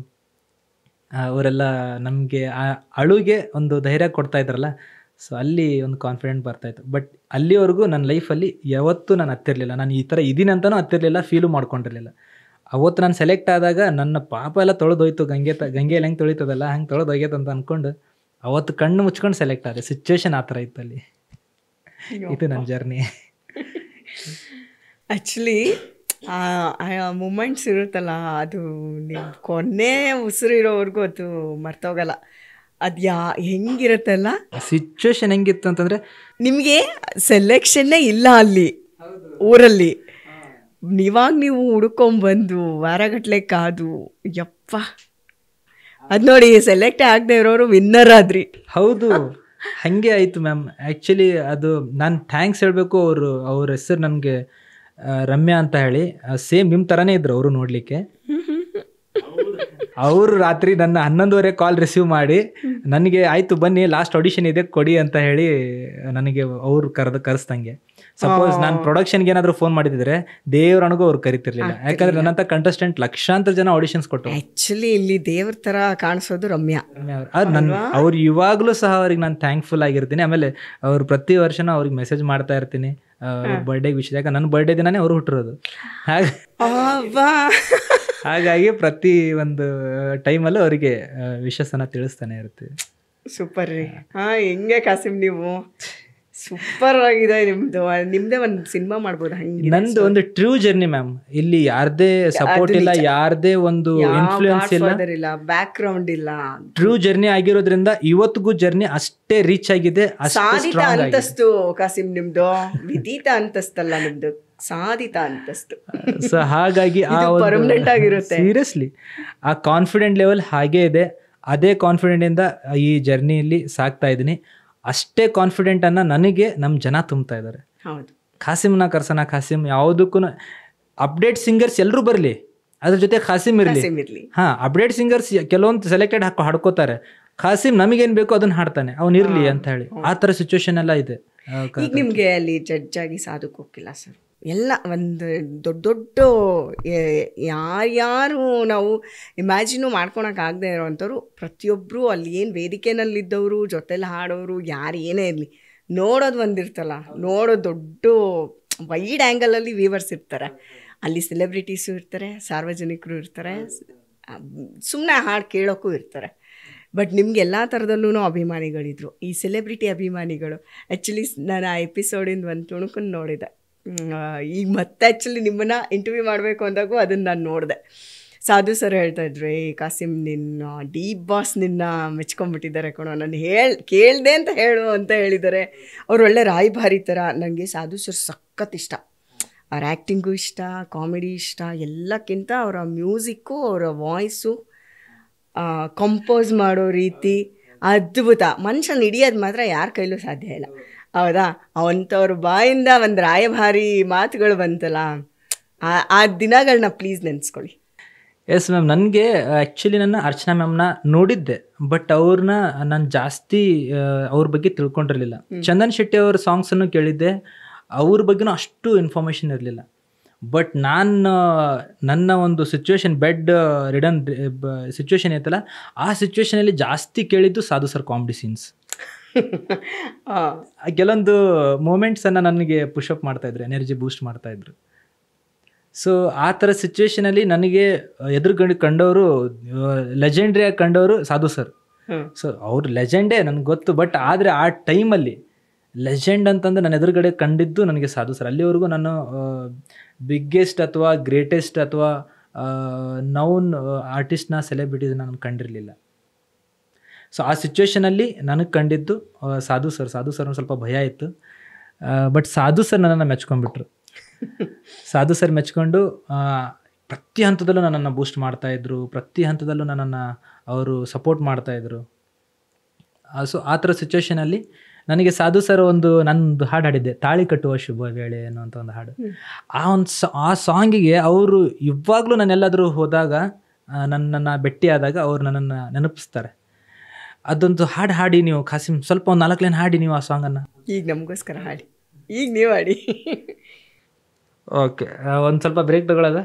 ಅವರೆಲ್ಲ ನಮಗೆ ಆ ಅಳುಗೆ ಒಂದು ಧೈರ್ಯ ಕೊಡ್ತಾ ಇದ್ರಲ್ಲ, ಸೊ ಅಲ್ಲಿ ಒಂದು ಕಾನ್ಫಿಡೆಂಟ್ ಬರ್ತಾಯಿತ್ತು. ಬಟ್ ಅಲ್ಲಿವರೆಗೂ ನನ್ನ ಲೈಫಲ್ಲಿ ಯಾವತ್ತೂ ನಾನು ಹತ್ತಿರಲಿಲ್ಲ, ನಾನು ಈ ಥರ ಇದೀನಿ ಅಂತಲೂ ಹತ್ತಿರಲಿಲ್ಲ, ಫೀಲು ಮಾಡ್ಕೊಂಡಿರಲಿಲ್ಲ. ಅವತ್ತು ನಾನು ಸೆಲೆಕ್ಟ್ ಆದಾಗ ನನ್ನ ಪಾಪ ಎಲ್ಲ ತೊಳೆದೋಯ್ತು, ಗಂಗೆಯಲ್ಲಿ ಹೆಂಗೆ ತೊಳಿತದಲ್ಲ ಹಂಗೆ ತೊಳೆದೋಗ್ಯತ ಅಂತ ಅಂದ್ಕೊಂಡು ಅವತ್ತು ಕಣ್ಣು ಮುಚ್ಕೊಂಡು ಸೆಲೆಕ್ಟ್ ಆದೆ. ಸಿಚುವೇಶನ್ ಆ ಥರ ಇತ್ತು ಅಲ್ಲಿ. ಇದು ನನ್ನ ಜರ್ನಿ. ಆ್ಯಕ್ಚುಲಿ ಆ ಮೂಮೆಂಟ್ಸ್ ಇರುತ್ತಲ್ಲ, ಅದು ನೀವು ಕೊನೆ ಉಸಿರಿರೋವರೆಗೂ ಅದು ಮರ್ತೋಗಲ್ಲ. ಅದು ಹೆಂಗಿರುತ್ತಲ್ಲ ಸಿಚುವೇಶನ್ ಹೆಂಗಿತ್ತು ಅಂತಂದರೆ, ನಿಮಗೆ ಸೆಲೆಕ್ಷನ್ನೇ ಇಲ್ಲ ಅಲ್ಲಿ ಊರಲ್ಲಿ, ನೀವು ಹುಡ್ಕೊಂಬಂದು ವಾರಗಟ್ಲೆ ಕಾದು, ಯಪ್ಪ ಅದು ನೋಡಿ ಸೆಲೆಕ್ಟ್ ಆಗದೆ ಇರೋರು ವಿನ್ನರ್ ಆದ್ರಿ. ಹೌದು, ಹಾಗೆ ಆಯಿತು ಮ್ಯಾಮ್. ಆ್ಯಕ್ಚುಲಿ ಅದು ನಾನು ಥ್ಯಾಂಕ್ಸ್ ಹೇಳಬೇಕು. ಅವ್ರ ಹೆಸರು ನನಗೆ ರಮ್ಯಾ ಅಂತ ಹೇಳಿ, ಸೇಮ್ ನಿಮ್ಮ ಥರನೇ ಇದ್ರು ಅವರು ನೋಡಲಿಕ್ಕೆ. ಅವರು ರಾತ್ರಿ ನನ್ನ 11:30 ಕಾಲ್ ರಿಸೀವ್ ಮಾಡಿ ನನಗೆ ಆಯಿತು ಬನ್ನಿ ಲಾಸ್ಟ್ ಆಡಿಷನ್ ಇದೆ ಕೊಡಿ ಅಂತ ಹೇಳಿ ನನಗೆ ಅವ್ರು ಕರೆಸ್ದಂಗೆ. ಸಪೋಸ್ ನಾನು ಪ್ರೊಡಕ್ಷನ್ಗೆ ಏನಾದರೂ ಫೋನ್ ಮಾಡಿದ್ರೆ ದೇವ್ರನಿಗೂ ಅವ್ರು ಕರಿತಿರ್ಲಿಲ್ಲ, ಯಾಕಂದ್ರೆ ನನ್ನಂತ ಕಂಟೆಸ್ಟೆಂಟ್ ಲಕ್ಷಾಂತರ ಜನ ಆಡಿಷನ್ಸ್ ಕೊಟ್ಟು. ಆ್ಯಕ್ಚುಲಿ ಇಲ್ಲಿ ದೇವ್ರ ಥರ ಕಾಣಿಸೋದು ರಮ್ಯಾ. ಅವ್ರು ಇವಾಗಲೂ ಸಹ ಅವ್ರಿಗೆ ನಾನು ಥ್ಯಾಂಕ್ಫುಲ್ ಆಗಿರ್ತೀನಿ. ಆಮೇಲೆ ಅವ್ರು ಪ್ರತಿ ವರ್ಷನೂ ಅವ್ರಿಗೆ ಮೆಸೇಜ್ ಮಾಡ್ತಾ ಇರ್ತೀನಿ ಬರ್ಡೇಗೆ ವಿಷಯ, ಯಾಕಂದ್ರೆ ನನ್ನ ಬರ್ಡೇ ದಿನಾನೇ ಅವ್ರು ಹುಟ್ಟಿರೋದು. ಹಾಗಾಗಿ ಪ್ರತಿ ಒಂದು ಟೈಮಲ್ಲೂ ಅವರಿಗೆ ವಿಶಸ್ಸನ್ನ ತಿಳಿಸ್ತಾನೆ ಇರ್ತೀವಿ. ಸೂಪರ್ ರೀ. ಹೆಂಗೆ ಕಾಸಿಮ್ ನೀವು ಸೂಪರ್ ಆಗಿದೆ ನಿಮ್ದೇ ಒಂದು ಸಿನಿಮಾ ಮಾಡ್ಬೋದು. ಹಂಗೆ ನಂದು ಒಂದು ಟ್ರೂ ಜರ್ನಿ ಮ್ಯಾಮ್. ಇಲ್ಲಿ ಯಾರ್ದೇ ಸಪೋರ್ಟ್ ಇಲ್ಲ, ಯಾರ್ದೇ ಒಂದು ಇನ್ಫ್ಲೂಯೆನ್ಸ್ ಇಲ್ಲ, ಬ್ಯಾಕ್ ಗ್ರೌಂಡ್ ಇಲ್ಲ. ಟ್ರೂ ಜರ್ನಿ ಆಗಿರೋದ್ರಿಂದ ಇವತ್ತಿಗೂ ಜರ್ನಿ ಅಷ್ಟೇ ರೀಚ್ ಆಗಿದೆ. ಸಾಧಿತ ಅಂತಸ್ತು ಕಾಸಿಮ್ ನಿಮ್ದು, ವಿದಿತ ಅಂತಸ್ತಲ್ಲ ನಿಮ್ದು, ಸಾಧಿತ ಅಂತಸ್ತು. ಸೊ ಹಾಗಾಗಿ ಪರ್ಮನೆಂಟ್ ಆಗಿರುತ್ತೆ. ಸೀರಿಯಸ್ಲಿ ಆ ಕಾನ್ಫಿಡೆಂಟ್ ಲೆವೆಲ್ ಹಾಗೇ ಇದೆ. ಅದೇ ಕಾನ್ಫಿಡೆಂಟ್ ಇಂದ ಈ ಜರ್ನಿಯಲ್ಲಿ ಸಾಕ್ತಾ ಇದ್ದೀನಿ. ಅಷ್ಟೇ ಕಾನ್ಫಿಡೆಂಟ್ ಅನ್ನ ನನಗೆ ನಮ್ಮ ಜನ ತುಂಬ್ತಾ ಇದ್ದಾರೆ. ಹೌದು, ಖಾಸಿಮ್ನ ಕರ್ಸನ, ಖಾಸಿಮ್ ಯಾವುದಕ್ಕೂ ಅಪ್ಡೇಟ್ ಸಿಂಗರ್ಸ್ ಎಲ್ಲರೂ ಬರಲಿ, ಅದ್ರ ಜೊತೆ ಖಾಸಿಮ್ ಇರಲಿ. ಹಾ, ಅಪ್ಡೇಟ್ ಸಿಂಗರ್ಸ್ ಕೆಲವೊಂದು ಸೆಲೆಕ್ಟೆಡ್ ಹಾಡ್ಕೋತಾರೆ, ಖಾಸಿಮ್ ನಮಗೇನು ಬೇಕೋ ಅದನ್ನ ಹಾಡ್ತಾನೆ, ಅವ್ನು ಇರಲಿ ಅಂತ ಹೇಳಿ. ಆ ಥರ ಸಿಚುವೇಶನ್ ಎಲ್ಲ ಇದೆ. ಈಗ ನಿಮಗೆ ಅಲ್ಲಿ ಜಡ್ಜ್ ಆಗಿ ಸಾಧಕ್ಕೆ ಹೋಗಿಲ್ಲ ಸರ್? ಎಲ್ಲ ಒಂದು ದೊಡ್ಡ ದೊಡ್ಡ ಯಾರ್ಯಾರು ನಾವು ಇಮ್ಯಾಜಿನು ಮಾಡ್ಕೊಳಕ್ಕಾಗದೇ ಇರೋವಂಥವ್ರು ಪ್ರತಿಯೊಬ್ಬರು ಅಲ್ಲಿ ಏನು ವೇದಿಕೆನಲ್ಲಿದ್ದವರು, ಜೊತೆಲಿ ಹಾಡೋರು, ಯಾರು ಏನೇ ಇರಲಿ, ನೋಡೋದು ಒಂದಿರ್ತಲ್ಲ, ನೋಡೋದು ದೊಡ್ಡ ವೈಡ್ ಆ್ಯಂಗಲಲ್ಲಿ ವ್ಯೂವರ್ಸ್ ಇರ್ತಾರೆ. ಅಲ್ಲಿ ಸೆಲೆಬ್ರಿಟೀಸು ಇರ್ತಾರೆ, ಸಾರ್ವಜನಿಕರು ಇರ್ತಾರೆ, ಸುಮ್ಮನೆ ಹಾಡು ಕೇಳೋಕ್ಕೂ ಇರ್ತಾರೆ. ಬಟ್ ನಿಮ್ಗೆ ಎಲ್ಲ ಥರದಲ್ಲೂ ಅಭಿಮಾನಿಗಳಿದ್ರು. ಈ ಸೆಲೆಬ್ರಿಟಿ ಅಭಿಮಾನಿಗಳು ಆ್ಯಕ್ಚುಲಿ ನಾನು ಆ ಎಪಿಸೋಡಿಂದ ಒಂದು ತುಣುಕನ್ನು ನೋಡಿದೆ. ಈಗ ಮತ್ತೆ ಆ್ಯಕ್ಚುಲಿ ನಿಮ್ಮನ್ನು ಇಂಟರ್ವ್ಯೂ ಮಾಡಬೇಕು ಅಂದಾಗೂ ಅದನ್ನು ನಾನು ನೋಡಿದೆ. ಸಾಧು ಸರ್ ಹೇಳ್ತಾಯಿದ್ರು, ಕಾಸಿಮ್ ನಿನ್ನ ಡೀಪ್ ಬಾಸ್ ನಿನ್ನ ಮೆಚ್ಕೊಂಡ್ಬಿಟ್ಟಿದ್ದಾರೆ ಕಣೋ, ನಾನು ಕೇಳಿದೆ ಅಂತ ಹೇಳು ಅಂತ ಹೇಳಿದ್ದಾರೆ. ಅವ್ರು ಒಳ್ಳೆ ರಾಯಭಾರಿ ಥರ. ನನಗೆ ಸಾಧು ಸರ್ ಸಖತ್ ಇಷ್ಟ. ಅವ್ರ ಆ್ಯಕ್ಟಿಂಗು ಇಷ್ಟ, ಕಾಮಿಡಿ ಇಷ್ಟ, ಎಲ್ಲಕ್ಕಿಂತ ಅವರ ಮ್ಯೂಸಿಕ್ಕು, ಅವರ ವಾಯ್ಸು, ಕಂಪೋಸ್ ಮಾಡೋ ರೀತಿ ಅದ್ಭುತ. ಮನುಷ್ಯನ ಹಿಡಿಯೋದು ಮಾತ್ರ ಯಾರ ಕೈಲೂ ಸಾಧ್ಯ ಇಲ್ಲ. ಹೌದಾ? ಅವಂಥವ್ರ ಬಾಯಿಂದ ಒಂದು ರಾಯಭಾರಿ ಮಾತುಗಳು ಬಂತಲ್ಲ, ಆ ದಿನಗಳನ್ನ ಪ್ಲೀಸ್ ನೆನೆಸ್ಕೊಳ್ಳಿ. ಎಸ್ ಮ್ಯಾಮ್, ನನಗೆ ಆ್ಯಕ್ಚುಲಿ ನನ್ನ ಅರ್ಚನಾ ಮ್ಯಾಮ್ನ ನೋಡಿದ್ದೆ, ಬಟ್ ಅವ್ರನ್ನ ನಾನು ಜಾಸ್ತಿ ಅವ್ರ ಬಗ್ಗೆ ತಿಳ್ಕೊಂಡಿರಲಿಲ್ಲ. ಚಂದನ್ ಶೆಟ್ಟಿ ಅವ್ರ ಸಾಂಗ್ಸನ್ನು ಕೇಳಿದ್ದೆ, ಅವ್ರ ಬಗ್ಗೆನೂ ಅಷ್ಟು ಇನ್ಫಾರ್ಮೇಷನ್ ಇರಲಿಲ್ಲ. ಬಟ್ ನಾನು ನನ್ನ ಒಂದು ಸಿಚುವೇಶನ್, ಬೆಡ್ ರಿಡನ್ ಸಿಚುವೇಶನ್ ಐತಲ್ಲ, ಆ ಸಿಚುವೇಶನಲ್ಲಿ ಜಾಸ್ತಿ ಕೇಳಿದ್ದು ಸಾಧು ಸರ್ ಕಾಮಿಡಿ ಸೀನ್ಸ್. ಕೆಲವೊಂದು ಮೂಮೆಂಟ್ಸನ್ನು ನನಗೆ ಪುಷಪ್ ಮಾಡ್ತಾಯಿದ್ರು, ಎನರ್ಜಿ ಬೂಸ್ಟ್ ಮಾಡ್ತಾಯಿದ್ರು. ಸೊ ಆ ಥರ ಸಿಚುವೇಶನಲ್ಲಿ ನನಗೆ ಎದುರುಗಡೆ ಕಂಡವರು, ಲೆಜೆಂಡ್ರಿಯಾಗಿ ಕಂಡವರು ಸಾಧು ಸರ್. ಸೊ ಅವ್ರು ಲೆಜೆಂಡೇ ನನಗೆ ಗೊತ್ತು, ಬಟ್ ಆದರೆ ಆ ಟೈಮಲ್ಲಿ ಲೆಜೆಂಡ್ ಅಂತಂದ್ರೆ ನನ್ನ ಎದುರುಗಡೆ ಕಂಡಿದ್ದು ನನಗೆ ಸಾಧು ಸರ್. ಅಲ್ಲಿವರೆಗೂ ನಾನು ಬಿಗ್ಗೆಸ್ಟ್ ಅಥವಾ ಗ್ರೇಟೆಸ್ಟ್ ಅಥವಾ ನೌನ್ ಆರ್ಟಿಸ್ಟ್ನ, ಸೆಲೆಬ್ರಿಟೀಸ್ನ ನಾನು ಕಂಡಿರಲಿಲ್ಲ. ಸೊ ಆ ಸಿಚುವೇಶನಲ್ಲಿ ನನಗೆ ಕಂಡಿದ್ದು ಸಾಧು ಸರ್. ಸಾಧು ಸರ್ ಒಂದು ಸ್ವಲ್ಪ ಭಯ ಇತ್ತು, ಬಟ್ ಸಾಧು ಸರ್ ನನ್ನನ್ನು ಮೆಚ್ಕೊಂಡ್ಬಿಟ್ರು. ಸಾಧು ಸರ್ ಮೆಚ್ಕೊಂಡು ಪ್ರತಿ ಹಂತದಲ್ಲೂ ನನ್ನನ್ನು ಬೂಸ್ಟ್ ಮಾಡ್ತಾಯಿದ್ರು, ಪ್ರತಿ ಹಂತದಲ್ಲೂ ನನ್ನನ್ನು ಅವರು ಸಪೋರ್ಟ್ ಮಾಡ್ತಾಯಿದ್ರು. ಸೊ ಆ ಥರ ಸಿಚುವೇಶನಲ್ಲಿ ನನಗೆ ಸಾಧು ಸರ್ ನನ್ನೊಂದು ಹಾಡು ಹಾಡಿದ್ದೆ, ತಾಳಿ ಕಟ್ಟುವ ಶುಭ ವೇಳೆ ಅನ್ನುವಂಥ ಒಂದು ಹಾಡು. ಆ ಸಾಂಗಿಗೆ ಅವರು ಇವಾಗಲೂ ನಾನೆಲ್ಲಾದರೂ ಹೋದಾಗ, ನನ್ನನ್ನು ಭೇಟಿಯಾದಾಗ ಅವ್ರು ನನ್ನನ್ನು ನೆನಪಿಸ್ತಾರೆ. ಅದೊಂದು ಹಾಡು ಹಾಡಿ ನೀವು ಖಾಸಿಮ್, ಸ್ವಲ್ಪ ಒಂದು 4 ಲೈನ್ ಹಾಡಿ ನೀವು ಆ ಸಾಂಗನ್ನು. ಈಗ ನಮಗೋಸ್ಕರ ಹಾಡಿ, ಈಗ ನೀವು ಹಾಡಿ. ಓಕೆ, ಒಂದು ಸ್ವಲ್ಪ ಬ್ರೇಕ್ ತಗೊಳ್ಳೋದ?